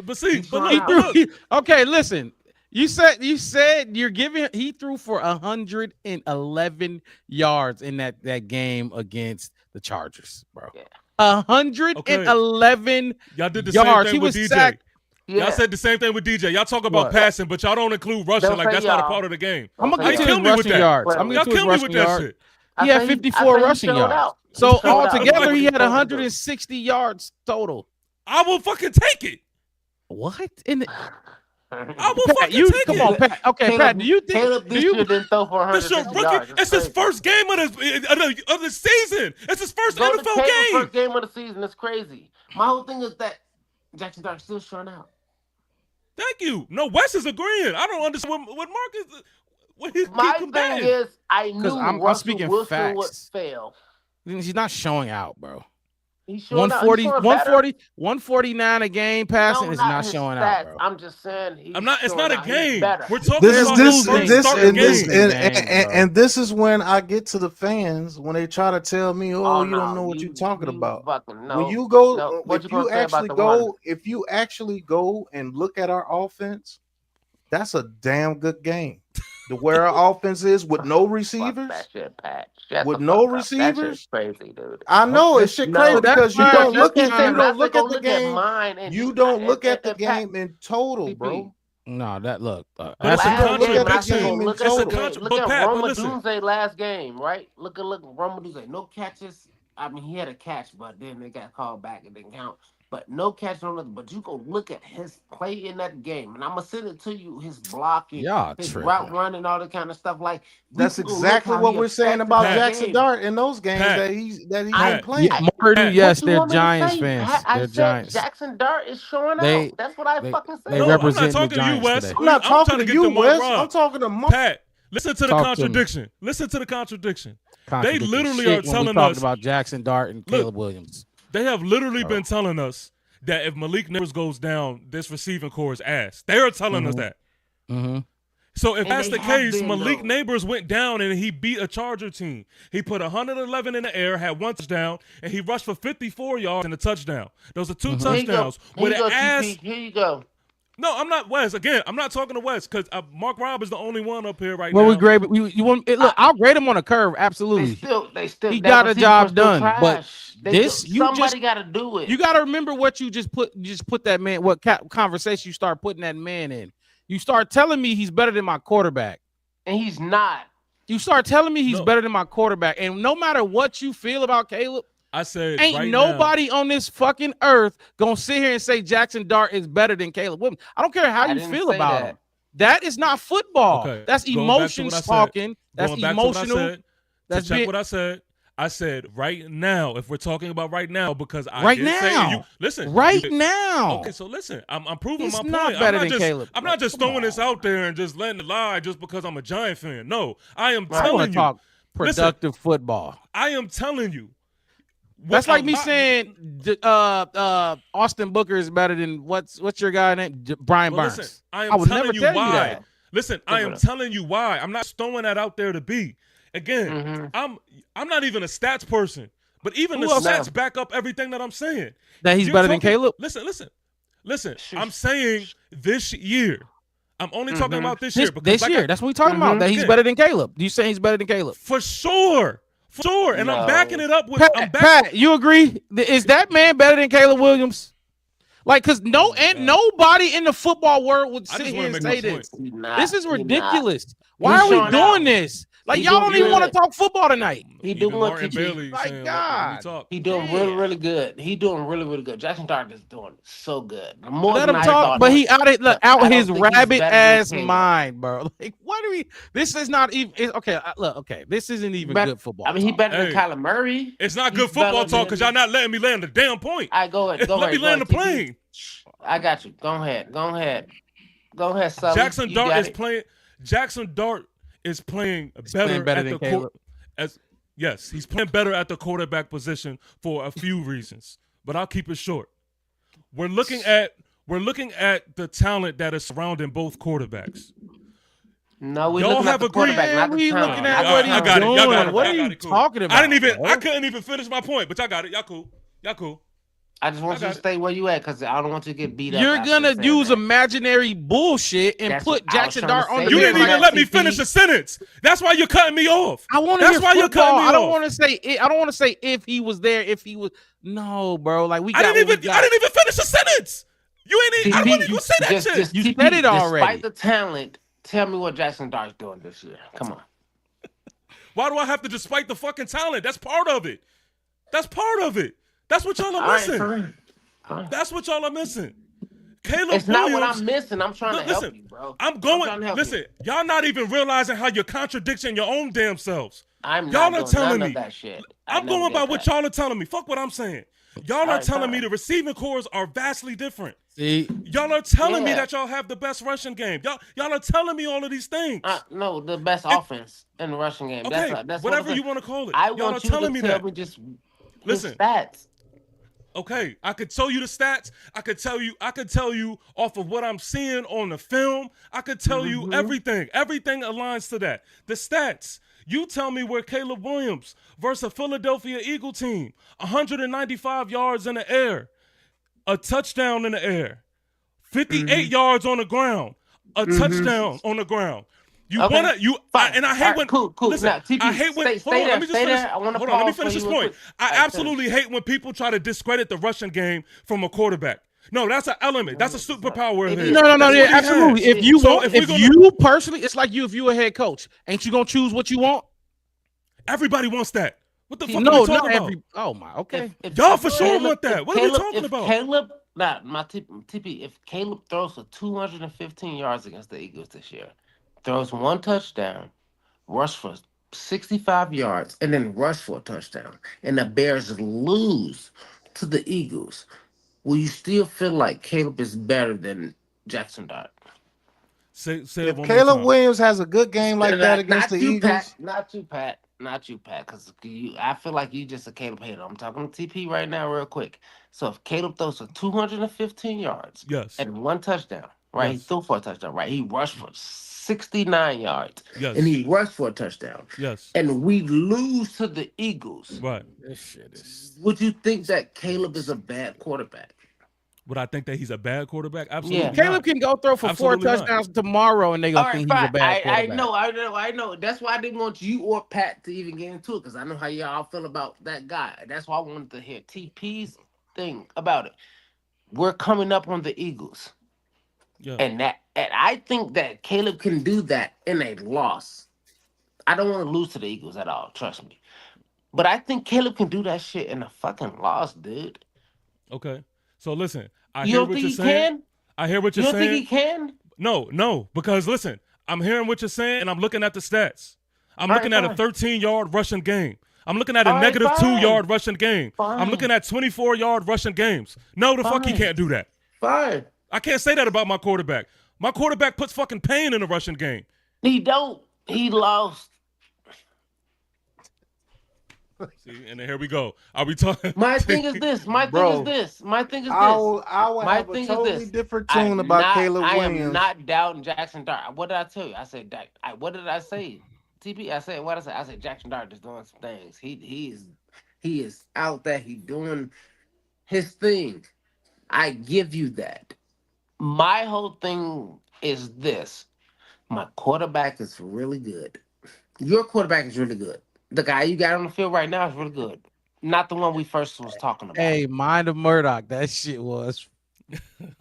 but see, He's but showing look, out. but look, Okay, listen. You said you're giving. He threw for 111 yards in that game against the Chargers, bro. Yeah. 111 y'all did the yards. same He thing with was DJ. sacked. Yeah. Y'all said the same thing with DJ. Y'all talk about What? passing, but y'all don't include rushing. Don't Like say that's not a y'all. part of the game. I'm Don't gonna say get to Kill his me with rushing that. yards. Wait, I'm Y'all gonna get to his kill me with rushing that yards. shit. He had 54 rushing yards. Out. So He showed out. altogether, He he showed had out. 160 yards total. I will fucking take it. What? In the, I will Pat, fucking you take come it. on, Pat. Okay, Caleb, Pat. Do you think? Caleb Do this you? year didn't throw for It's your 150 rookie. yards. It's his crazy. first game of the season. It's his first Go to NFL Caleb's game. first game of the season. It's crazy. My whole thing is that Jackson Dart's still showing out. Thank you. No, Wes is agreeing. I don't understand what Mark is. What he's My keep thing combating. is, I knew I'm Russell speaking Wilson would facts. fail. He's not showing out, bro. He's showing out. 140, He's showing 140, 149 a game passing no, is not not his showing stats. out, bro. I'm just saying he's I'm not. It's showing not a out. He's game. better. We're talking This is about this his first this starting and this game. and this is when I get to the fans when they try to tell me, "Oh, you don't know what you're talking about." Fucking, When you go, no. What if you you gonna say about actually the go, one? if you actually go and look at our offense, that's a damn good game. The where our offense is with no Fuck receivers. that shit, Pat. Shut With the no fuck up. That receivers? shit's crazy, dude. I know it's shit No, crazy that's because you fine. don't That's look at fine. you don't look at the game. Mine and You don't look at the and Pat, game in total, CP. bro. No, that look. But it's a Last game, and I said, contradiction. go look It's a at the game. Look but at Pat, but Roma listen. Dunze last game, right? Look Roma Dunze. No catches. I mean, he had a catch, but then they got called back. It didn't count. But no catch on nothing. But you go look at his play in that game, and I'm gonna send it to you. His blocking, Y'all his tripping. route running, all that kind of stuff. Like That's you can go look exactly how what he we're saying affected about that Jackson game. Dart in those games Pat. that he's I- been playing. Yeah, Martin, yes, What you they're want me to Giants say, fans. Pat? I They're said Giants. Jackson Dart is showing They- out. That's what I they- fucking said. they No, I'm not represent the talking to you, Giants Wes. today. I'm not I'm talking trying to get you, them more Wes. Rob. I'm talking to Mark. Pat, listen to the Talk to me. contradiction. Listen to the contradiction. Contradicting literally shit are when we telling talked us- about Jackson Dart and Look, Caleb Williams. They have literally Bro. been telling us that if Malik Neighbors goes down, this receiving core is ass. They are telling us Mhm. that. Mm-hmm. So if And that's they the have case, been, Malik though. Neighbors went down and he beat a Charger team. He put 111 in the air, had one touchdown, and he rushed for 54 yards and a touchdown. Those are two Mhm. Here you go. touchdowns. Here With you go, an ass. TP. Here you go. No, I'm not Wes. Again, I'm not talking to Wes because Mark Robb is the only one up here right Well, now. we grade. You want look? I'll grade him on a curve. They Absolutely. still He that got a receiver job still done, but trash. They this- do- you somebody just- got to do it. You got to remember what you just put. You just put that man. What conversation you start putting that man in? You start telling me he's better than my quarterback. and he's not. You start telling me he's No. better than my quarterback. And no matter what you feel about Caleb, I said ain't right now, nobody on this fucking earth gonna sit here and say Jackson Dart is better than Caleb Williams. I don't care how I you didn't feel say about that. him. That is not football. Okay, That's going back to emotions what I said. talking. That's going back to what I emotional. said, That's to check being, what I said right now. If we're talking about right now, because I Right did say now. you listen right you- now. Okay, so listen, I'm proving He's my point. not I'm better not than just, Caleb. I'm not just Come throwing this on. out there and just letting it lie just because I'm a Giant fan. No, I am Right. I want telling to you. talk Listen. productive football. I am telling you. That's what like me I'm not- saying Austin Booker is better than what's your guy name? Brian Well, Burns. listen, I am I would telling never you tell you why. that. Listen, I am it up. telling you why. I'm not throwing that out there to be. Again, Mhm. I'm not even a stats person, but even Who the else? stats back up everything that I'm saying. That he's You're better than talking- Caleb. Listen. I'm saying this year. I'm only talking about this year because This like year, that's what we're talking about. Mhm. That he's Yeah. better than Caleb. You saying he's better than Caleb? for sure, and I'm No. backing it up with. I'm Pat, you agree? Is that man better than Caleb Williams? Like, cause nobody in the football world would I sit just here wanna and make say my this. He not. This is He not. ridiculous. Why He's are we showing doing out. this? Like, He y'all doing don't even want to good. talk football tonight. He Even doing Martin what Bailey My saying, God. Let me talk. He doing Damn. really, really good. He doing really, really good. Jackson Dart is doing so good. More Let than him I talk, thought but he he out it But I out don't his think he's rabbit better than ass Caleb. mind, bro. Like, what do we? This is not even okay. Look, okay, this isn't even Bet- good football. I mean, he talk. better Hey. than Kyler Murray. It's not He's good football better talk because than- y'all not letting me land the damn point. I go ahead. Go Let ahead. me land the go ahead, TP. plane. I got you. Go ahead. Go ahead. Go ahead, Sully. Jackson You Dart got is it. playing. Jackson Dart is playing playing better at than the Caleb. as Yes, he's playing better at the quarterback position for a few reasons, but I'll keep it short. We're looking at the talent that is surrounding both quarterbacks. No, we're Y'all looking have at the quarterback, Man, not the we talent. looking All at Not what the he's I got it. talent. Y'all got doing. it. What Y'all are got you it. Cool. talking about? I bro? couldn't even finish my point, but y'all got it. Y'all cool. Y'all cool. I just want you to stay where you at because I don't want you to get beat up. You're after gonna saying use that. imaginary bullshit and That's what put I was Jackson trying to Dart on say. the You You didn't from even bench. that let me TP. finish a sentence. That's why you're cutting me off. I want to That's hear why you're football. cutting me I don't off. want to say it. I don't want to say if he was there. If he was no, bro. Like we I got didn't what we got. even finish a sentence. You ain't. I wasn't TP, even gonna say that just shit. You TP, said it already. despite the talent, tell me what Jackson Dart's doing this year. Come on. Why do I have to despite the fucking talent? That's part of it. That's part of it. That's what y'all are All right, missing. fine. That's what y'all are missing. Caleb It's not what Williams. I'm missing. I'm trying to help Listen, you, bro. I'm I'm going. trying to help Listen, you. y'all not even realizing how you're contradicting your own damn selves. I'm Y'all not are doing telling none of me. that shit. I I'm never going by did what that. y'all are telling me. Fuck what I'm saying. Y'all All are right, telling me fine. the receiving cores are vastly different. See, Y'all are telling me Yeah. that y'all have the best rushing game. Y'all are telling me all of these things. No, the best If- offense in the rushing game. okay, That's what whatever the, you want to call it. I Y'all are want you to telling me tell that. me just his Listen, stats. okay, I could tell you the stats. I could tell you off of what I'm seeing on the film. I could tell you everything. Everything aligns to that. The stats. You tell me where Caleb Williams versus a Philadelphia Eagle team, 195 yards in the air, a touchdown in the air, 58 yards on the ground, a touchdown on the ground. Okay, fine. And I All hate right, when cool. listen, Now, I TP, hate when hold stay on, there, let me just stay finish. there. I want to Hold on, let me pause finish for this you real point. quick. I All right, absolutely hate when people try to discredit the rushing game from a quarterback. No, that's an element. That's a superpower of It his. is. no, That's yeah, what he absolutely. has. If you So want, if we're if gonna, you personally, it's like you if you a head coach, ain't you gonna choose what you want? everybody wants that. What the fuck are we No, talking not about? every. Oh my, okay. Y'all for sure want that. What are we talking about? Caleb, nah, my TP, if Caleb throws for 215 yards against the Eagles this year, throws one touchdown, rush for 65 yards, and then rush for a touchdown, and the Bears lose to the Eagles, will you still feel like Caleb is better than Jackson Dart? Say it If one more Caleb time. Williams has a good game like that against the Not you, Pat. Eagles, Not you, Pat. Because I feel like you just a Caleb hater. I'm talking to TP right now, real quick. So if Caleb throws for 215 yards Yes. and one touchdown, right? He Yes. threw for a touchdown, right? He rushed for 69 yards, Yes. and he rushed for a touchdown. Yes. And we lose to the Eagles. Right. This shit is. Would you think that Caleb is a bad quarterback? Would I think that he's a bad quarterback? Yeah. Absolutely Caleb not. can go throw for Absolutely 4 not. touchdowns tomorrow, and they All gonna right, think he's a fine. bad I quarterback. I know. That's why I didn't want you or Pat to even get into it because I know how y'all feel about that guy. That's why I wanted to hear TP's thing about it. We're coming up on the Eagles, Yeah. and I think that Caleb can do that in a loss. I don't want to lose to the Eagles at all. Trust me, but I think Caleb can do that shit in a fucking loss, dude. Okay. So listen, I You hear don't what think you're he saying. can? I hear what You you're don't think saying. he can? No, because listen, I'm hearing what you're saying and I'm looking at the stats. I'm All looking right, at a fine. 13-yard rushing game. I'm looking at a All right, negative fine. 2-yard rushing game. I'm Fine. looking at 24-yard rushing games. No, the fuck he Fine. can't do that. Fine. I can't say that about my quarterback. My quarterback puts fucking pain in the rushing game. He don't. He lost. See, and then here we go. Are we talking? My thing is this. bro, I will My have a thing is totally this. different tune about Caleb I am Williams. not doubting Jackson Dart. What did I tell you? I said what did I say? TP. I said what I said. I said Jackson Dart is doing some things. He is out there. He doing his thing. I give you that. My whole thing is this. My quarterback is really good. Your quarterback is really good. The guy you got on the field right now is really good. Not the one we first was talking about. Hey, mind of Murdoch, that shit was.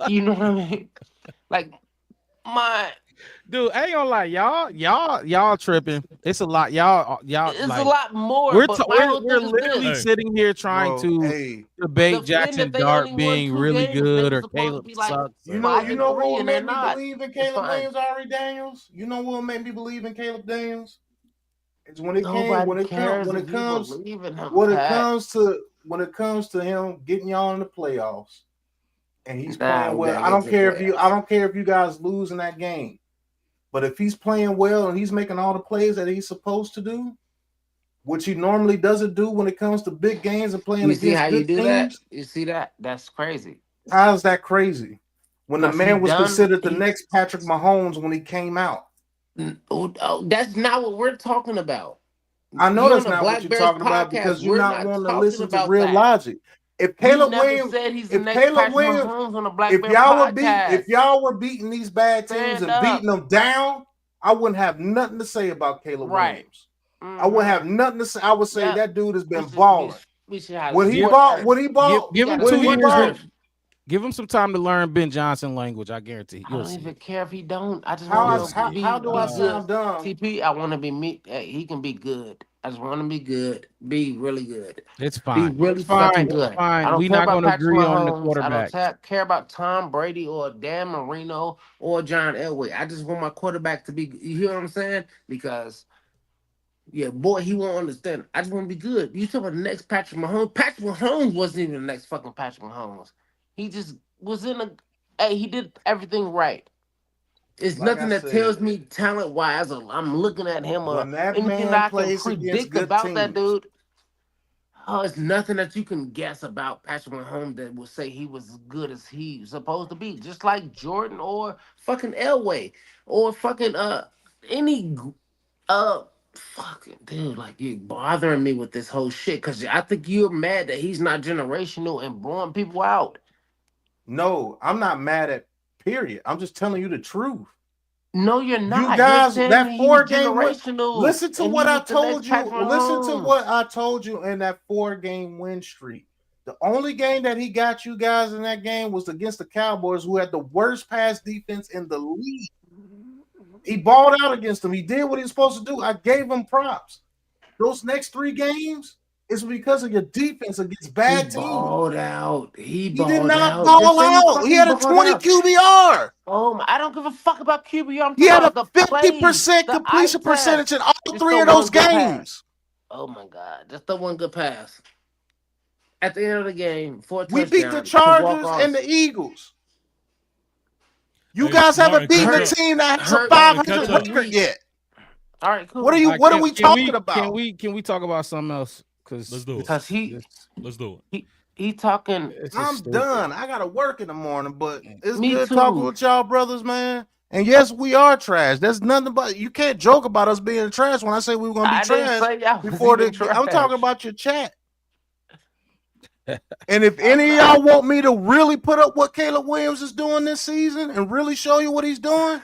You know what I mean? Like my Dude, I ain't gonna lie, y'all tripping. It's a lot, y'all it's like a lot more, we're but my whole we're thing is literally this. Hey. sitting here trying Bro, to hey, debate Defend that Jackson they only Dart won being 2 really games. They good were or supposed to Caleb be like sucks. you Or, know, 5 you and know 3, what and they're made me not. believe in It's Caleb fine. Williams, Ari Daniels? You know what made me believe in Caleb Daniels? It's when it came, Nobody cares if you believe in him, Pat. when it comes to him getting y'all in the playoffs, and he's Nah, playing we well. gotta get to the I playoffs. don't care if you guys lose in that game, but if he's playing well and he's making all the plays that he's supposed to do, which he normally doesn't do when it comes to big games and playing You see how against you good do that? teams. You see that? That's crazy. How's that crazy? When the Cause he man was done. considered the next Patrick Mahomes when he came out. That's not what we're talking about. I know You on that's the not what Black you're Bears talking about podcast? because you're We're not not wanting to talking listen to about real that. logic. If We Caleb never Williams, said he's the if next Caleb Patrick Williams, Mahomes on the Black if Bear if podcast. y'all were beating these bad teams Stand and up. beating them down, I wouldn't have nothing to say about Caleb Right. Williams. I wouldn't have nothing to say. I would say Yep. that dude has been We balling. should have When he Give- sport bought, terms. when he bought, Give him gotta when 2 he sport years. bought, terms. Give him some time to learn Ben Johnson language. I guarantee I you'll don't see. even care if he don't. I just how want I, You'll him see. to how do I be good. sound dumb? TP, I want to be me. He can be good. I just want him to be good. Be really good. It's Be fine. really It's fine. fucking It's good. I fine. don't We're care not about going to Patrick agree on the Mahomes. I don't quarterbacks. care about Tom Brady or Dan Marino or John Elway. I just want my quarterback to be. You hear what I'm saying? Because yeah, boy, he won't understand. I just want to be good. You talking about the next Patrick Mahomes? Patrick Mahomes wasn't even the next fucking Patrick Mahomes. He just was in a. Hey, he did everything right. It's Like I nothing that tells said, me talent wise. I'm looking at him or when that anything man that I can plays against predict good about that teams, dude. Oh, it's nothing that you can guess about Patrick Mahomes that will say he was as good as he's supposed to be. Just like Jordan or fucking Elway or fucking any fucking dude, like you bothering me with this whole shit because I think you're mad that he's not generational and blowing people out. no, I'm not mad at. Period. I'm just telling you the truth. No, you're You not. You're guys, saying that he's 4-game win. generational Listen to and he what I was the next told you. Patrick Listen to Mahomes. what I told you in that 4-game win streak. The only game that he got you guys in that game was against the Cowboys, who had the worst pass defense in the league. He balled out against them. He did what he was supposed to do. I gave him props. Those next 3 games is because of your defense against He bad teams. balled out. He He did balled not out. ball Just say he out. He had a fucking balled 20 out. QBR. Oh, I don't give a fuck about QB. I'm He talking had a about the plays, 50% the eye completion percentage test. in all Just 3 the of those one good pass. games. Oh my god, just the one good pass. At the end of the game, 4 We beat the touchdowns, 2 Chargers walk-offs. and the Eagles. You Hey, guys haven't Martin, beaten a catch up. team that has a Hurt Martin, 500 catch in up. the record week. yet. All right, cool. What are you? What are we talking about? Can we talk about something else? Because Let's do it. Because Let's do it. he talking. I'm done. I gotta work in the morning, but it's Me good too. talking with y'all, brothers, man. And yes, we are trash. There's nothing but you can't joke about us being trash when I say we were gonna be I didn't trash say y'all was before even the. I'm talking trash. about your chat. And if any of y'all want me to really put up what Caleb Williams is doing this season and really show you what he's doing,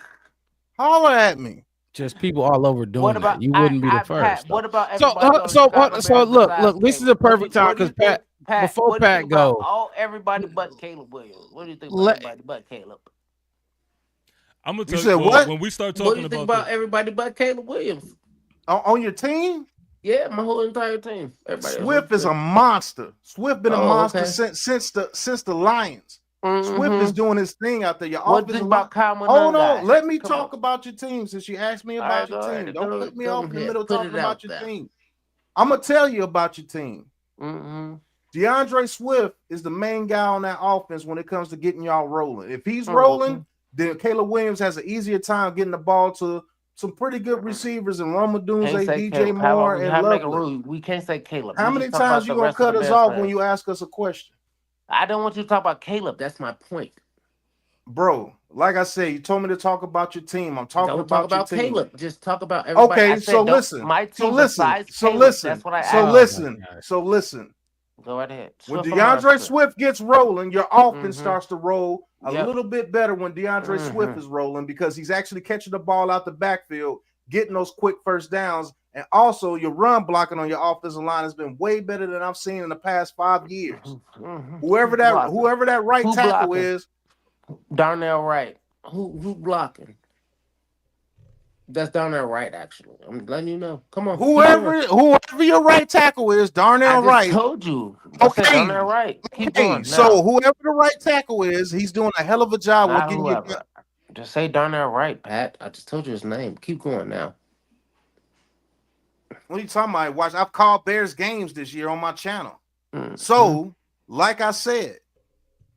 holler at me. just people all over doing What about that. You wouldn't be the Pat? first. What about So, everybody on Chicago so Bears look, besides this is Caleb? a perfect time What do you because think, Pat? before What do you Pat think about go, everybody but Caleb Williams? What do you think about Let- everybody but Caleb? I'm gonna You tell said you what? when we start What do talking you think about about everybody but Caleb Williams? On your team, Yeah, my whole entire team. Everybody else. Swift is a monster. Swift been a Oh, monster okay. since the Lions. Swift is doing his thing out there. Your What do you offensive think about line. Kyle Hold Monangai? on, let me Come talk on. about your team since you asked me All about right, your go team. ahead. Don't cut me off in the middle Put talking it about out your there. team. I'm gonna tell you about your team. Mm-hmm. DeAndre Swift is the main guy on that offense when it comes to getting y'all rolling. If he's Mhm. rolling, then Caleb Williams has an easier time getting the ball to some pretty good receivers in Roma Can't Dunze, say DJ Caleb. How Moore, about we and make a Lovely. rule? We can't say Caleb. How We many just talk about times the you gonna rest of cut the us Bears off players. when you ask us a question? I don't want you to talk about Caleb. That's my point. Bro, like I said, you told me to talk about your team. I'm talking Don't talk about your team. Caleb. Just talk about everybody. I Okay, said, so don't- listen. My So team listen. besides So Caleb. listen. That's what I So asked. listen. gosh. So listen. Go right ahead. When Swift DeAndre Monster. Swift gets rolling, your offense Mhm. starts to roll a Yep. little bit better when DeAndre Swift is rolling because he's actually catching the ball out the backfield, getting those quick first downs, and also your run blocking on your offensive line has been way better than I've seen in the past 5 years. Mhm. Whoever that right Who tackle blocking? is, Darnell Wright. Who blocking? That's Darnell Wright, actually. I'm letting you know. Come on. whoever your right tackle is, I Darnell just Wright. told you. I said Okay. Darnell Wright. Keep Okay, going. so Now. whoever the right tackle is, he's doing a hell of a job with Not getting you. whoever. Just say Darnell Wright, Pat. I just told you his name. Keep going now. What are you talking about? Watch, I've called Bears games this year on my channel. Mm-hmm. So, like I said,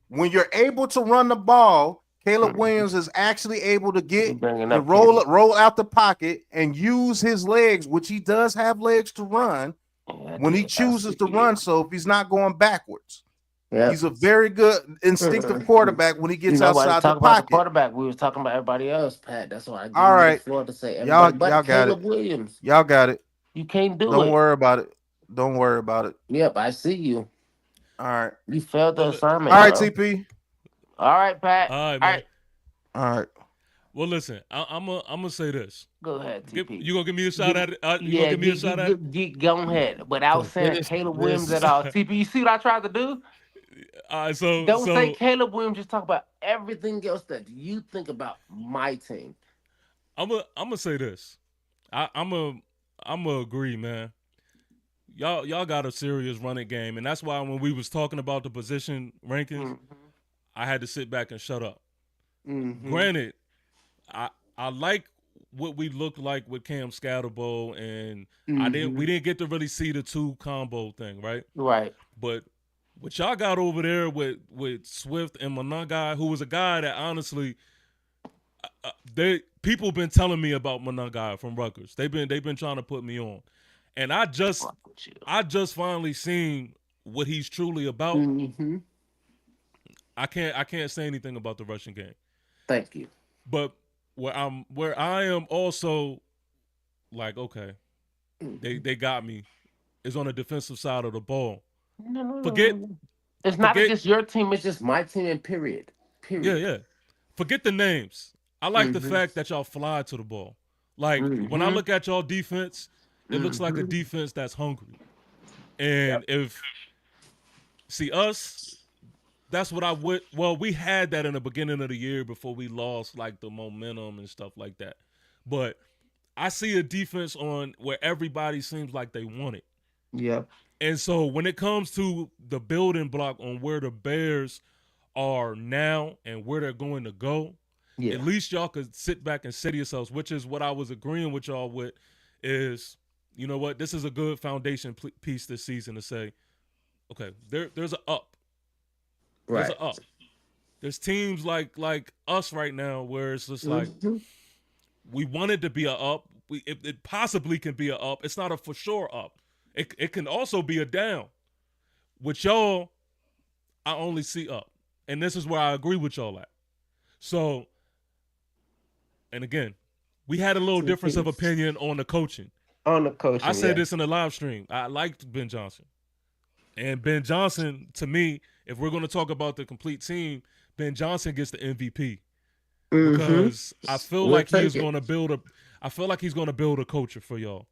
when you're able to run the ball, Caleb Williams is actually able to get Bringing the up Caleb. roll out the pocket and use his legs, which he does have legs to run Yeah, when he dude, I chooses to see. run. So if he's not going backwards, Yep. he's a very good instinctive quarterback when he gets Nobody outside the talk about the pocket. quarterback. We was talking about everybody else, Pat. That's why I gave All you the right, floor to say y'all everybody but got Caleb it. Williams. Y'all got it. You can't do Don't it. worry about it. Don't worry about it. Yep, I see you. All right. You failed the Well, assignment, All right, bro. TP. All right, Pat. all right, All man. right, All right. Well, listen, I'm gonna say this. go ahead, TP. You gonna give me a shot at it? You gonna Yeah, give me a shot at it? go ahead. Without saying This, Caleb Williams this, at all. TP, you see what I tried to do? All right, so Don't say so Caleb Williams. Just talk about everything else that you think about my team. I'm gonna say this. I'm a agree, man. Y'all got a serious running game, and that's why when we was talking about the position rankings, I had to sit back and shut up. Granted, I like what we look like with Cam Scatterbo, and we didn't get to really see the two combo thing, right? Right. But what y'all got over there with Swift and Monangai, who was a guy that honestly, people been telling me about Monangai from Rutgers. They've been trying to put me on, and I just finally seen what he's truly about. I can't say anything about the Russian game. Thank you. But where I am also like, okay, they got me, is on the defensive side of the ball. No. Forget It's not just your team. It's just my team. And period. Yeah. Forget the names. I like the fact that y'all fly to the ball. Like when I look at y'all defense, it looks like a defense that's hungry. And if see us, that's what I would. Well, we had that in the beginning of the year before we lost like the momentum and stuff like that. But I see a defense on where everybody seems like they want it. Yep. And so when it comes to the building block on where the Bears are now and where they're going to go, at least y'all could sit back and say to yourselves, which is what I was agreeing with y'all with, is, you know what, this is a good foundation piece this season to say, okay, there's an up. There's an up. There's teams like us right now where it's just like, we want it to be a up. It possibly can be a up. It's not a for sure up. It can also be a down. With y'all, I only see up. And this is where I agree with y'all at. So, and again, we had a little difference of opinion on the coaching. I said this in the live stream. I liked Ben Johnson. And Ben Johnson, to me, if we're going to talk about the complete team, Ben Johnson gets the MVP. Because I feel like he is going to build a culture for y'all.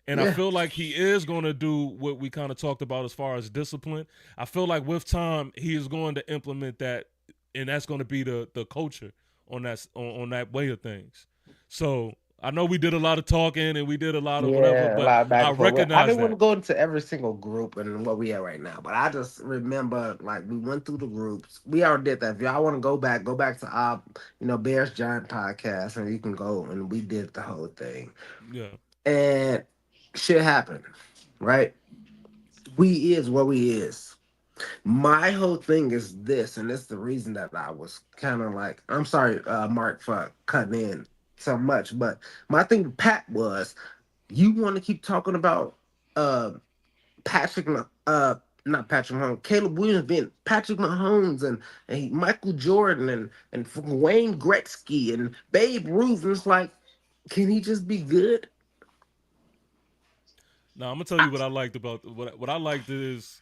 And I feel like he is going to do what we kind of talked about as far as discipline. I feel like with time, he is going to implement that, and that's going to be the culture on that way of things. So I know we did a lot of talking and we did a lot of whatever, but I recognize I didn't want to that. go into every single group and what we are right now, but I just remember like we went through the groups. We already did that. If y'all want to go back to our Bears Giant podcast, and you can go and we did the whole thing. Yeah. And shit happened, right? We is what we is. My whole thing is this, and it's the reason that I was kind of like, I'm sorry, Mark, for cutting in so much, but my thing with Pat was, you want to keep talking about Patrick, not Patrick Mahomes, Caleb Williams being Patrick Mahomes and Michael Jordan and Wayne Gretzky and Babe Ruth, and it's like, can he just be good? Now I'm gonna tell you what I liked about what I liked is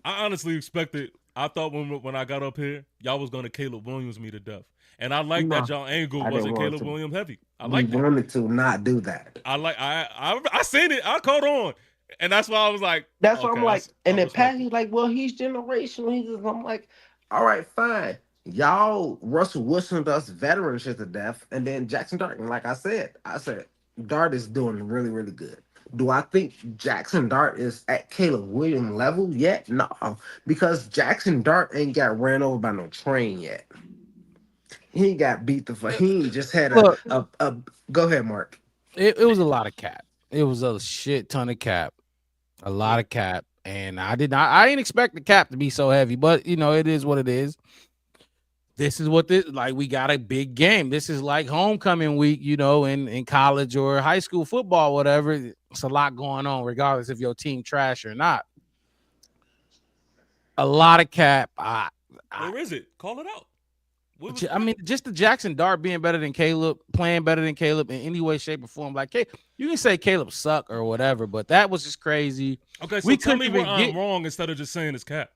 I honestly expected. I thought when I got up here, y'all was gonna Caleb Williams me to death, and I like that y'all angle I didn't wasn't want Caleb to. Williams heavy. I We like that. wanted to not do that. I seen it. I caught on, and that's why I was like, That's what okay, I'm like. I And then respect Pat, it. he's like, well, he's generational. I'm like, all right, fine. Y'all Russell Wilson does veteran shit to death, and then Jackson Dart. And like I said, Dart is doing really, really good. Do I think Jackson Dart is at Caleb Williams level yet? No, because Jackson Dart ain't got ran over by no train yet. He ain't got beat the fuck. He ain't just had look, a. Go ahead, Mark. it was a lot of cap. It was a shit ton of cap, a lot of cap, and I didn't expect the cap to be so heavy, but it is what it is. this is what this like. We got a big game. This is like homecoming week, in college or high school football, whatever. It's a lot going on, regardless if your team trash or not. A lot of cap. Where is it? Call it out. I mean, just the Jackson Dart being better than Caleb, playing better than Caleb in any way, shape, or form. Like, you can say Caleb suck or whatever, but that was just crazy. Okay, so tell me where I'm wrong instead of just saying it's cap.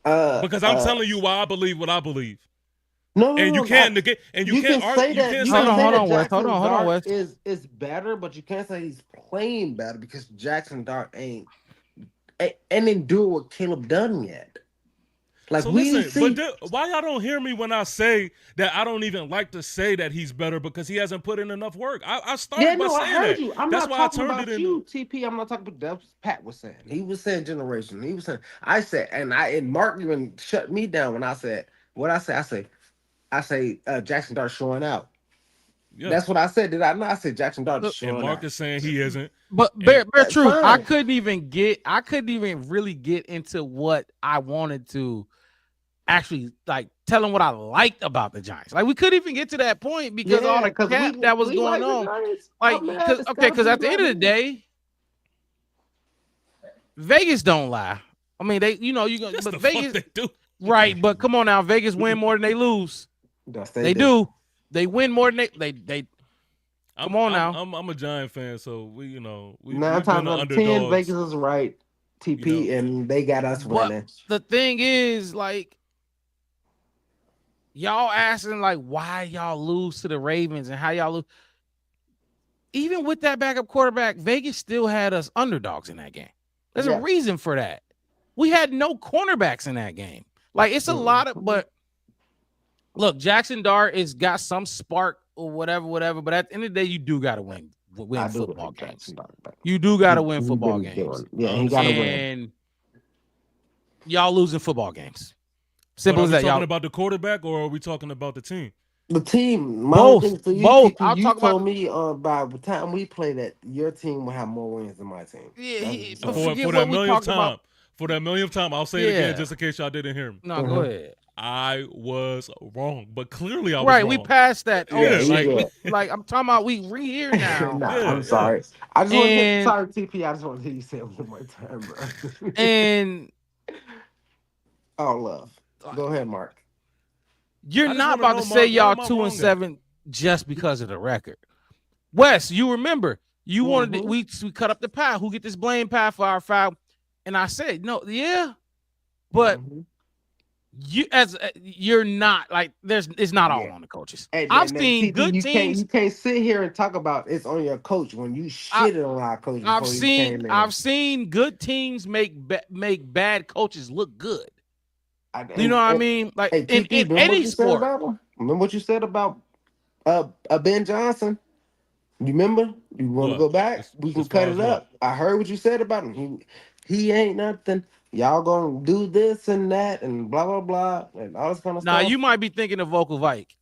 Because I'm telling you why I believe what I believe. No, and you can't negate. And you can't say argue. that. Hold on, Wes. Hold on, Wes. Is better, but you can't say he's playing better because Jackson Dart ain't do what Caleb done yet. Like, so listen, but why y'all don't hear me when I say that I don't even like to say that he's better because he hasn't put in enough work. I started by saying I heard that. you. I'm That's not why talking I turned about it you, into TP. I'm not talking about that. Pat was saying. He was saying generation. He was saying. I said, and Mark even shut me down when I said what I say. I say Jackson Dart showing out. Yeah. That's what I said. Did I not? I said Jackson Dart showing out. And Mark is saying he isn't. But bare truth, fine. I couldn't even really get into what I wanted to actually like tell him what I liked about the Giants. Like, we couldn't even get to that point because all the cap that was going on. Like, because at the end of the day, Vegas don't lie. I mean, they, but Vegas they do. Right, but come on now, Vegas win more than they lose. They do. They win more than they. Come on now. I'm a Giant fan, so we 9 times out of 10, Vegas is right. TP and they got us winning. The thing is, like, y'all asking like why y'all lose to the Ravens and how y'all lose. Even with that backup quarterback, Vegas still had us underdogs in that game. There's a reason for that. We had no cornerbacks in that game. Like, it's a lot of, but look, Jackson Dart has got some spark or whatever. But at the end of the day, you do got to win football games. You do got to win football games. Yeah, he got to win. And y'all losing football games. Simple as that. Are we talking about the quarterback or are we talking about the team? The team. Both. You told me by the time we play that your team will have more wins than my team. Yeah, for that millionth time. For that millionth time, I'll say it again just in case y'all didn't hear me. No, go ahead. I was wrong, but clearly I was right. wrong. We passed that. Yeah, like I'm talking about. We here now. I'm sorry. I just want to sorry, TP. I just want to hear you say it one more time, bro. And love. Go ahead, Mark. You're not about to say y'all 2-7 just because of the record. Wes, you remember you wanted we cut up the pie. Who get this blame pie for our foul? And I said, no, but you're not like it's not all on the coaches. I've seen good teams. You can't sit here and talk about it's on your coach when you shitted on our coach. I've seen good teams make bad coaches look good. You know what I mean? Like in any sport. Remember what you said about Ben Johnson? You remember? You want to go back? We can cut it up. I heard what you said about him. He ain't nothing. Y'all gonna do this and that and blah blah blah and all this kind of stuff. Now you might be thinking of Vocal Vike.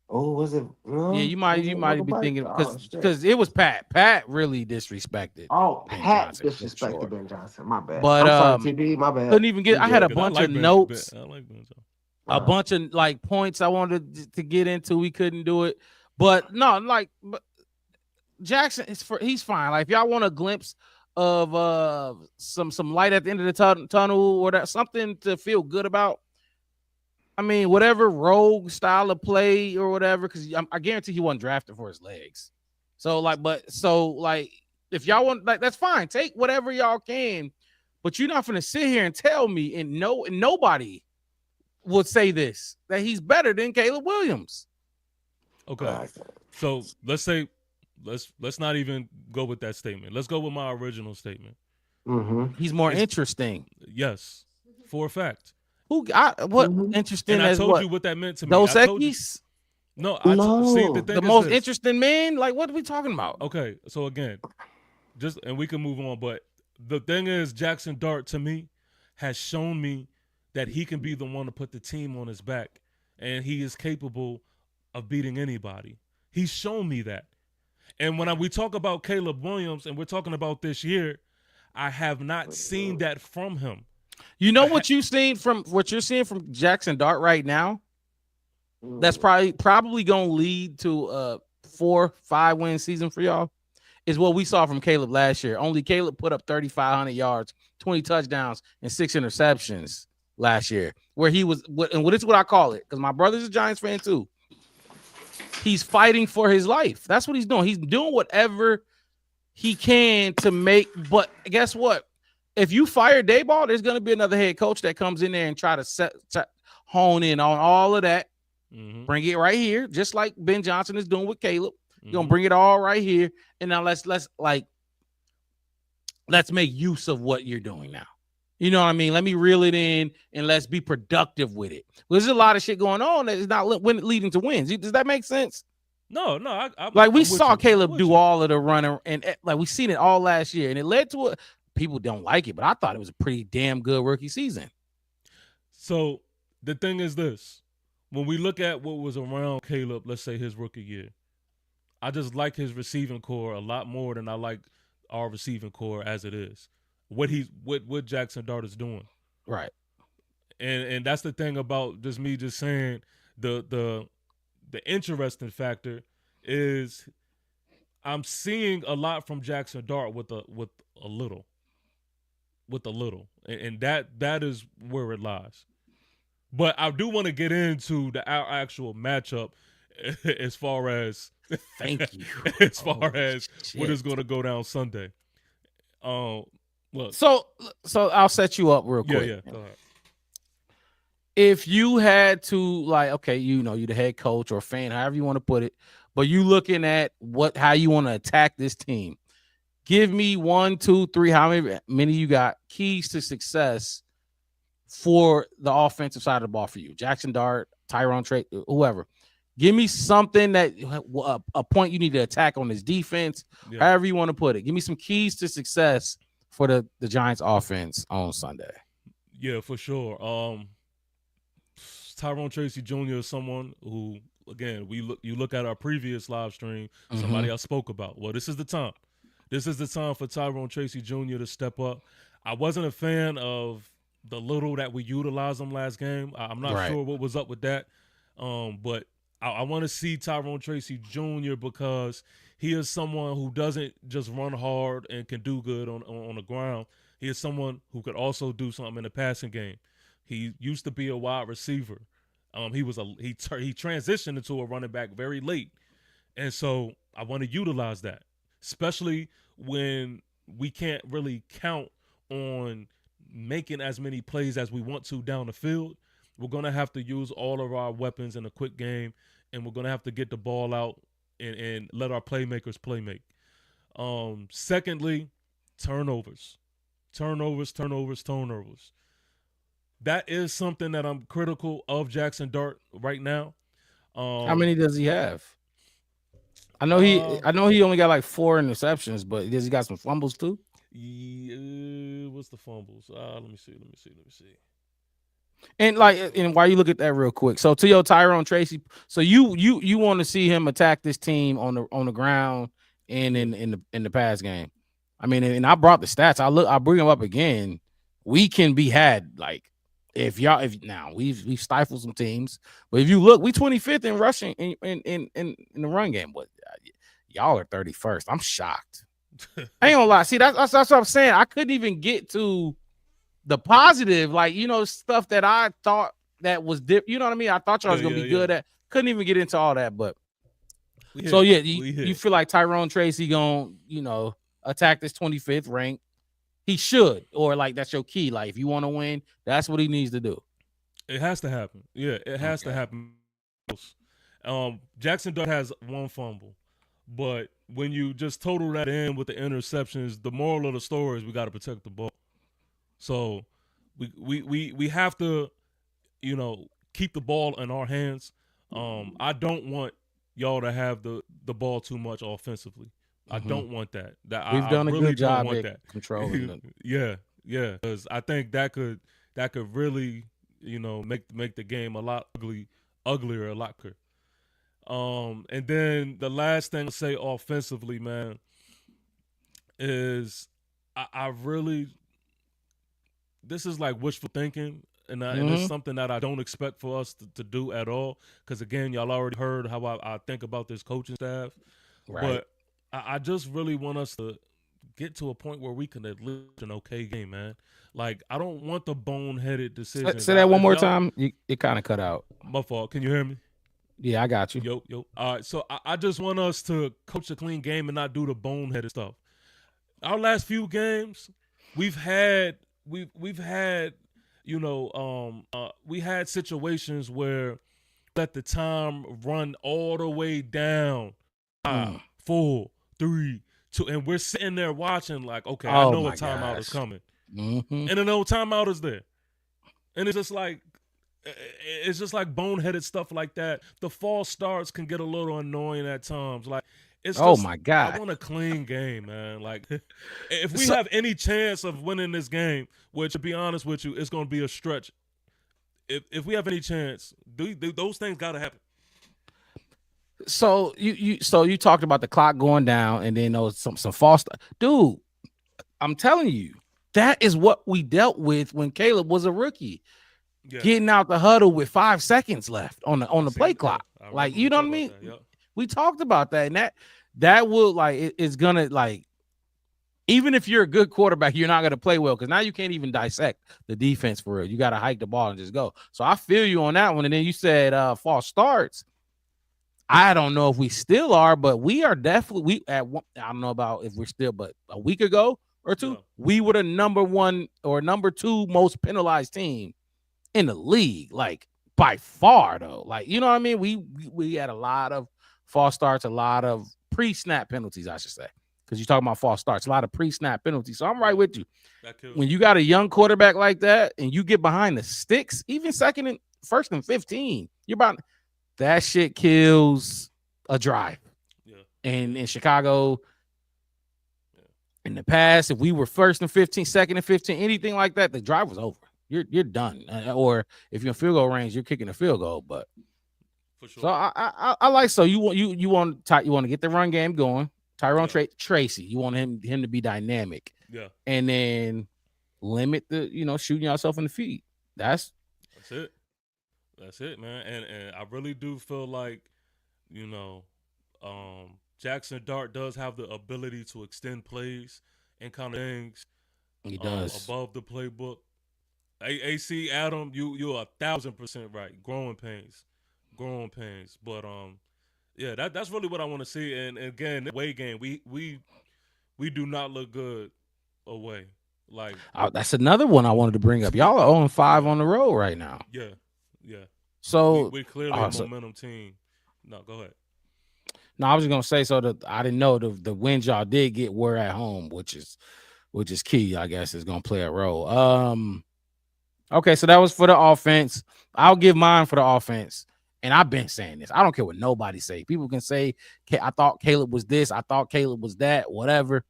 Oh, was it? Yeah, you might be thinking because it was Pat. Pat really disrespected. Oh, Pat disrespected Ben Johnson. My bad. But I'm sorry, TD, my bad. Couldn't even get. I had a bunch of notes. I like Ben Johnson. A bunch of like points I wanted to get into. We couldn't do it, but no, but Jackson he's fine. Like, if y'all want a glimpse of some light at the end of the tunnel or that something to feel good about. I mean, whatever rogue style of play or whatever, because I guarantee he wasn't drafted for his legs. So if y'all want, like, that's fine. Take whatever y'all can, but you're not gonna sit here and tell me and nobody would say this that he's better than Caleb Williams. Okay, so let's say. Let's not even go with that statement. Let's go with my original statement. He's more interesting. Yes, for a fact. Interesting? And I told you what that meant to me. Dos Equis? No, see, the most interesting man. Like, what are we talking about? Okay, so again, and we can move on. But the thing is, Jackson Dart to me has shown me that he can be the one to put the team on his back, and he is capable of beating anybody. He's shown me that. And when we talk about Caleb Williams and we're talking about this year, I have not seen that from him. You know what you're seeing from Jackson Dart right now? that's probably gonna lead to a 4-5 win season for y'all is what we saw from Caleb last year. Only Caleb put up 3,500 yards, 20 touchdowns, and 6 interceptions last year. Where he was, and what is what I call it, because my brother's a Giants fan too. He's fighting for his life. That's what he's doing. He's doing whatever he can to make. But guess what? If you fire Dayball, there's going to be another head coach that comes in there and try to hone in on all of that. Mm-hmm. Bring it right here, just like Ben Johnson is doing with Caleb. You're gonna Mm-hmm. bring it all right here, and now let's make use of what you're doing now. You know what I mean? Let me reel it in and let's be productive with it. There's a lot of shit going on that is not leading to wins. Does that make sense? No, Like we I'm with saw you. Caleb I'm do with you. all of the running, and like we seen it all last year, and it led to people don't like it, but I thought it was a pretty damn good rookie season. So the thing is this: when we look at what was around Caleb, let's say his rookie year, I just like his receiving core a lot more than I like our receiving core as it is. What Jackson Dart is doing, Right. and that's the thing about just me just saying the interesting factor is I'm seeing a lot from Jackson Dart with a little, and that is where it lies. But I do want to get into our actual matchup as far as Thank you. as far as Shit. what is going to go down Sunday. Look. So I'll set you up real quick. Yeah. Go ahead. If you had to, like, okay, you the head coach or fan, however you want to put it, but you looking at how you want to attack this team. Give me 1, 2, 3, how many you got keys to success for the offensive side of the ball for you. Jackson Dart, Tyrone Trey, whoever. Give me something that a point you need to attack on this defense, however you want to put it. Give me some keys to success for the Giants offense on Sunday. Yeah, for sure. Tyrone Tracy Jr. is someone who, again, you look at our previous live stream, somebody I spoke about. Well, this is the time. This is the time for Tyrone Tracy Jr. to step up. I wasn't a fan of the little that we utilized him last game. I'm not sure what was up with that. But I want to see Tyrone Tracy Jr. because he is someone who doesn't just run hard and can do good on the ground. He is someone who could also do something in the passing game. He used to be a wide receiver. He transitioned into a running back very late, and so I want to utilize that, especially when we can't really count on making as many plays as we want to down the field. We're going to have to use all of our weapons in a quick game, and we're going to have to get the ball out and let our playmakers play make. Secondly, turnovers. That is something that I'm critical of Jackson Dart right now. How many does he have? I know he only got like 4 interceptions, but does he got some fumbles too? What's the fumbles? Let me see. And while you look at that real quick, so to your Tyrone Tracy, so you want to see him attack this team on the ground and in the pass game. I mean, and I brought the stats. I'll bring them up again. We can be had like if now we've stifled some teams, but if you look, we 25th in rushing in the run game, but y'all are 31st. I'm shocked. I ain't gonna lie. See, that's what I'm saying. I couldn't even get to the positive, like, stuff that I thought that was you know what I mean? I thought y'all was gonna be good at. Couldn't even get into all that, but you feel like Tyrone Tracy gonna, attack this 25th rank. He should, or like that's your key. Like if you want to win, that's what he needs to do. It has to happen. Yeah, it has to happen. Jackson Dart has 1 fumble, but when you just total that in with the interceptions, the moral of the story is we got to protect the ball. So we have to, keep the ball in our hands. I don't want y'all to have the ball too much offensively. I don't want that. We've done a really good job want at that. controlling it. Yeah, because I think that could really, make the game a lot uglier, a lot quicker. And then the last thing to say offensively, man, is I really, this is like wishful thinking, and it's something that I don't expect for us to do at all. Because again, y'all already heard how I think about this coaching staff, Right. but I just really want us to get to a point where we can at least an okay game, man. Like I don't want the boneheaded decisions. Say that one If more y'all, time. It kind of cut out. my fault. Can you hear me? Yeah, I got you. Yo. All right. So I just want us to coach a clean game and not do the boneheaded stuff. Our last few games, we've had we had situations where let the time run all the way down 5, 4, 3, 2, and we're sitting there watching like, okay, I Oh know my a timeout is gosh. coming, Mm-hmm. and then no timeout is there, and it's just like boneheaded stuff like that. The false starts can get a little annoying at times. Like it's Oh just, my God. I want a clean game, man. Like if we So- have any chance of winning this game, which to be honest with you, it's going to be a stretch. If we have any chance, those things got to happen. So you talked about the clock going down and then those some false dude. I'm telling you, that is what we dealt with when Caleb was a rookie. Yeah. Getting out the huddle with 5 seconds left on the play clock. I Like, remember you we know what I talked mean? about that, yep. We talked about that, and that will like it's gonna like even if you're a good quarterback, you're not gonna play well because now you can't even dissect the defense for real. You got to hike the ball and just go. So I feel you on that one. And then you said false starts. I don't know if we still are, but we are definitely I don't know about if we're still, but a week ago or two, we were the number 1 or number 2 most penalized team in the league, like by far though. Like, you know what I mean? We had a lot of false starts, a lot of pre-snap penalties, I should say. Because you're talking about false starts, a lot of pre-snap penalties. So I'm right with you. When you got a young quarterback like that and you get behind the sticks, even first and 15, you're about that shit kills a drive. Yeah. And in Chicago, in the past, if we were first and 15, second and 15, anything like that, the drive was over. You're done. Or if you're in field goal range, you're kicking a field goal. But for sure. So I like you want to get the run game going. Tyrone Tracy, you want him to be dynamic. Yeah. And then limit the shooting yourself in the feet. That's it. That's it, man. And I really do feel like, Jackson Dart does have the ability to extend plays and kind of things. He does. Above the playbook. AC Adam, you're 1,000% right. Growing pains. But yeah, that's really what I want to see. And again, the away game, we do not look good away. Like that's another one I wanted to bring up. Y'all are 0-5 on the road right now. Yeah. So we're clearly a momentum team. No, go ahead. No, I was just gonna say I didn't know the wins y'all did get were at home, which is key. I guess is gonna play a role. Okay, so that was for the offense. I'll give mine for the offense. And I've been saying this. I don't care what nobody say. People can say, I thought Caleb was this. I thought Caleb was that. Whatever.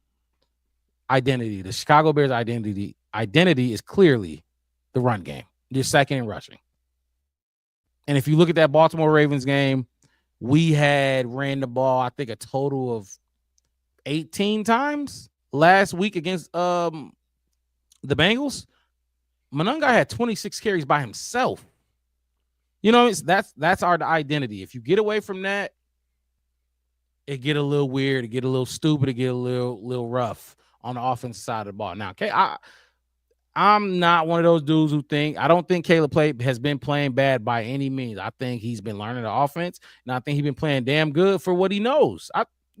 Identity. The Chicago Bears' identity is clearly the run game. They're second in rushing. And if you look at that Baltimore Ravens game, we had ran the ball, I think, a total of 18 times last week against the Bengals. Monunga had 26 carries by himself. That's our identity. If you get away from that, it get a little weird, it get a little stupid, it get a little rough on the offensive side of the ball. Now, okay, I'm not one of those dudes I don't think Caleb has been playing bad by any means. I think he's been learning the offense, and I think he's been playing damn good for what he knows.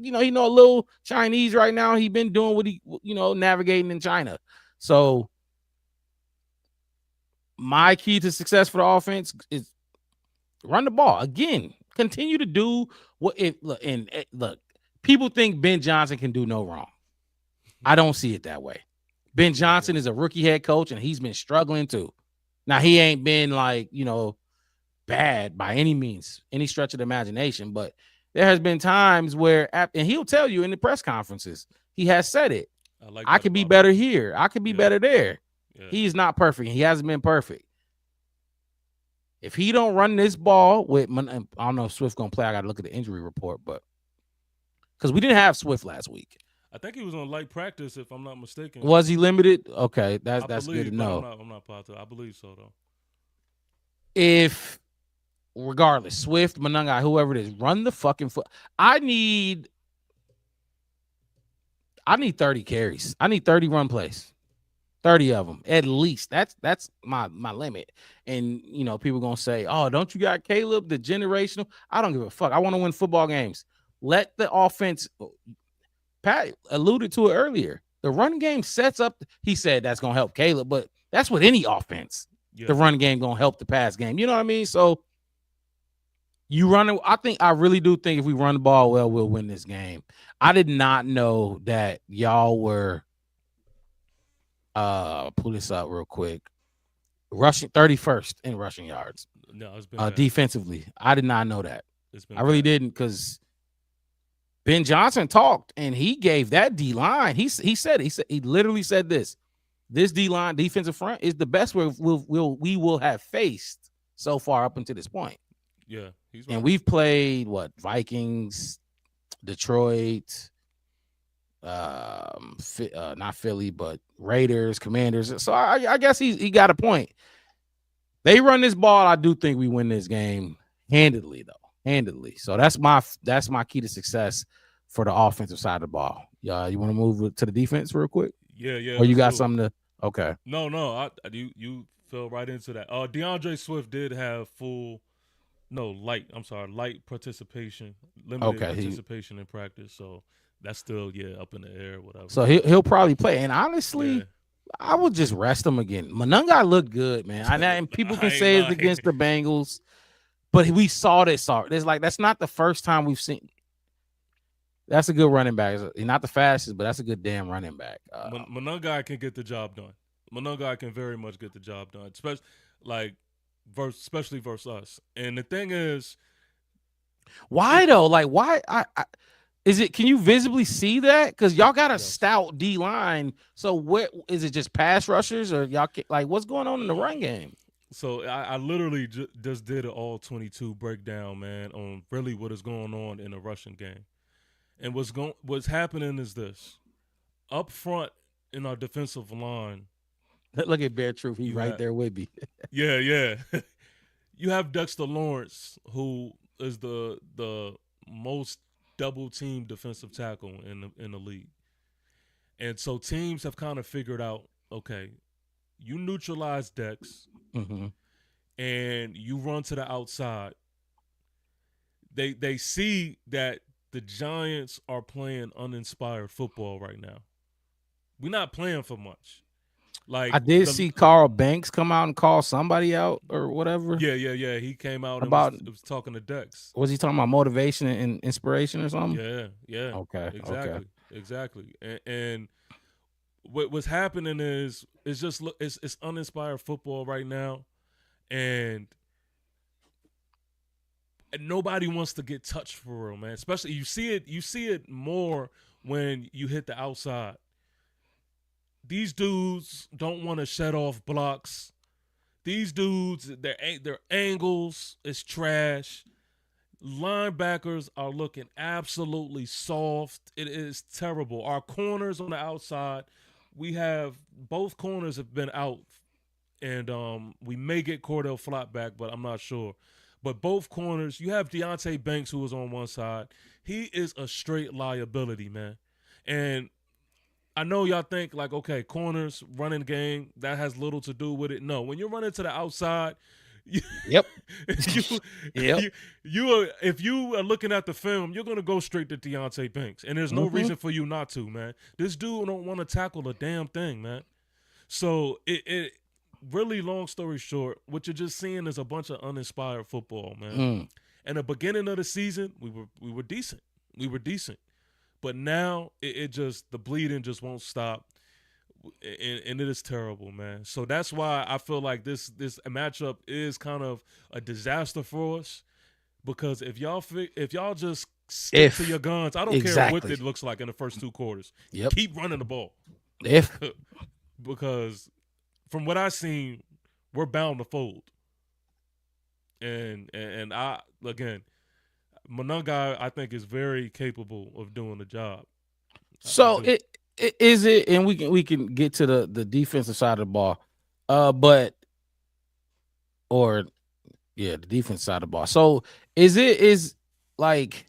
He know a little Chinese right now. He's been doing what he, navigating in China. So my key to success for the offense is run the ball. Again, continue to do what look, people think Ben Johnson can do no wrong. I don't see it that way. Ben Johnson is a rookie head coach, and he's been struggling too. Now, he ain't been bad by any means, any stretch of the imagination, but there has been times where, and he'll tell you in the press conferences, he has said it. I could be better here. I could be better there. Yeah. He's not perfect. He hasn't been perfect. If he don't run this ball with, I don't know if Swift gonna play. I got to look at the injury report, but because we didn't have Swift last week. I think he was on light practice, if I'm not mistaken. Was he limited? Okay, that's good to know. I'm not positive. I believe so though. if regardless, Swift, Monangai, whoever it is, run the fucking foot. I need 30 carries. I need 30 run plays. 30 of them at least. That's my limit. And people gonna say, oh, don't you got Caleb, the generational? I don't give a fuck. I want to win football games. Let the offense. Pat alluded to it earlier. The run game sets up. He said that's gonna help Caleb, but that's with any offense. Yeah. The run game gonna help the pass game. You know what I mean? So you run it. I really do think if we run the ball well, we'll win this game. I did not know that y'all were pull this up real quick. Rushing 31st in rushing yards. No, it's been defensively. I did not know that. It's been I really didn't, because Ben Johnson talked and he gave that D line. He literally said this D line defensive front is the best we will have faced so far up until this point. Yeah, he's right. And we've played Vikings, Detroit, not Philly, but Raiders, Commanders. So I guess he got a point. They run this ball. I do think we win this game handedly, though. Handedly. So that's my key to success for the offensive side of the ball. Yeah, you want to move to the defense real quick? Yeah. Or you got something to? Okay. No. You fell right into that. DeAndre Swift did have light participation, limited participation in practice. So that's still up in the air, whatever. So he'll probably play. And honestly, I would just rest him again. Monangai looked good, man. And people can say it's against the Bengals, but we saw this. That's not the first time we've seen. That's a good running back. He's not the fastest, but that's a good damn running back. Monangai can get the job done. Monangai can very much get the job done, especially versus us. And the thing is, why though? Why? Is it? Can you visibly see that? Because y'all got a stout D line. So what is it? Just pass rushers, or y'all what's going on in the run game? So I literally just did an all 22 breakdown, man, on really what is going on in the rushing game. And what's happening is this: up front in our defensive line. Look at Bear Truth. He's right there with me. Yeah. You have Dexter Lawrence, who is the most double team defensive tackle in the league. And so teams have kind of figured out, okay, you neutralize Dex and you run to the outside. They see that the Giants are playing uninspired football right now. We're not playing for much. I did see Carl Banks come out and call somebody out or whatever. Yeah. He came out and was talking to Dex. Was he talking about motivation and inspiration or something? Yeah. Okay. Exactly. And what's happening is it's uninspired football right now, and nobody wants to get touched for real, man. Especially you see it more when you hit the outside. These dudes don't want to shed off blocks. These dudes, their angles is trash. Linebackers are looking absolutely soft. It is terrible. Our corners on the outside, both corners have been out, and we may get Cordell Flott back, but I'm not sure. But both corners, you have Deontay Banks, who was on one side. He is a straight liability, man. And I know y'all think okay, corners, running game, that has little to do with it. No, when you're running to the outside, Yep. If you are looking at the film, you're gonna go straight to Deontay Banks, and there's no reason for you not to, man. This dude don't want to tackle a damn thing, man. So it really, long story short, what you're just seeing is a bunch of uninspired football, man. And the beginning of the season, we were decent. But now the bleeding just won't stop, and it is terrible, man. So that's why I feel like this matchup is kind of a disaster for us, because if y'all just stick to your guns, I don't care what it looks like in the first two quarters. Keep running the ball. Because from what I've seen, we're bound to fold. And again, Monangai, I think, is very capable of doing the job. So is it, and we can get to the defensive side of the ball, Yeah, the defense side of the ball. So is like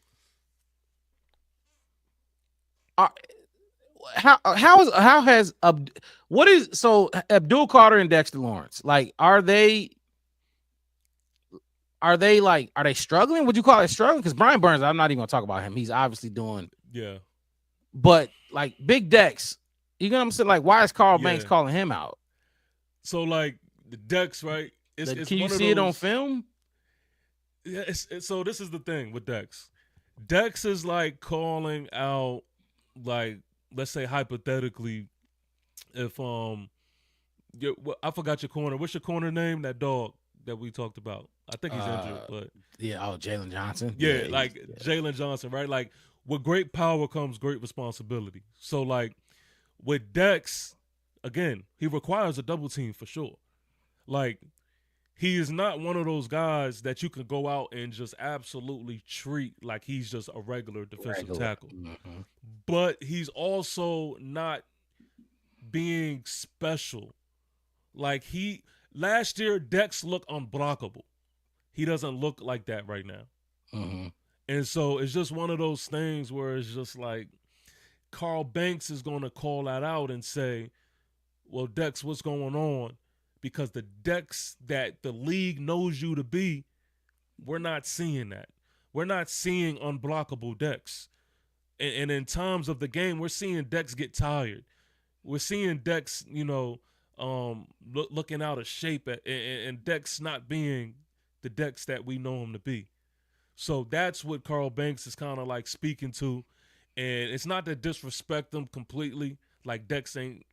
uh, how has what is so Abdul Carter and Dexter Lawrence, like are they struggling? Would you call it struggling? Because Brian Burns, I'm not even gonna talk about him. He's obviously doing, Yeah, but like Big Dex, you know what I'm saying? Like, why is Carl Banks yeah. calling him out? So like the Dex, right? It's Can you one of see it on those. film? Yeah, so this is the thing with Dex. Dex is like calling out, like, let's say hypothetically, if I forgot your corner. What's your corner name? That dog that we talked about. I think he's injured, Uh, but yeah. Oh, Jalen Johnson. yeah, Yeah, like Jalen Johnson, right? Like with great power comes great responsibility. So like with Dex, again, he requires a double team for sure. Like he is not one of those guys that you can go out and just absolutely treat like he's just a regular defensive regular. tackle. Mhm. But he's also not being special. Like last year, Dex looked unblockable. He doesn't look like that right now. Mhm. And so it's just one of those things where it's just like Carl Banks is going to call that out and say, well, Dex, what's going on? Because the Dex that the league knows you to be, we're not seeing that. We're not seeing unblockable Dex. And in times of the game, we're seeing Dex get tired. We're seeing Dex, looking out of shape and Dex not being the Dex that we know him to be. So that's what Carl Banks is kind of like speaking to. And it's not to disrespect him completely. Like Dex ain't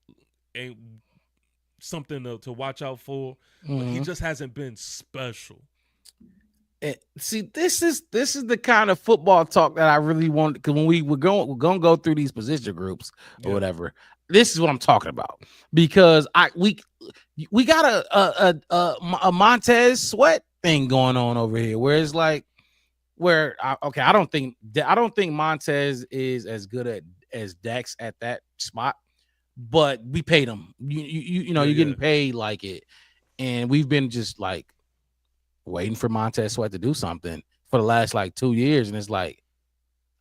something to watch out for, but he Mhm. just hasn't been special. See, this is the kind of football talk that I really want. Because when we're gonna go through these position groups or Yeah. whatever, this is what I'm talking about. Because we got a Montez Sweat thing going on over here, where it's like I don't think Montez is as good as Dex at that spot, but we paid him. Yeah, You're yeah. getting paid like it, and we've been just like waiting for Montez Sweat to do something for the last like 2 years, and it's like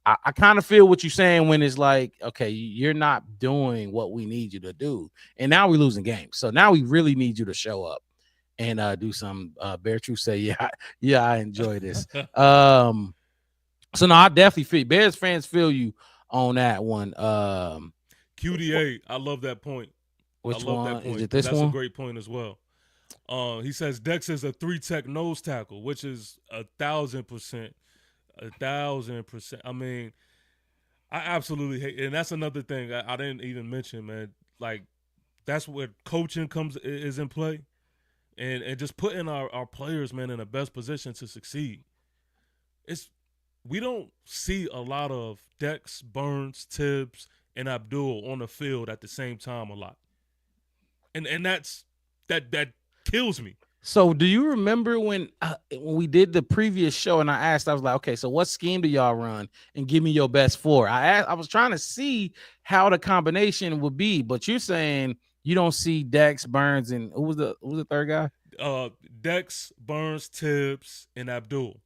I kind of feel what you're saying when it's like, okay, you're not doing what we need you to do, and now we're losing games, so now we really need you to show up and do some. Bear Truth say, yeah, I enjoy this. So no, I definitely feel Bears fans feel you on that one. QDA, I love that point. I Which love that one is point it? because This that's a one? great point as well. He says Dex is a 3-tech nose tackle, which is 1,000%. 1,000%. I mean, I absolutely hate, and that's another thing I didn't even mention, man. Like that's where coaching is in play, and just putting our players, man, in the best position to succeed. It's we don't see a lot of Dex, Burns, Tibbs, and Abdul on the field at the same time a lot, and that kills me. So do you remember when we did the previous show and I was like, okay, so what scheme do y'all run and give me your best four? I was trying to see how the combination would be, but you're saying you don't see Dex, Burns, and who was the third guy? Dex, Burns, Tibbs, and Abdul.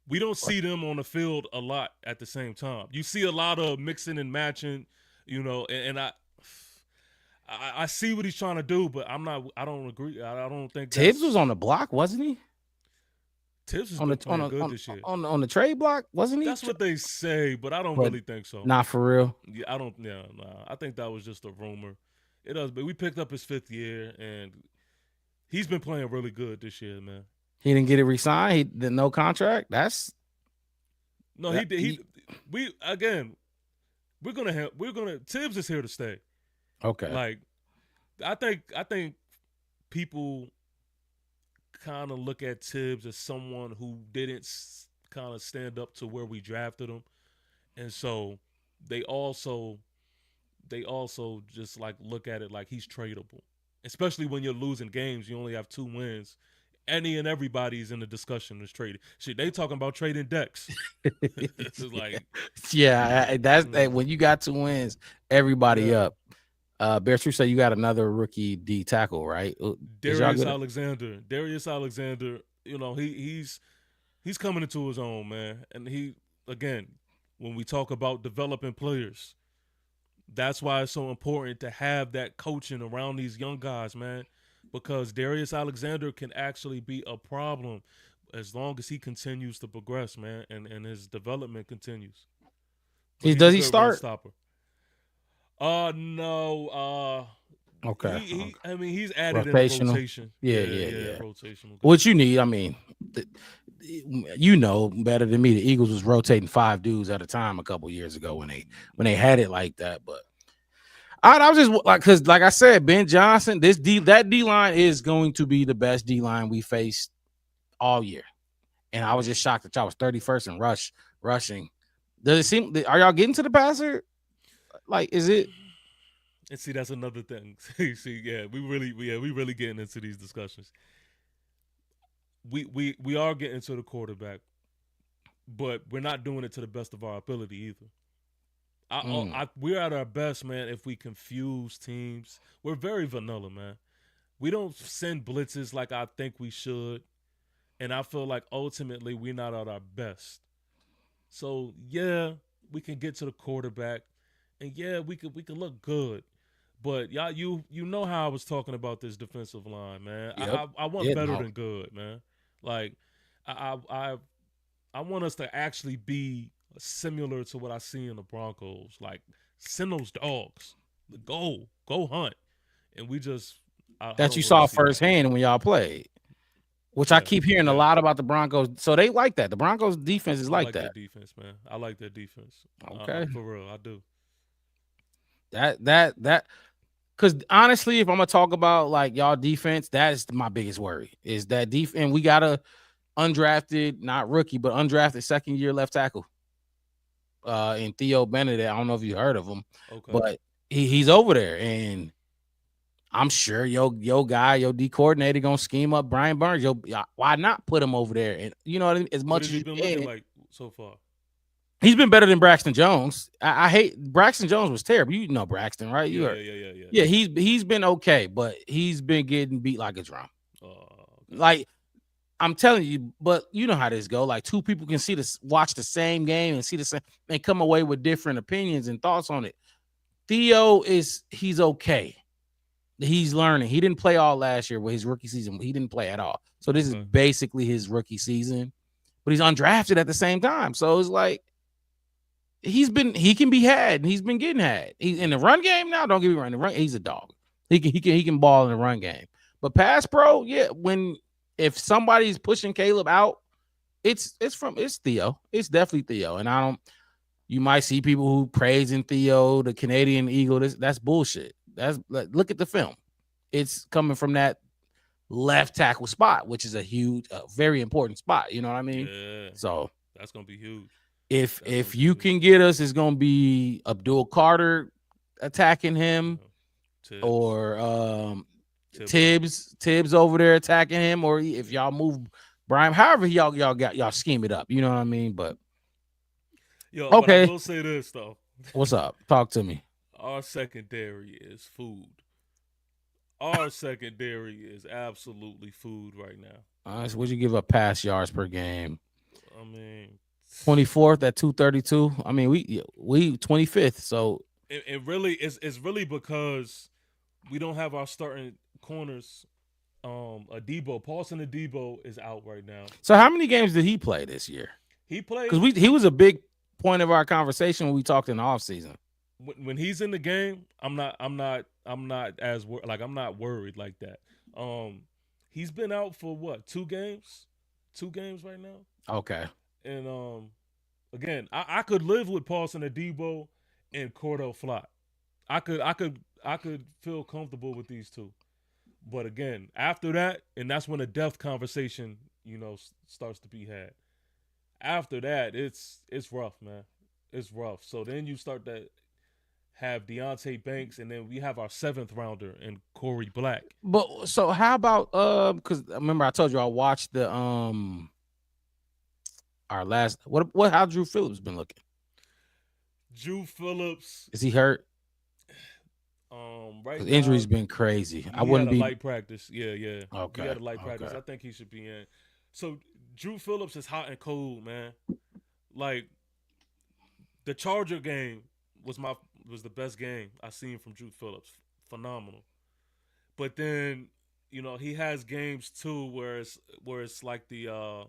We don't see them on the field a lot at the same time. You see a lot of mixing and matching, and I see what he's trying to do, but I don't agree. I don't think Tibbs was on the block, wasn't he? Tibbs has On been the playing good this year. on the trade block, wasn't he? That's what they say, but I don't But really think so. not for real. Yeah, I don't. Yeah, nah. I think that was just a rumor. It does, but we picked up his 5th year, and he's been playing really good this year, man. He didn't get it re-signed. He did no contract. He did. We're gonna. Tibbs is here to stay. Okay. Like, I think people kind of look at Tibbs as someone who didn't kind of stand up to where we drafted him, and so they also just like look at it like he's tradable, especially when you're losing games. You only have 2 wins. Any and everybody's in the discussion is traded. Shit, they talking about trading Dex. It's like, that's when you got 2 wins, everybody up. Bear True said you got another rookie D tackle, right? Darius Alexander. he's coming into his own, man. And he again, when we talk about developing players, that's why it's so important to have that coaching around these young guys, man. Because Darius Alexander can actually be a problem as long as he continues to progress, man, and his development continues. But he's a Does he good run start? stopper. No. Okay. I mean, he's added in a Rotational. rotation. Yeah. Rotational guy. What you need, I mean, you know better than me. The Eagles was rotating 5 dudes at a time a couple years ago when they had it like that. But I was just like, because like I said, Ben Johnson, that D line is going to be the best D line we faced all year, and I was just shocked that y'all was 31st in rushing. Does it seem? Are y'all getting to the passer? Like, is it? And see, that's another thing. See, yeah, we really getting into these discussions. We are getting to the quarterback, but we're not doing it to the best of our ability either. We're at our best, man, if we confuse teams. We're very vanilla, man. We don't send blitzes like I think we should, and I feel like ultimately we're not at our best. So yeah, we can get to the quarterback, and yeah, we could look good. But y'all, you know how I was talking about this defensive line, man. Yep. I want better than good, man. Like I want us to actually be similar to what I see in the Broncos. Like send those dogs, go hunt, and we just I That don't you really saw see that. firsthand when y'all played, which I keep hearing a lot about the Broncos. So they like that. The Broncos defense is I like like that. their defense, man. I like their defense. Okay. For real, I do. That because honestly, if I'm gonna talk about like y'all defense, that is my biggest worry. Is that defense? We got a undrafted, not rookie, but undrafted second year left tackle. In Theo Benedict. I don't know if you heard of him, but he's over there, and I'm sure your guy, your D coordinator, gonna scheme up Brian Burns. Why not put him over there? And you know what I mean? As much What has as he you been can, looking like so far? he's been better than Braxton Jones. I hate Braxton Jones was terrible. You know Braxton, right? You heard. Yeah. He's been okay, but he's been getting beat like a drum. Like I'm telling you, but you know how this go. Like two people can watch the same game and see the same and come away with different opinions and thoughts on it. Theo he's okay. He's learning. He didn't play all last year with his rookie season. He didn't play at all. So this is basically his rookie season, but he's undrafted at the same time. So it's like he can be had, and he's been getting had. He's in the run game now. Don't get me wrong. The run, he's a dog. He can ball in the run game. But pass pro, yeah. If somebody's pushing Caleb out, it's Theo. It's definitely Theo. And you might see people who praising Theo, the Canadian Eagle. That's bullshit. Look at the film. It's coming from that left tackle spot, which is a huge, very important spot. You know what I mean? Yeah. So that's gonna be huge. If you can get us, it's gonna be Abdul Carter attacking him, or Tibbs over there attacking him, or if y'all move Brian, however y'all scheme it up. You know what I mean? But okay. But I will say this though. What's up? Talk to me. Our secondary is food. Our secondary is absolutely food right now. Would you give up pass yards per game? I mean, 24th at 232. I mean, we 25th. So it really it's really because we don't have our starting corners. Paulson Adebo is out right now. So how many games did he play this year? He played because he was a big point of our conversation when we talked in the offseason. When he's in the game, I'm not worried like that. He's been out for what, 2 games? 2 games right now. Okay. And again, I could live with Paulson Adebo and Cordell Flott. I could feel comfortable with these two. But again, after that, and that's when the depth conversation, starts to be had. After that, it's rough, man. It's rough. So then you start to have Deontay Banks, and then we have our 7th rounder and Corey Black. But so how about because remember I told you I watched the our last how Drew Phillips been looking? Drew Phillips, is he hurt? Right now, injury's been crazy. I wouldn't be light practice. Yeah. Okay. He had a light practice. I think he should be in. So Drew Phillips is hot and cold, man. Like the Charger game was the best game I seen from Drew Phillips. Phenomenal. But then, he has games too where it's like the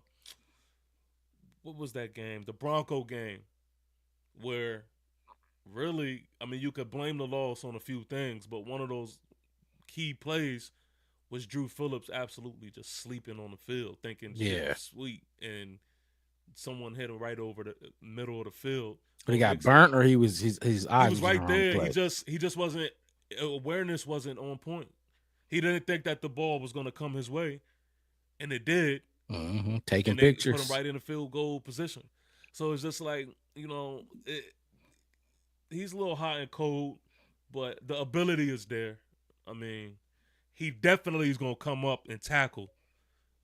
what was that game? The Bronco game where really, I mean, you could blame the loss on a few things, but one of those key plays was Drew Phillips absolutely just sleeping on the field, thinking shit Yeah. was sweet, and someone hit him right over the middle of the field. But he Bo got Nixon, burnt, or his he eyes was was in the right wrong there. He place. just wasn't, awareness wasn't on point. He didn't think that the ball was going to come his way, and it did, Taking and they put him pictures. right in the field goal position. So it's just like, he's a little hot and cold, but the ability is there. I mean, he definitely is going to come up and tackle.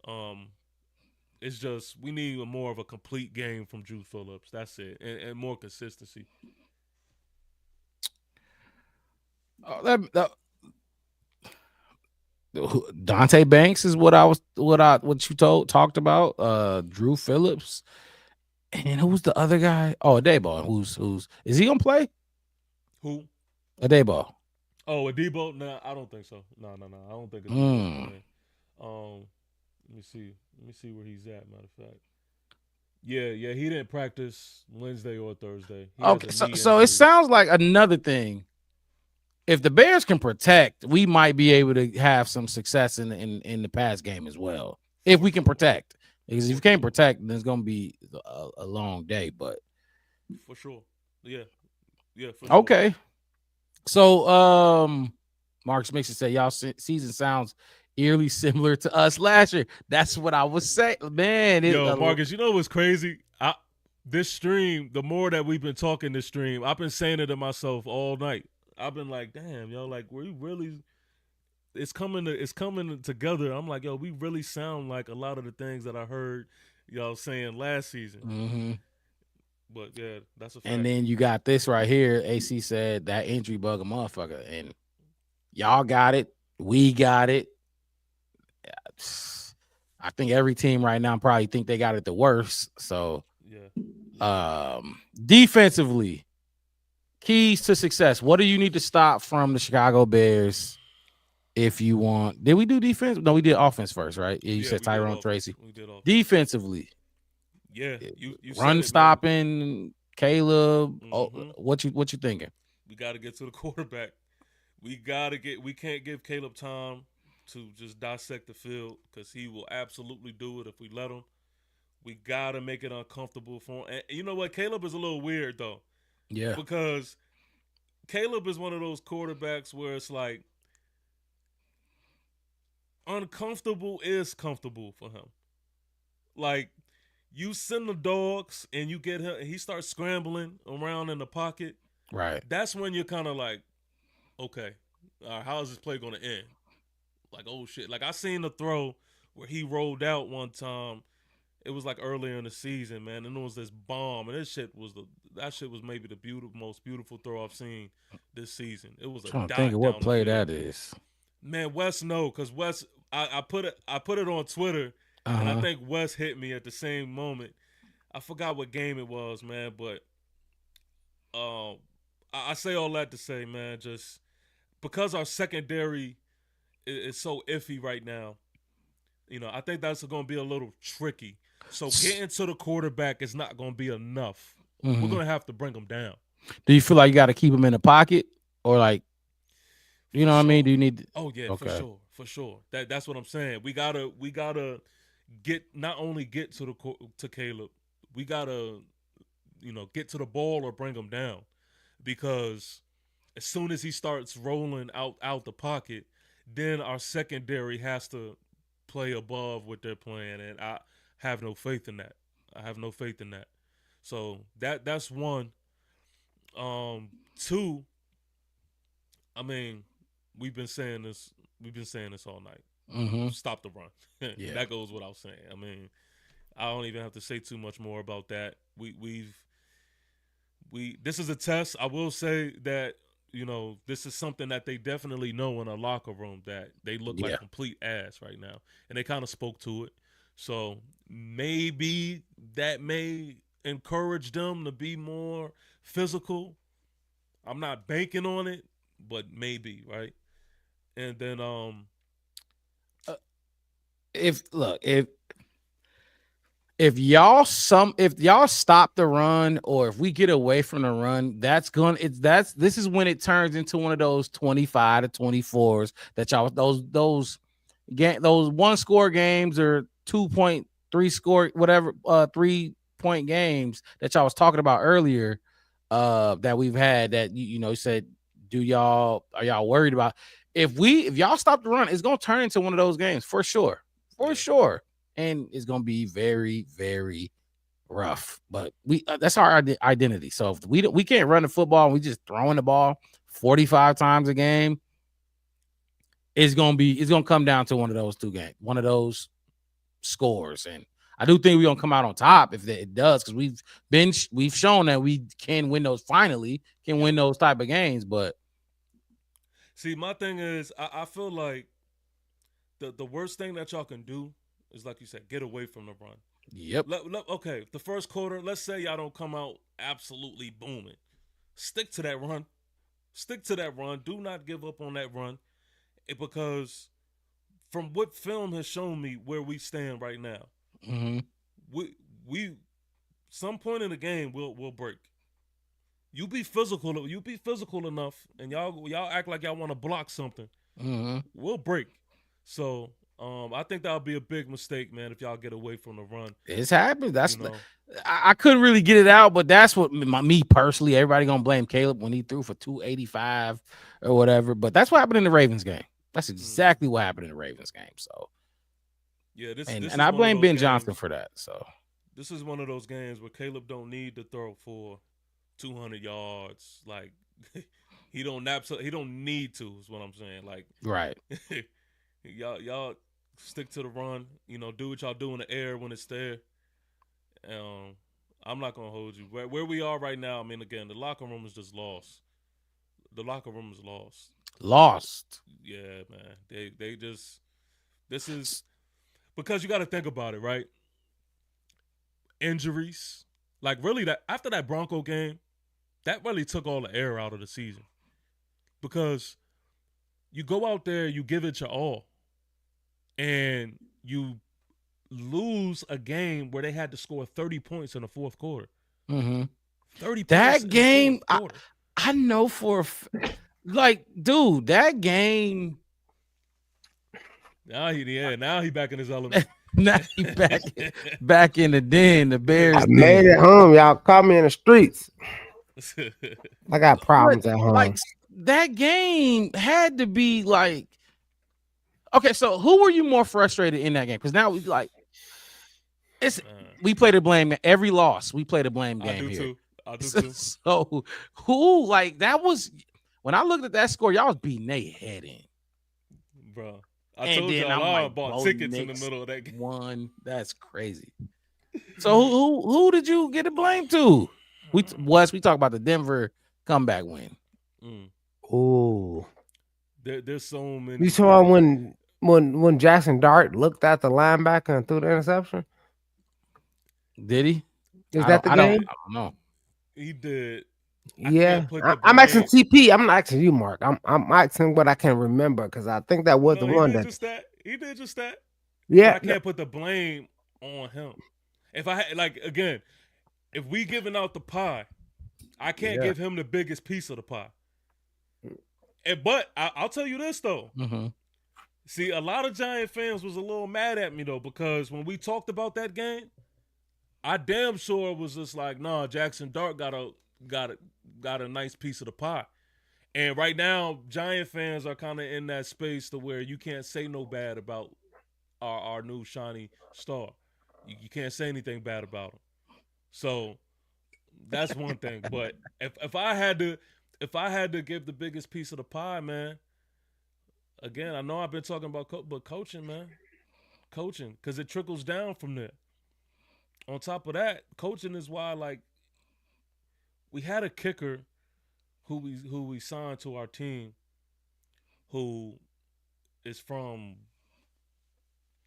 Um, it's just we need more of a complete game from Drew Phillips. That's it, and more consistency. Dante Banks is what you talked about. Drew Phillips, and who's the other guy? Oh, Dayball. Who's is he gonna play? Who? Dayball. Oh, Adebo? Nah, I don't think so. No. I don't think Adebo's Mm. playing. Let me see. Let me see where he's at. Matter of fact. Yeah. He didn't practice Wednesday or Thursday. He has Okay, a so knee so it injury. sounds like another thing. If the Bears can protect, we might be able to have some success in the pass game as well. If we can protect, because if you can't protect, then it's gonna be a long day. But For sure. Yeah, for sure. okay, so Marcus Mixon said y'all season sounds eerily similar to us last year. That's what I was saying, man. Yo, Marcus, you know what's crazy? This stream, the more that we've been talking this stream, I've been saying it to myself all night. I've been like, damn, yo, like we really, it's coming together. I'm like, yo, we really sound like a lot of the things that I heard y'all saying last season. Mm-hmm. But yeah, that's a fact. And then you got this right here. AC said that injury bug a motherfucker, and y'all got it. We got it. I think every team right now probably think they got it the worst. So, defensively, keys to success. What do you need to stop from the Chicago Bears if you want? Did we do defense? No, we did offense first, right? You said Tyrone Tracy. We did offense. Defensively, yeah, you run said it, stopping, Caleb. Mm-hmm. Oh, what you thinking? We got to get to the quarterback. We can't give Caleb time to just dissect the field because he will absolutely do it if we let him. We got to make it uncomfortable for him. And you know what? Caleb is a little weird, though. Yeah. Because Caleb is one of those quarterbacks where it's like uncomfortable is comfortable for him. Like, you send the dogs and you get him, and he starts scrambling around in the pocket. Right. That's when you're kind of like, okay, how is this play going to end? Like, oh shit. Like, I seen the throw where he rolled out one time. It was like earlier in the season, man, and it was this bomb, and that shit was maybe the most beautiful throw I've seen this season. It was a trying to dot think of what down play the field. that is. Man, Wes because Wes, I put it on Twitter, and I think Wes hit me at the same moment. I forgot what game it was, man, but I say all that to say, man, just because our secondary is so iffy right now, I think that's going to be a little tricky. So getting to the quarterback is not going to be enough. We're going to have to bring him down. Do you feel like you got to keep him in the pocket, or like, you know what I mean? Do you need? Oh yeah, okay. for sure. That's what I'm saying. We gotta get not only get to Caleb, we gotta get to the ball or bring him down, because as soon as he starts rolling out the pocket, then our secondary has to play above what they're playing, and I have no faith in that. So that's one. Two. I mean, we've been saying this all night. Stop the run. Yeah. That goes without saying. I mean, I don't even have to say too much more about that. This is a test. I will say that, this is something that they definitely know in a locker room, that they look like complete ass right now. And they kind of spoke to it. So maybe that may encourage them to be more physical. I'm not banking on it, but maybe, right? And then Uh, if look, if y'all stop the run or if we get away from the run, this is when it turns into one of those 25 to 24s that y'all those one score games or 2.3 score whatever 3 point games that y'all was talking about earlier that we've had that you said are y'all worried about if y'all stop the run, it's gonna turn into one of those games for sure. For yeah. sure. And it's gonna be very, very rough. But that's our identity. So if we can't run the football and we just throwing the ball 45 times a game, it's gonna come down to one of those two games, one of those scores. And I do think we're gonna come out on top if it does, because we've shown that we can win those win those type of games. But See, my thing is, I feel like the worst thing that y'all can do is, like you said, get away from the run. yep. Okay, the first quarter, let's say y'all don't come out absolutely booming. Stick to that run. Stick to that run. Do not give up on that run. Because from what film has shown me where we stand right now, Mm-hmm. we some point in the game we'll break. You be physical enough, and y'all act like y'all want to block something. Mm-hmm. We'll break. So I think that'll be a big mistake, man, if y'all get away from the run. It's happened. That's You know, I couldn't really get it out, but that's what me personally. Everybody gonna blame Caleb when he threw for 285 or whatever. But that's what happened in the Ravens game. That's exactly what happened in the Ravens game. So yeah, this and is I one of blame those Ben games. Johnson for that. So This is one of those games where Caleb don't need to throw for 200 yards. Like he don't need to. Is what I'm saying. Like right. y'all stick to the run. Do what y'all do in the air when it's there. I'm not gonna hold you. Where we are right now, I mean, again, the locker room is just lost. The locker room is lost. Lost. Yeah, man. They just this is because you got to think about it, right? Injuries, like really that after that Bronco game, that really took all the air out of the season because you go out there, you give it your all, and you lose a game where they had to score 30 points in the fourth quarter. Mm-hmm. 30 points That in game, the fourth quarter. I know like, dude, that game. Now he back in his element. Now he back in the den, the Bears I made den. it home. Y'all caught me in the streets. I got problems at home. Like that game had to be like, okay. So who were you more frustrated in that game? Because now we play the blame every loss. We play the blame game here. I do too. So who that was when I looked at that score, y'all was beating their head in, bro. I told y'all I bought tickets in the middle of that game. One, that's crazy. So who did you get the blame to? We talked about the Denver comeback win. Ooh, there's so many. You saw when Jackson Dart looked at the linebacker and threw the interception. Did he? Is that the game? I don't know. He did. Yeah, I'm asking TP. I'm not asking you, Mark. I'm asking what I can remember because I think that was the one that he did just that. Yeah, but I can't put the blame on him. If I had again, if we giving out the pie, I can't give him the biggest piece of the pie. But I'll tell you this though. Mm-hmm. See, a lot of Giant fans was a little mad at me though because when we talked about that game, I damn sure was just like, nah, Jackson Dart got a nice piece of the pie. And right now, Giant fans are kind of in that space to where you can't say no bad about our new shiny star. You can't say anything bad about him. So that's one thing. But if I had to give the biggest piece of the pie, man, again, I know I've been talking about but coaching, man. Coaching, because it trickles down from there. On top of that, coaching is why, like, we had a kicker who we signed to our team who is from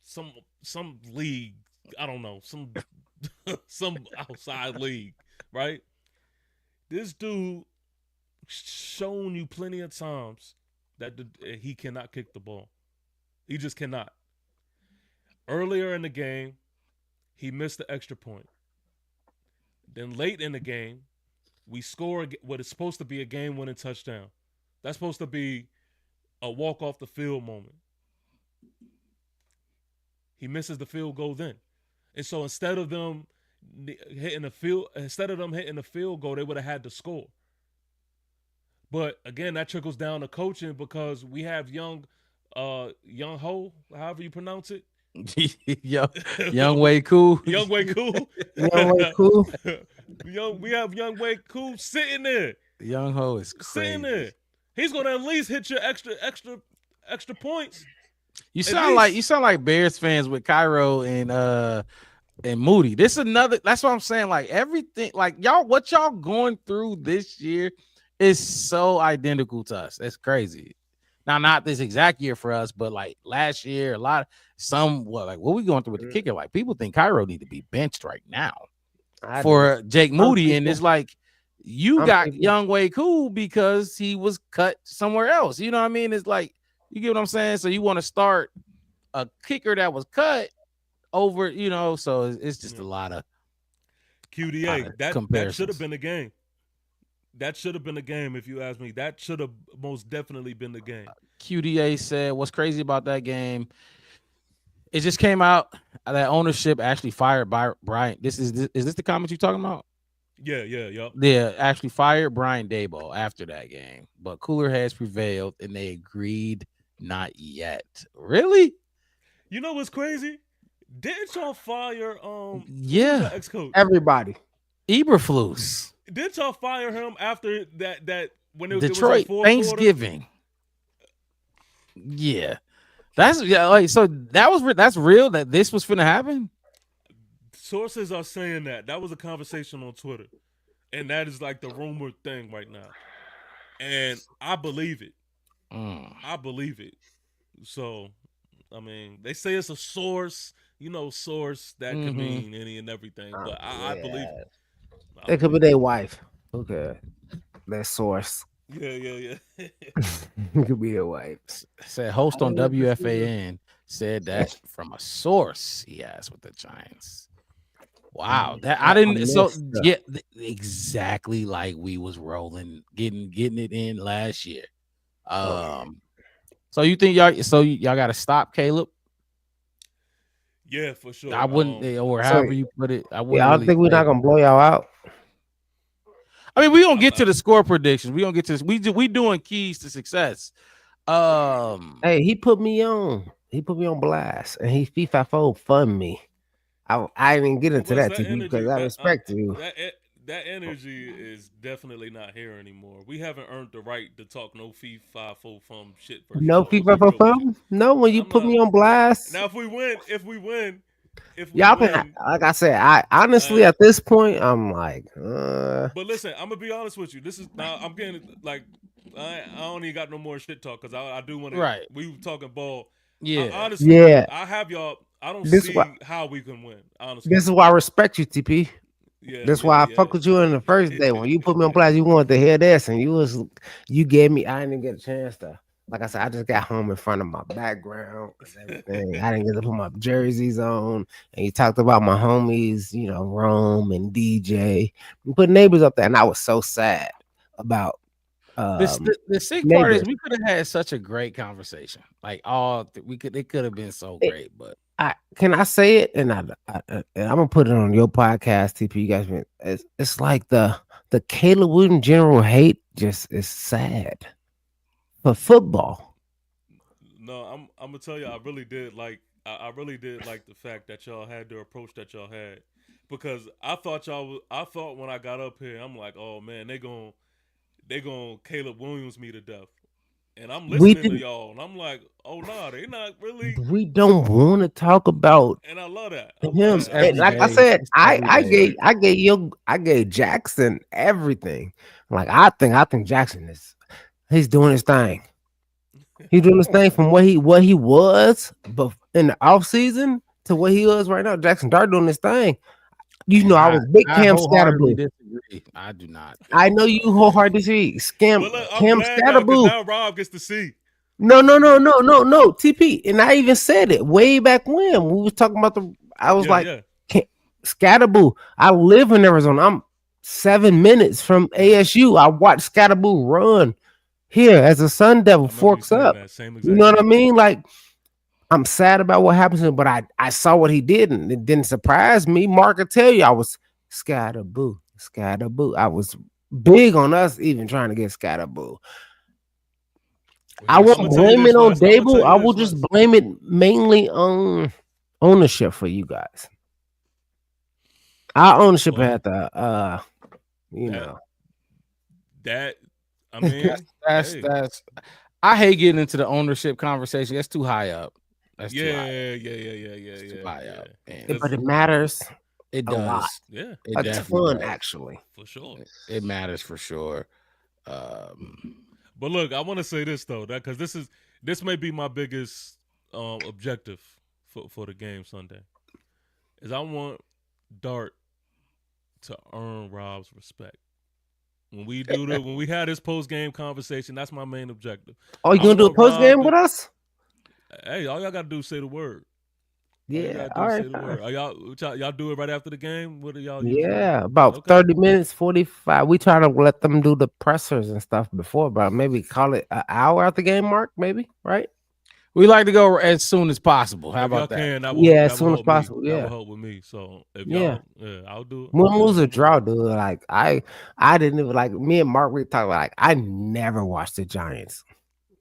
some some league. I don't know, some outside league, right? This dude shown you plenty of times that he cannot kick the ball. He just cannot. Earlier in the game, he missed the extra point. Then late in the game, we score what is supposed to be a game-winning touchdown. That's supposed to be a walk off the field moment. He misses the field goal then. And so instead of them hitting the field goal, they would have had to score. But again, that trickles down to coaching because we have young Ho, however you pronounce it. Young Way Cool. Young Way Cool. Young Way Cool. We have Young Way Cool sitting there. Young Ho is crazy. Sitting there. He's gonna at least hit your extra points. You sound like Bears fans with Cairo and Moody. This is another. That's what I'm saying. Like everything, like what y'all going through this year is so identical to us. That's crazy. Now, not this exact year for us, but like last year, what we going through with the kicker? Like people think Cairo need to be benched right now for Jake Moody, and it's like you got Young Way Cool because he was cut somewhere else. You know what I mean? It's like you get what I'm saying. So you want to start a kicker that was cut over, so it's just a lot of QDA. That should have been the game. That should have been the game, if you ask me. That should have most definitely been the game. QDA said, what's crazy about that game, it just came out that ownership actually fired Brian. Is this the comment you're talking about? Yeah, actually fired Brian Daboll after that game. But cooler heads prevailed, and they agreed not yet. Really? You know what's crazy? Didn't y'all fire ex-coach? Everybody. Eberflus. Did y'all fire him after that when it was Detroit Thanksgiving? Quarter? Yeah, that's real that this was finna happen. Sources are saying that was a conversation on Twitter, and that is like the rumored thing right now, and I believe it. I believe it. So, I mean, they say it's a source. Source that could mean any and everything, but I believe it. It could be their wife. Okay. Their source. Yeah. It could be their wife. Said host on WFAN said that from a source he asked with the Giants. Wow. That I didn't exactly like we was rolling, getting it in last year. So you think y'all gotta stop Caleb? Yeah, for sure. I wouldn't, or however you put it. I don't think we're not gonna blow y'all out. I mean, we gonna get to the score predictions. We gonna get to this. We doing keys to success. Hey, he put me on. He put me on blast, and he FIFA fund me. I didn't get into that because I respect you. That energy is definitely not here anymore. We haven't earned the right to talk no FIFA fum shit. No FIFA fum? No, when you put me on blast. Now, if we win, y'all been, like I said, I honestly at this point I'm like. But listen, I'm gonna be honest with you. This is now I'm getting like I don't even got no more shit talk because I do want to. Right. We were talking ball. Yeah. Honestly, I have y'all. I don't see how we can win. Honestly, this is why I respect you, TP. Yeah, that's why I fuck with you in the first day. When you put me on blast, you wanted to hear this, and you gave me. I didn't get a chance to. Like I said, I just got home in front of my background and everything. I didn't get to put my jerseys on. And you talked about my homies, Rome and DJ. We put neighbors up there, and I was so sad about. The sick part is we could have had such a great conversation. Like it could have been so great, but. Can I say it? And I'm gonna put it on your podcast, TP. You guys, it's like the Caleb Williams general hate just is sad for football. No, I'm gonna tell you, I really did like the fact that y'all had the approach that y'all had, because I thought when I got up here, I'm like, oh man, they gonna Caleb Williams me to death. And I'm listening to y'all, and I'm like, "Oh no, they not really." We don't want to talk about, and I love that. Him. Like I said, I gave Jackson everything. Like I think Jackson he's doing his thing. He's doing his thing from what he was, but in the off season to what he was right now. Jackson Dart doing this thing. You And know, I was big I Cam wholeheartedly Scatterboo. disagree. I do not. I know you wholeheartedly But look, I'm Cam glad now because Scatterboo. now Rob gets to see. No. TP. And I even said it way back when we was talking about I was Yeah, like, yeah. Scatterboo. I live in Arizona. I'm 7 minutes from ASU. I watched Scatterboo run here as a Sun Devil I remember you forks saying up. that same You exact know what I thing. mean? Like, I'm sad about what happened to him, but I saw what he did, and it didn't surprise me. Mark will tell you I was Scatterboo. I was big on us even trying to get Scatterboo. Well, I here's I'm won't gonna tell you blame this, it on Wes. I'm gonna tell Dable. you I this, will just Wes. blame it mainly on ownership for you guys. Our ownership Well, had to, you that know, that I that's mean, that's hey, that's. I hate getting into the ownership conversation. That's too high up. That's too high. It's too high yeah. up, and but Because it matters it a lot. does. yeah, It It's yeah, definitely fun, does. actually. for sure. It matters for sure. Um, But look, I want to say this though, that because this may be my biggest objective for the game Sunday, is I want Dart to earn Rob's respect. When we had this post game conversation, that's my main objective. Oh, you I gonna do a want post Rob game to with us? hey, all y'all gotta do is say the word. All you Yeah. gotta do All is right. say the word. Are y'all do it right after the game? What do y'all usually? Yeah, about Okay. 30 minutes, 45. We try to let them do the pressers and stuff before, but maybe call it an hour at the game mark, maybe, right? we like to go as soon as possible. How If y'all about that? can, Yeah, as that will soon as help me. possible. That will Yeah. help with me. So if Yeah. y'all, yeah, I'll do it. Win, Okay, lose, that's or what I'm gonna draw, dude. Like I didn't even like me and Mark. We talk about like I never watched the Giants,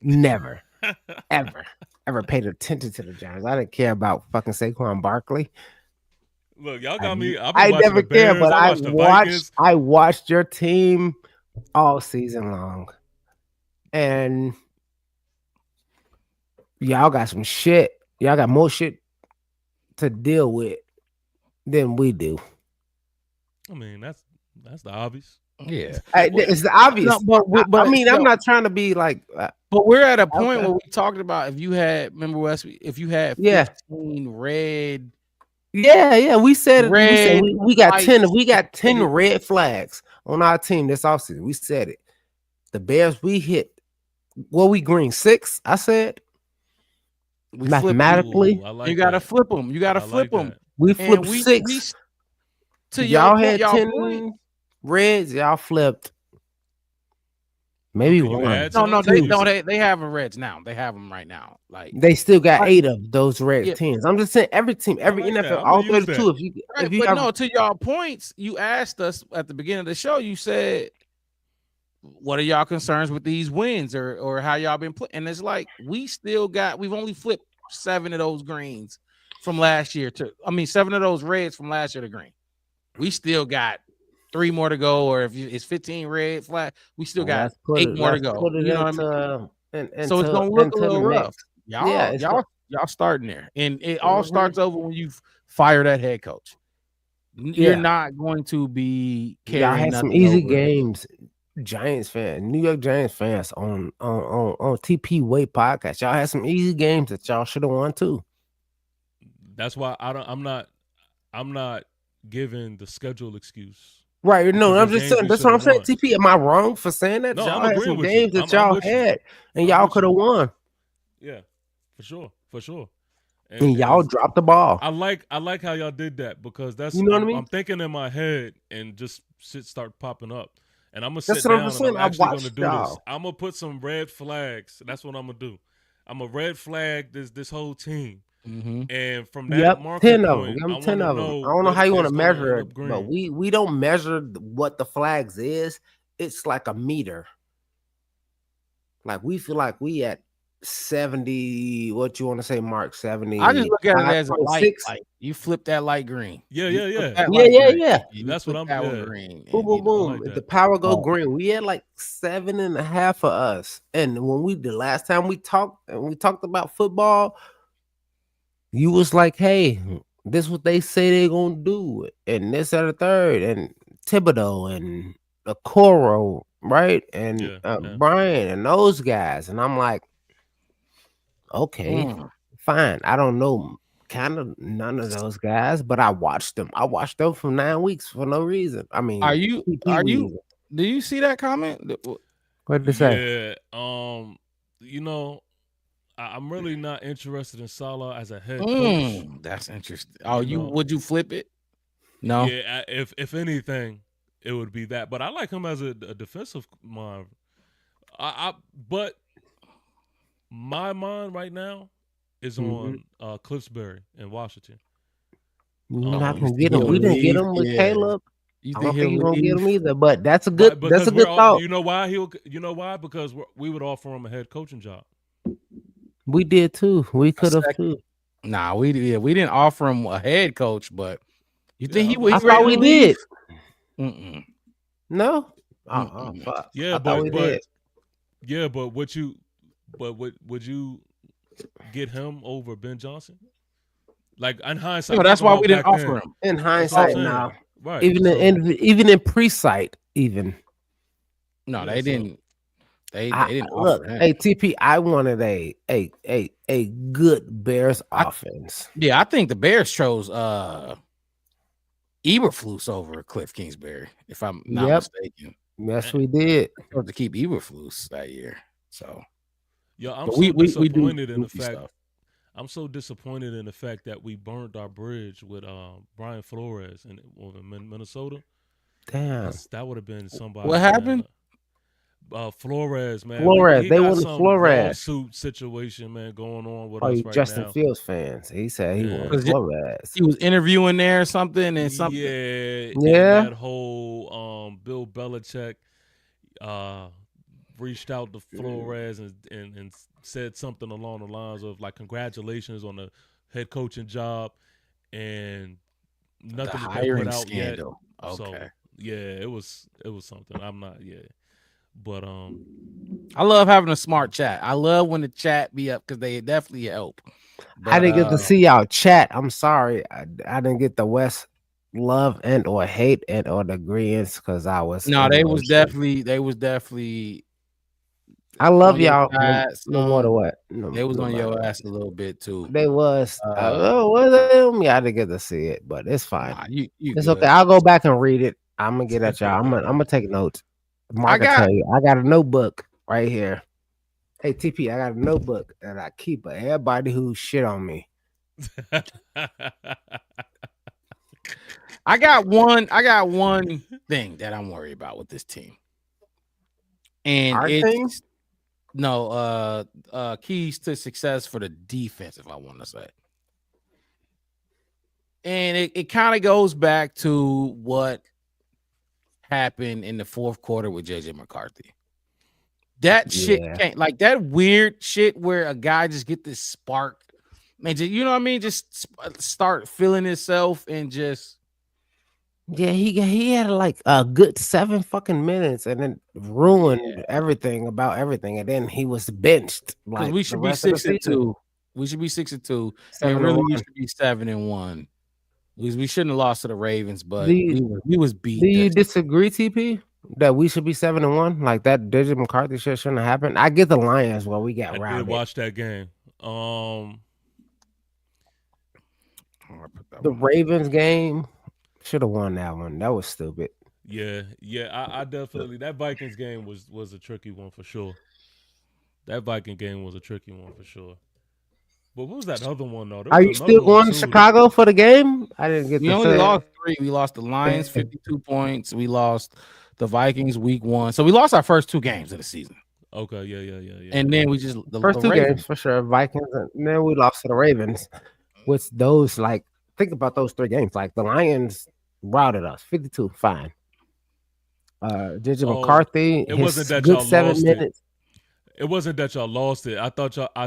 never, do. ever paid attention to the Giants. I didn't care about fucking Saquon Barkley. Look, y'all I, got me. I've been I watching never the cared, Bears. but I watched the Vikings. I watched your team all season long, and y'all got some shit. Y'all got more shit to deal with than we do. I mean, that's the obvious. Yeah. Well, It's no, obvious. I but mean, I'm no, not trying to be like, but we're at a point okay, where we talked about if you had remember Wes, if you had yeah, 15 red yeah. We said it. We said red we got 10. If lights we got 10 headed, red flags on our team this offseason, we said it. The Bears, we hit. What we green 6? I said we flip them. mathematically, Ooh, I You like gotta that. flip them. You gotta I flip like them. that. we And flipped 6. to Y'all had y'all 10 point. reds. Y'all flipped You maybe can you 1, add No, some? no, Can you 2. just they have them reds now. They have them right now. Like, They still got but 8 of those red yeah, 10s. I'm just saying every team, I every like that. NFL, I'm gonna all use 32. that. If right. you But have no, to y'all points, you asked us at the beginning of the show. You said, "What are y'all concerns with these wins, or how y'all been playing?" And it's like we've only flipped 7 of those greens from last year to. I mean, 7 of those reds from last year to green. We still got 3 more to go, or if it's 15 red flag, we still got 8 more to let's go. put it You know what I mean? So it's gonna look a into the little rough. next. Yeah, it's go, Y'all starting there, and it all mhm. starts over when you fire that head coach. You're Yeah. not going to be Y'all carrying had some nothing easy over. games. Giants fans, New York Giants fans on TP Way podcast. Y'all had some easy games that y'all should have won too. That's why I'm not giving the schedule excuse Right. No, because I'm there's just games saying we that's should what have I'm saying. won. TP, am I wrong for saying that? No, I'm Y'all had agreeing some with you. games that I'm y'all with you. had and I'm y'all with could have you. won. Yeah, for sure, for sure. And y'all And dropped the ball. I like how y'all did that because You know what I I'm mean? thinking in my head and just shit start popping up. And I'm gonna That's sit what I'm down just and I'm saying. I actually gonna watched do this. y'all. I'm gonna put some red flags. That's what I'm gonna do. I'm gonna red flag this whole team. Mm-hmm. And from that Yep, marker 10 of them. point, Give I them 10 wanna of them. I know don't know how what you want is to gonna measure end it, up but green. we don't measure what the flags is. It's like a meter. Like we feel like we at 70. What you want to say, Mark? I just look at it as a light. 75.6. Like you flip that light green. Yeah, You yeah, flip yeah. that Yeah, light yeah, green. yeah. You That's what flip I'm that one yeah. green, Boom, and boom, I boom. like If the that. power go oh, green, we had like 7.5 for us. And when the last time we talked and we talked about football, you was like, hey, this what they say they gonna do, and this and the third, and Thibodeau and Okoro, right? And Yeah, yeah. Brian and those guys. And I'm like, okay, mm. Fine. I don't know kind of none of those guys, but I watched them. I watched them for 9 weeks for no reason. I Are mean, you? PP Are you? reason. Do you see that comment? What did they say? Yeah. You know, I'm really not interested in Salah as a head coach. That's interesting. Oh, You you know, would you flip it? No. yeah. If anything, it would be that. But I like him as a defensive mind. But my mind right now is Mhm. on Cliffsbury in Washington. You're not Oh, you gonna think get him. he'll We didn't get leave? him with Yeah. Caleb. You I think don't think he'll you're gonna get him leave? either. But that's a But good. That's because a good thought. you know why you know why? Because we would offer him a head coaching job. We did too. We A could have second. too. Nah, we didn't offer him a head coach, but you Yeah, think I was I about to ready thought say to we leave? did. Mm-mm. No. Mm-mm. Fuck. yeah, I thought we did. but would you get him over Ben Johnson? Like in hindsight, No, I'm that's talking why about we didn't back offer then. him. In That's what I'm hindsight, saying. now. Right. Even So even in pre-sight, even. No, yeah, they so didn't. They I didn't look, offer him. hey TP, I wanted a good Bears I offense. Yeah, I think the Bears chose Eberflus over Cliff Kingsbury, if I'm not Yep. mistaken. Yes, man, we did. Chose to keep Eberflus that year. So, yo, I'm but so we do disappointed in the goofy fact stuff. I'm so disappointed in the fact that we burned our bridge with Brian Flores in Minnesota. Damn. That would have been What somebody, man. happened? Flores, man. Flores. He They got wanted some Flores. lawsuit situation, man, going on with Oh, us you right Justin now. Fields fans. He said he wanted And Because Flores. he was interviewing there or something, and something. yeah, and Yeah. that whole Bill Belichick uh reached out to Flores and said something along the lines of like congratulations on the head coaching job, and The nothing has been put hiring out yet. scandal. So Okay. yeah, it was something. I'm not but I love having a smart chat. I love when the chat be up because they definitely help. I But didn't get to see y'all chat. I'm sorry. I didn't get the West love and or hate and or the agreements because I was no, in motion. they was definitely I on love your y'all side. no matter Some what. they was No on matter your what. ass a little bit too. They was Uh, was it me? I didn't get to see it, but it's fine. nah, you It's okay. good. I'll go back and read it. I'm gonna get at y'all. I'm gonna take notes. I Mark, I got tell you, I got a notebook right here. Hey TP, I got a notebook that I keep of everybody who shit on me. I got one thing that I'm worried about with this team. And Our team? it's no keys to success for the defense, if I want to say. And it kind of goes back to what happened in the fourth quarter with JJ McCarthy. That shit Yeah. can't like that weird shit where a guy just get this spark, man. You know what I mean? Just start feeling himself and just Yeah, he had like a good 7 fucking minutes and then ruined everything about everything, and then he was benched because like we the should be rest of the season. 6-2. We should be 6-2, and 7 to really we 1. should be 7-1. We shouldn't have lost to the Ravens, but Do you we was do beat. you disagree, TP? That we should be 7-1? Like that Digit McCarthy shit shouldn't have happened. I get the Lions where we got I did rounded. watch that game. The Ravens game should have won that one. That was stupid. Yeah, I definitely that Vikings game was a tricky one for sure. That Viking game was a tricky one for sure. But what was that other one though? There Are was you another still one going to too. Chicago for the game? I didn't get We to only say lost 3. We lost the Lions 52 points. We lost the Vikings week 1. So we lost our first 2 games of the season. Okay, yeah. And then we just first the 2 Ravens. games for sure. Vikings, and then we lost to the Ravens. With those, like, think about those 3 games. Like the Lions routed us 52, fine. JJ Oh, McCarthy, it his wasn't that good y'all 7 lost it. minutes. It wasn't that y'all lost it. I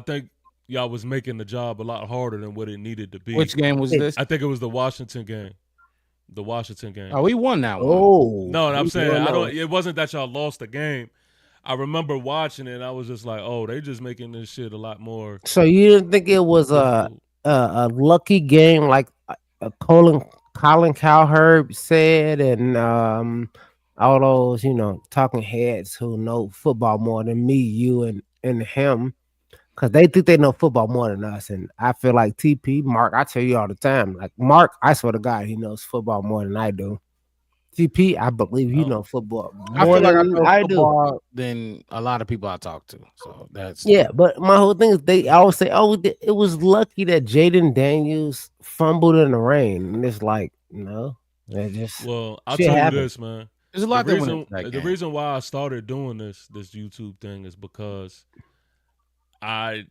think y'all was making the job a lot harder than what it needed to be. Which game was this? I think it was the Washington game. The Washington game. Oh, we won that one. Oh, No, I'm we saying won I that don't. one. It wasn't that y'all lost the game. I remember watching it. And I was just like, oh, they just making this shit a lot more So you didn't think it was difficult. a lucky game like Colin Cowherd said, and all those talking heads who know football more than me, you, and him. because they think they know football more than us. And I feel like TP, Mark, I tell you all the time, like Mark, I swear to God, he knows football more than I do. TP, I believe you Oh, know football I more feel like I than know I do. football than a lot of people I talk to. So that's Yeah, but my whole thing is they always say, "Oh, it was lucky that Jaden Daniels fumbled in the rain," and it's like, no, that just well, I'll shit tell you happens. this, man. there's a The lot that went into reason that the game. reason why I started doing this YouTube thing is because I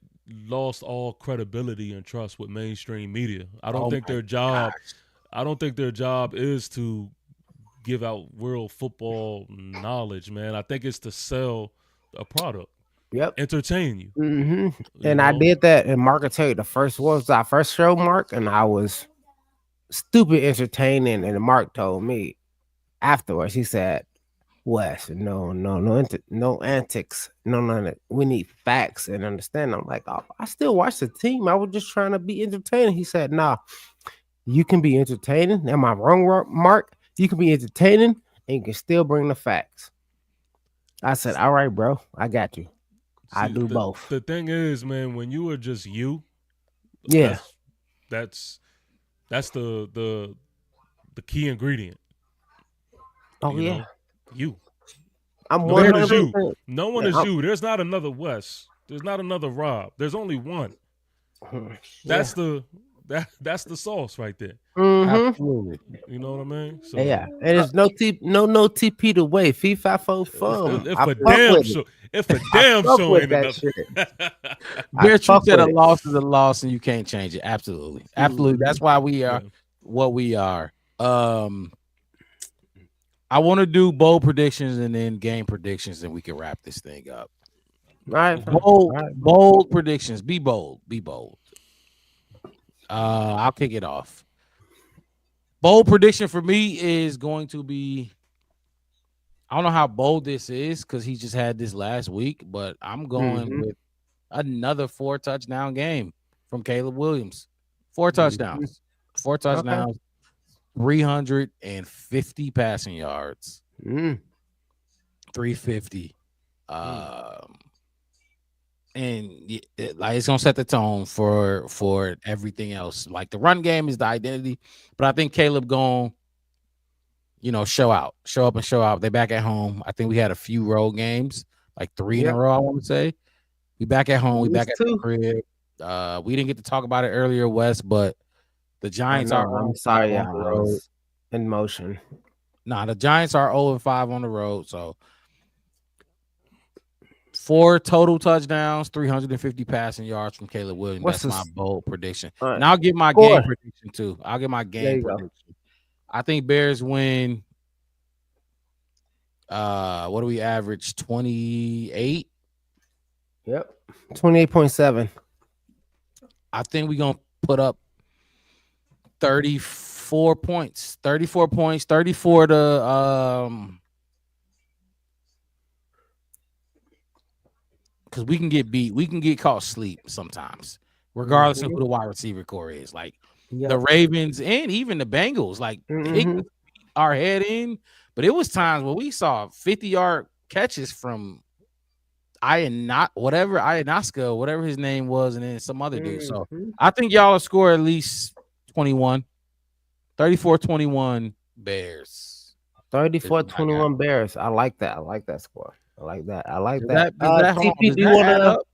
lost all credibility and trust with mainstream media. Oh my gosh. I don't think their job is to give out real football knowledge, man. I think it's to sell a product, Yep. entertain you. hmm You And I know, did that, and Mark will tell you the first was our first show, Mark, and I was stupid entertaining, and Mark told me afterwards, he said, Wes, no antics, no. We need facts and understanding. I'm like, oh, I still watch the team. I was just trying to be entertaining. He said, nah, you can be entertaining. Am I wrong, Mark? You can be entertaining and you can still bring the facts. I said, all right, bro, I got you. I see do the both. the thing is, man, when you are just you, Yeah. that's that's that's the key ingredient. Oh You yeah. know, you. I'm No Bear one is 100%. you. No one Yeah, is you. There's not another Wes. There's not another Rob. There's only one. yeah. That's that's the sauce right there. Mm-hmm. Absolutely. You know what I mean? So Yeah. And there's no TP to way. FIFA for fun. if I a fuck damn with it. show, if a I damn fuck show with ain't that enough. shit. I Bear Truth fuck said with a it. loss is a loss and you can't change it. Absolutely. Absolutely. Mhm. That's why we are Yeah. what we are. I want to do bold predictions and then game predictions, and we can wrap this thing up. All right, fam. All Bold, right. bold predictions. Be bold. Be bold. I'll kick it off. Bold prediction for me is going to be. I don't know how bold this is because he just had this last week, but I'm going Mm-hmm. with another 4 touchdown game from Caleb Williams. 4 Mm-hmm. touchdowns. Four Okay. touchdowns, 350 passing yards, Mm. 350. And like it's gonna set the tone for everything else. Like the run game is the identity, but I think Caleb going, show up and show out. They back at home. I think we had a few road games, like 3 in a Yep. row. I want to say we back at home. We back Used at the to. crib. We didn't get to talk about it earlier, Wes, but the I Giants are know. I'm 0-5 sorry, on y'all. the I road. was in motion. Nah, the Giants are 0-5 on the road. So 4 total touchdowns, 350 passing yards from Caleb Williams. What's That's my this? bold prediction. All right. And I'll give my Score. game prediction too. I'll give my There game you go. prediction. I think Bears win. What do we average? 28. Yep. 28.7. I think we're gonna put up 34 points. 34 points, 34 to because we can get beat. We can get caught asleep sometimes, regardless of who the wide receiver core is. Like the Yep. Ravens and even the Bengals, like they Mm-hmm. could beat our head in, but it was times where we saw 50-yard catches from Ionaska, whatever his name was, and then some other dude. So Mm-hmm. I think y'all will score at least 21, 34-21 Bears. 34-21 Bears. I like that. I like that score. I like that. I like Does that. hold on, TP, does do you that add wanna up?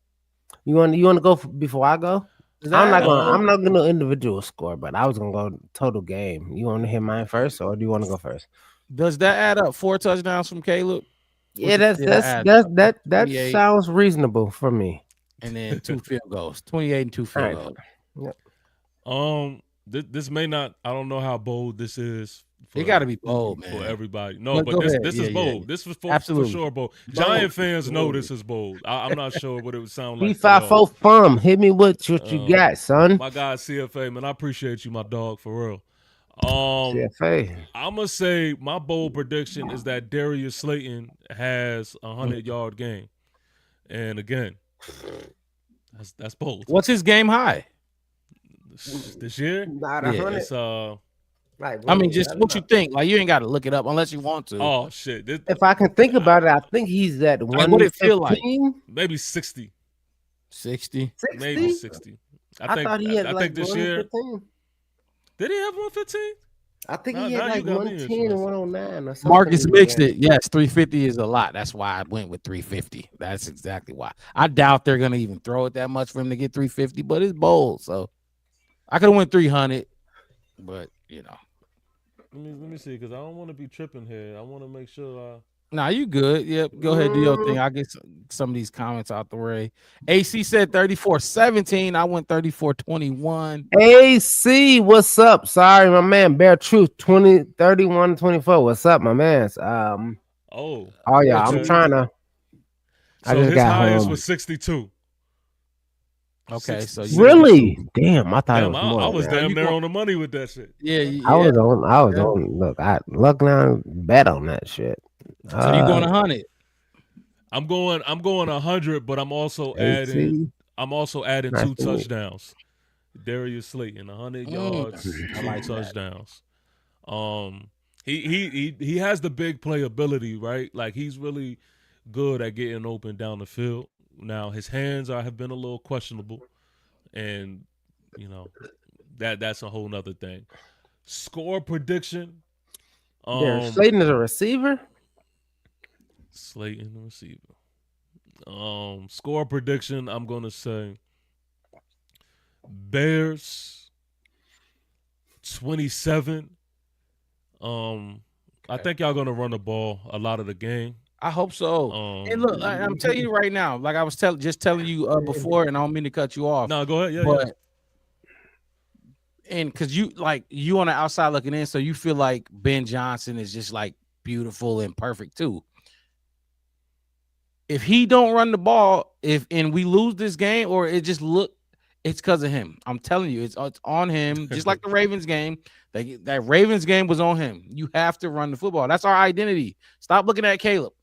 you wanna go before I go? Does that I'm not add up? gonna I'm Um, not gonna individual score, but I was gonna go total game. You wanna hear mine first, or do you wanna go first? Does that add up? 4 touchdowns from Caleb? Yeah, What's it add up? that 28 sounds reasonable for me. and then 2 field goals. 28 and 2 All field right. goals. Yep. this may not. I don't know how bold this is. It got to be bold, for man. everybody. No, but Go this ahead. this Yeah, is yeah, bold. yeah. This was for Absolutely. sure bold. Bold. Giant fans know Bold. this is bold. I'm not sure what it would sound like. P54 Fum. Hit me with what you got, son. My guy CFA, man, I appreciate you, my dog, for real. CFA. I'm gonna say my bold prediction is that Darius Slayton has a 100-yard game, and again, that's bold. What's his game high? This year? Not Yeah, 100. It's Like, I mean, really, just I don't what know. you think. Like, you ain't got to look it up unless you want to. oh shit. If I can think about it, I think he's at Like, what it feel like? 115. Maybe 60. 60. maybe 60? 60. I thought he had I like think this year 115. did he have 115? I think Now, he now had you like got me 110 and interested. 109 or something Marcus in the mixed game. it. Yes, 350 is a lot. That's why I went with 350. That's exactly why. I doubt they're gonna even throw it that much for him to get 350, but it's bold. So I could have went 300, but Let me see, because I don't want to be tripping here. I want to make sure. nah, you good. Yep, go ahead, do your thing. I'll get some of these comments out the way. AC said 34-17. I went 34-21. AC, what's up? Sorry, my man. Bear Truth 20, 31, 24. What's up, my man? Oh, Oh yeah, I'm okay. trying to. I So just his got highest home. was 62. Okay, so you 62. Really? Damn, I thought it Damn, was I more than was that. so damn you near going on the money with that shit. yeah, I yeah. was on. I was Yeah. on. Look, I luck now bet on that shit. So you going 100. I'm going 100, but I'm also adding AC, nice two to meet. touchdowns. Darius Slayton, 100 Mm, yards, I two like that. touchdowns. He has the big playability, right? Like he's really good at getting open down the field. Now his hands have been a little questionable, and you know that's a whole nother thing. Score prediction. There, Slayton is a receiver. Slayton the receiver. Score prediction. I'm gonna say Bears 27. I Okay. think y'all gonna run the ball a lot of the game. I hope so. And look, I'm telling you right now, like I was telling you before, and I don't mean to cut you off, No, go ahead. Yeah, yeah. but and because you on the outside looking in, so you feel like Ben Johnson is just like beautiful and perfect too. If he don't run the ball, and we lose this game, or it just it's because of him. I'm telling you, it's on him. Just like the Ravens game, that Ravens game was on him. You have to run the football. That's our identity. Stop looking at Caleb.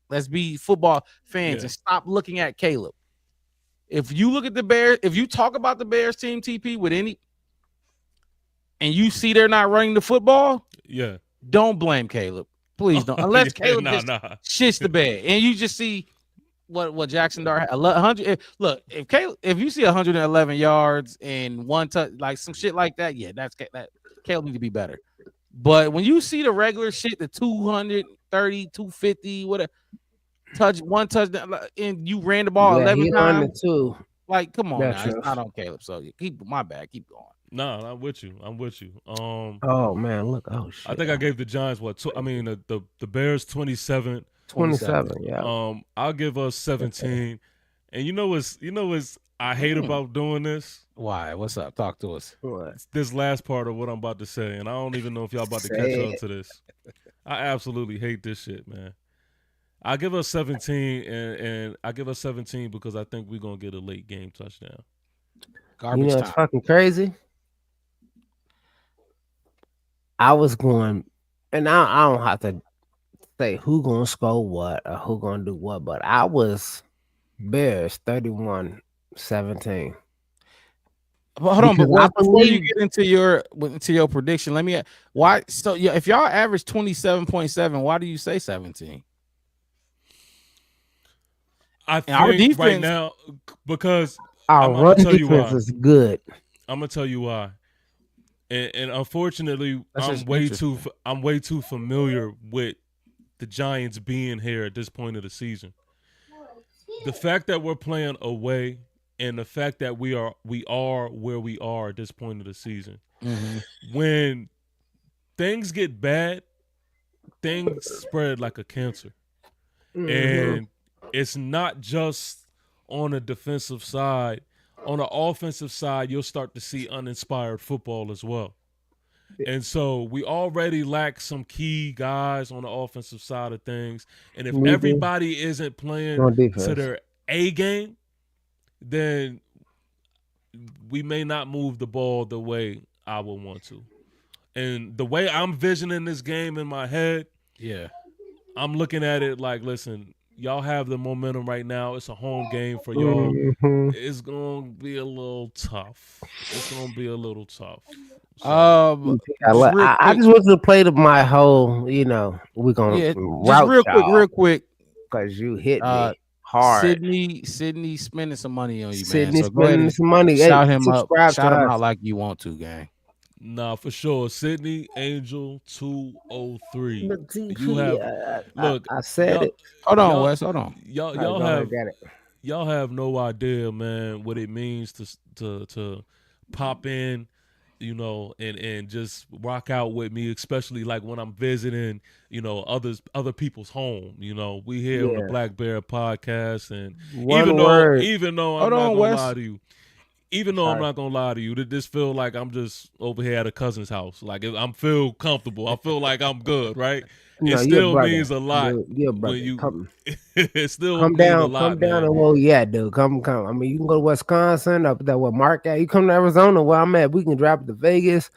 Let's be football fans Yeah. and stop looking at Caleb. If you look at the Bears, if you talk about the Bears team TP with any, and you see they're not running the football, Yeah. don't blame Caleb. Please don't. Unless Caleb just nah. shits the bed, and you just see what Jackson Dart had 100. Look, if you see 111 yards and one touch, like some shit like that, yeah, that Caleb need to be better. But when you see the regular shit, the 230, 250, whatever, one touchdown, and you ran the ball Yeah, 11 he on it times, too. like, come on That's now, it's true. not on Caleb. So my bad, keep going. Nah, I'm with you. Oh man, look. Oh shit. I think I gave the Giants the Bears 27. 27. Yeah. I'll give us 17. And you know what's I hate about doing this? Why? What's up? Talk to us. What? This last part of what I'm about to say, and I don't even know if y'all about to catch Say on to this. I absolutely hate this shit, man. I give us 17, and I give us 17 because I think we're gonna get a late game touchdown. Garbage it's time. fucking crazy. I was going, and I don't have to say who gonna score what or who gonna do what, but I was Bears 31-17. Hold on, but Because I before you believe get into your prediction, let me why. So yeah, if y'all average 27.7, why do you say 17? I And our think right defense- now because our I'm run gonna tell you defense why. is good. I'm gonna tell you why. And unfortunately, That's I'm just way too familiar with the Giants being here at this point of the season. The fact that we're playing away and the fact that we are where we are at this point of the season. When things get bad, things spread like a cancer. And it's not just on the defensive side. On the offensive side, you'll start to see uninspired football as well. And so we already lack some key guys on the offensive side of things. And if everybody isn't playing to their A game, then we may not move the ball the way I would want to. And the way I'm visioning this game in my head, yeah, I'm looking at it like, listen, y'all have the momentum right now. It's a home game for y'all. It's gonna be a little tough. I just want to play my whole, we're gonna just real quick, because you hit me hard. Sydney spending some money on you, man. Sydney So go ahead spending and some money. Hey, shout him up. subscribe to Shout him us. out like you want to, gang. Nah, for sure. Sydney Angel 203. The You TP, have look, I said y'all it. Hold on, y'all Wes. Hold on. y'all All right, y'all go ahead, have get it. y'all have no idea, man, what it means to pop in, and just rock out with me, especially like when I'm visiting, other people's home. We here on the Yeah. Black Bear podcast, and One word. even though Hold I'm not on, gonna Wes. lie to you, even though I'm Sorry. not gonna lie to you, this feel like I'm just over here at a cousin's house. Like I'm feel comfortable. I feel like I'm good, right? It No, you're a still brother. means a lot Dude, you're a brother. when you. Come, It still come means a down, lot, man. and well, yeah, dude, come. I mean, you can go to Wisconsin up there where Mark at. You come to Arizona where I'm at. We can drop to Vegas.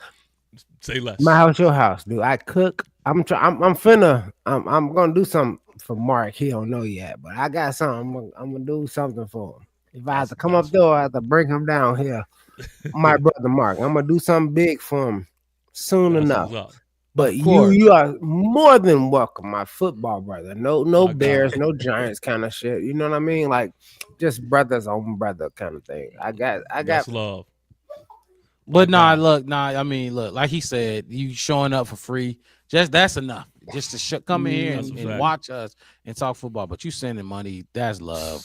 Say My less. house, your house, dude. I cook. I'm finna. I'm gonna do something for Mark. He don't know yet, but I got something. I'm gonna do something for him. If I have That's to come up there, I have to bring him down here. My brother Mark. I'm gonna do something big for him soon that's enough. what's up. But Of course. you are more than welcome, my football brother. No I got Bears, no Giants kind of shit. You know what I mean? Like just brothers on brother kind of thing. I got That's love. But nah, God. look, I mean, look, like he said, you showing up for free. That's enough. Just to come in here That's a and fact. watch us and talk football. But you sending money, that's love.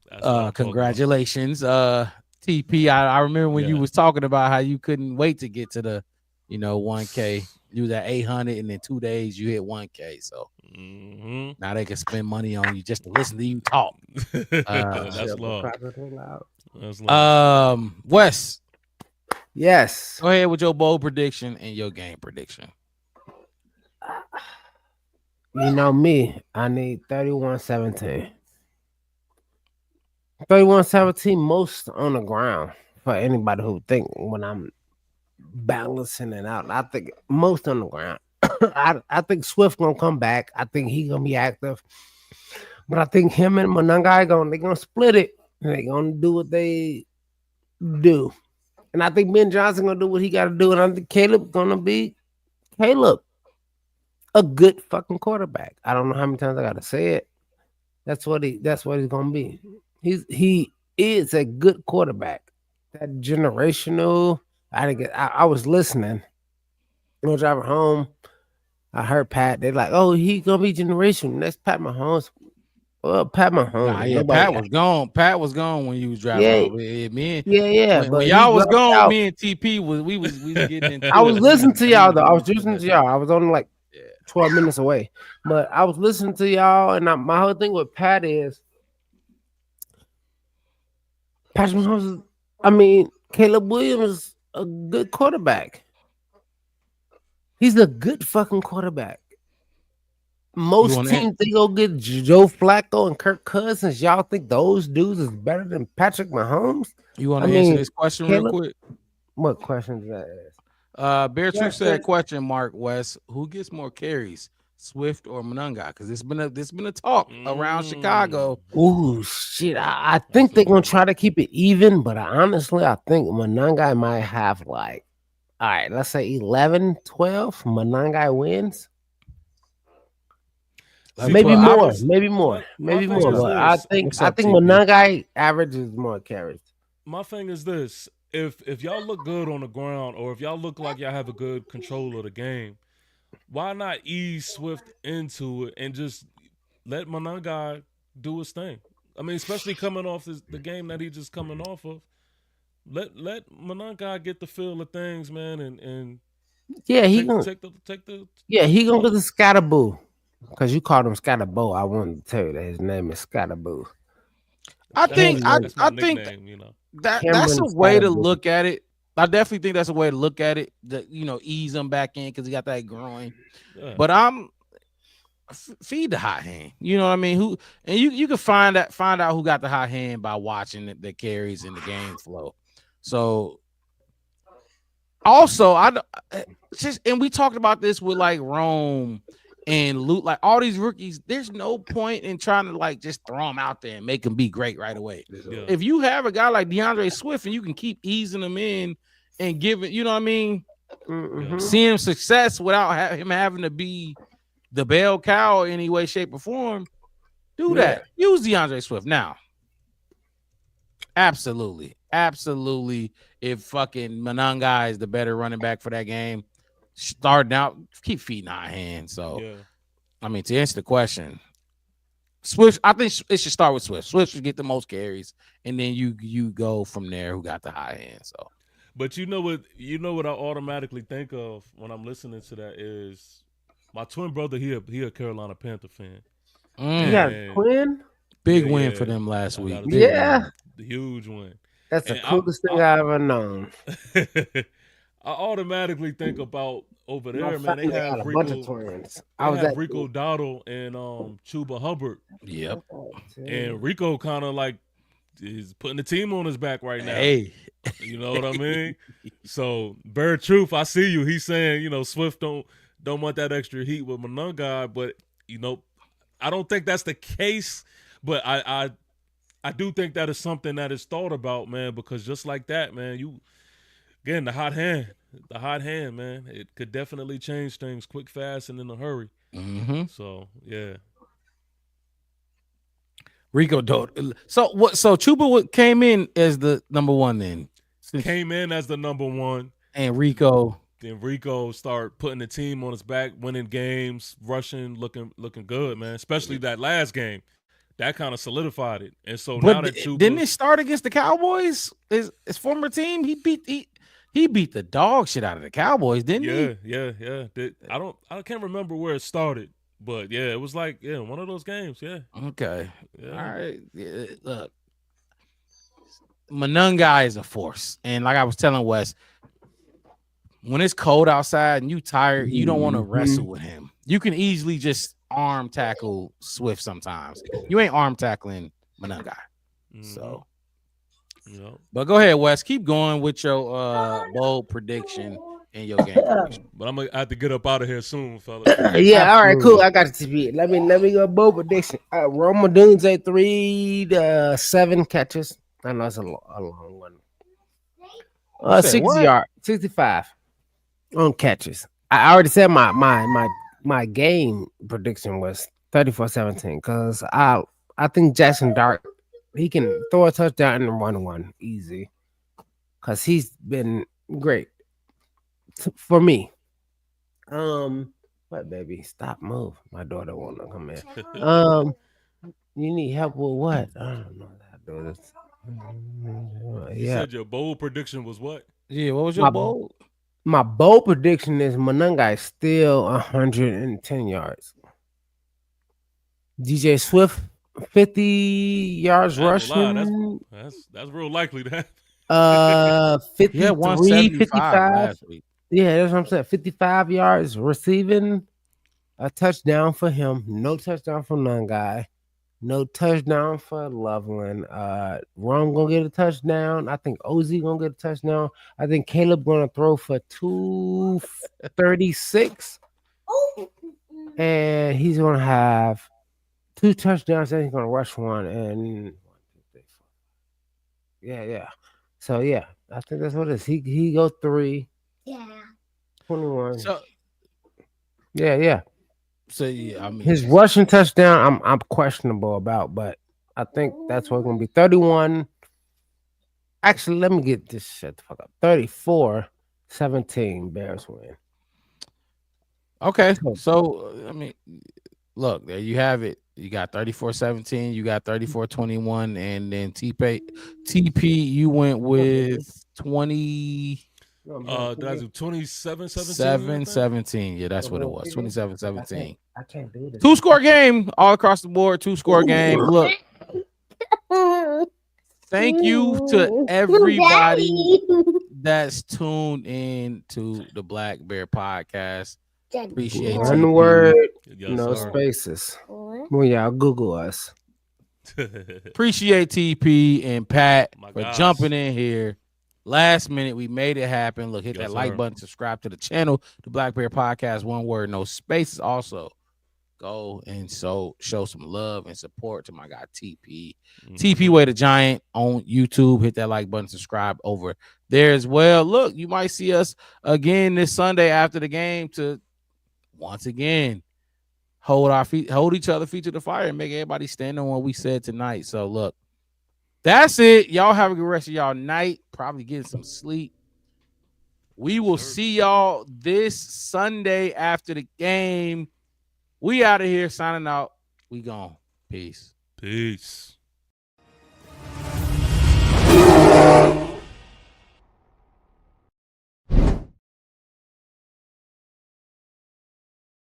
That's what I'm talking Congratulations, TP. I remember when you Yeah. was talking about how you couldn't wait to get to the, 1K. You was at 800, and in 2 days you hit 1K. So about. now they can spend money on you just to listen to you talk. That's shit, but love. clap it too loud. That's love. Wes, Yes. go ahead with your bold prediction and your game prediction. You know me. I need 31-17. 31-17 most on the ground for anybody who think when I'm balancing it out. I think most on the ground. I think Swift gonna come back. I think he gonna be active. But I think him and Monangai they gonna split it. And they gonna do what they do. And I think Ben Johnson gonna do what he gotta do. And I think Caleb gonna be Caleb. A good fucking quarterback. I don't know how many times I gotta say it. That's what he's gonna be. He is a good quarterback. That generational. I was listening. I was driving home. I heard Pat. They're like, "Oh, he gonna be generational." That's Pat Mahomes. Well, Pat Mahomes. Nah, yeah, Nobody. Pat was gone. Pat was gone when you was driving Yeah, home. Me and, yeah. when But he y'all was dropped gone, out. me and TP was getting into I was it. listening to We y'all though. I was going through listening that to shit. y'all. I was only like Yeah. 12 minutes away, but I was listening to y'all, and my whole thing with Pat is Patrick Mahomes. Caleb Williams is a good quarterback. He's a good fucking quarterback. Most wanna- teams they go get Joe Flacco and Kirk Cousins. Y'all think those dudes is better than Patrick Mahomes? You want I to answer mean, this question Caleb- real quick? What question is that? Bear Truth Yes, said, yes. question mark Wes, who gets more carries, Swift or Monunga? Because it's been a talk around Chicago. Ooh, shit. I think they're gonna try to keep it even, but I think Monangai might have like, all right, let's say 11-12. Monangai wins. See, Maybe but I more, was- maybe more, my maybe thing more. is But I this. think What's up, TP? Monangai averages more carries. My thing is this: if y'all look good on the ground, or if y'all look like y'all have a good control of the game, why not ease Swift into it and just let Monangai do his thing? I mean, especially coming off the game that he just coming off of. Let Monangai get the feel of things, man, and Yeah, he take gonna. take the Yeah, he gonna get the Scatterboo. Because you called him Scatterboo. I wanted to tell you that his name is Scatterboo. I think that's my think nickname. that's Cameron a way to Scatterboo. look at it. I definitely think that's a way to look at it. That ease him back in because he got that groin. Yeah. But feed the hot hand. You know what I mean? Who and you can find out who got the hot hand by watching the carries in the game flow. So also and we talked about this with like Rome and Luke, like all these rookies. There's no point in trying to like just throw them out there and make them be great right away. Yeah. If you have a guy like DeAndre Swift and you can keep easing them in and give it, you know what I mean? Mhm. Seeing success without him having to be the bell cow in any way, shape, or form, Do Yeah. that. Use DeAndre Swift now. Absolutely. Absolutely. If fucking Mananga is the better running back for that game, starting out, keep feet in high hand. So, Yeah. I mean, to answer the question, Swift, I think it should start with Swift. Swift should get the most carries, and then you go from there who got the high hand. So, But you know what I automatically think of when I'm listening to that is my twin brother. He a Carolina Panther fan, You got a and twin? big yeah, win yeah, for them last I week. got a Big twin, Yeah. win. the huge one, That's the and coolest thing I ever known. I automatically think about over My there, man. They family had have a bunch of Rico, twins. I they was have at Rico Dowdle and Chuba Hubbard, Yep. and Rico kind of like is putting the team on his back right now. Hey. You know what I mean? So, bare truth, I see you. He's saying, Swift don't want that extra heat with Monongai, but I don't think that's the case. But I do think that is something that is thought about, man, because just like that, man, again, the hot hand, man, it could definitely change things quick, fast, and in a hurry. Mm-hmm. So, yeah. Rico Dode. So what? So Chuba came in as the number one then. Came in as the number one. And Rico. Then Rico start putting the team on his back, winning games, rushing, looking good, man. Especially that last game. That kind of solidified it. And so now that Chuba didn't it start against the Cowboys? His former team, he beat the dog shit out of the Cowboys, didn't he? Yeah. I can't remember where it started, but yeah, it was like one of those games. Yeah. Okay. Yeah. All right. Yeah, look, Monongai is a force, and like I was telling Wes, when it's cold outside and you tired, you don't want to wrestle with him. You can easily just arm tackle Swift sometimes. You ain't arm tackling Monongai. So, but go ahead, Wes. Keep going with your bold prediction and your game prediction. But I'm gonna have to get up out of here soon, fella. Yeah, all right, cool. I got the TV. Let me go bold prediction. Roma Dunes 3 to 7 catches. I know it's a long one. 60 yards, 65 on catches. I already said my game prediction was 34-17 because I think Jackson Dart, he can throw a touchdown and run one easy because he's been great for me. What, baby? Stop, move. My daughter won't come in. You need help with what? I don't know how to do this. You said your bold prediction was what? Yeah, what was your bold? My bold prediction is Monongai is still 110 yards. DJ Swift 50 yards rushing. That's real likely to happen. 53, 55. Yeah, that's what I'm saying. 55 yards receiving, a touchdown for him. No touchdown for Monongai. No touchdown for Loveland. Ron gonna get a touchdown. I think Ozzy gonna get a touchdown. I think Caleb gonna throw for 236. And he's gonna have 2 touchdowns, and he's gonna rush one. And yeah. So yeah, I think that's what it is. He goes 3. Yeah. 21. So yeah. So yeah, I mean his rushing touchdown, I'm questionable about, but I think that's what's gonna be 31. Actually, let me get this shut the fuck up. 34-17 Bears win. Okay, so I mean, look, there you have it. You got 34-17, you got 34-21, and then TP you went with 20. Did I do 27-17? Yeah, that's what it was. 27-17. I can't do this. 2-score game all across the board. 2-score game. Look, thank you to everybody that's tuned in to the Black Bear Podcast. Appreciate you. One word, Yes, no sir. spaces. Well, y'all Google us. Appreciate TP and Pat My for gosh. jumping in here. Last minute, we made it happen. Look, hit Yes, that like sir. button, subscribe to the channel, the Black Bear Podcast. One word, no spaces. Also, go and show some love and support to my guy TP. TP Way the Giant on YouTube. Hit that like button, subscribe over there as well. Look, you might see us again this Sunday after the game to once again hold each other feet to the fire and make everybody stand on what we said tonight. So look, that's it. Y'all have a good rest of y'all night. Probably getting some sleep. We will see y'all this Sunday after the game. We out of here signing out. We gone. Peace. Peace.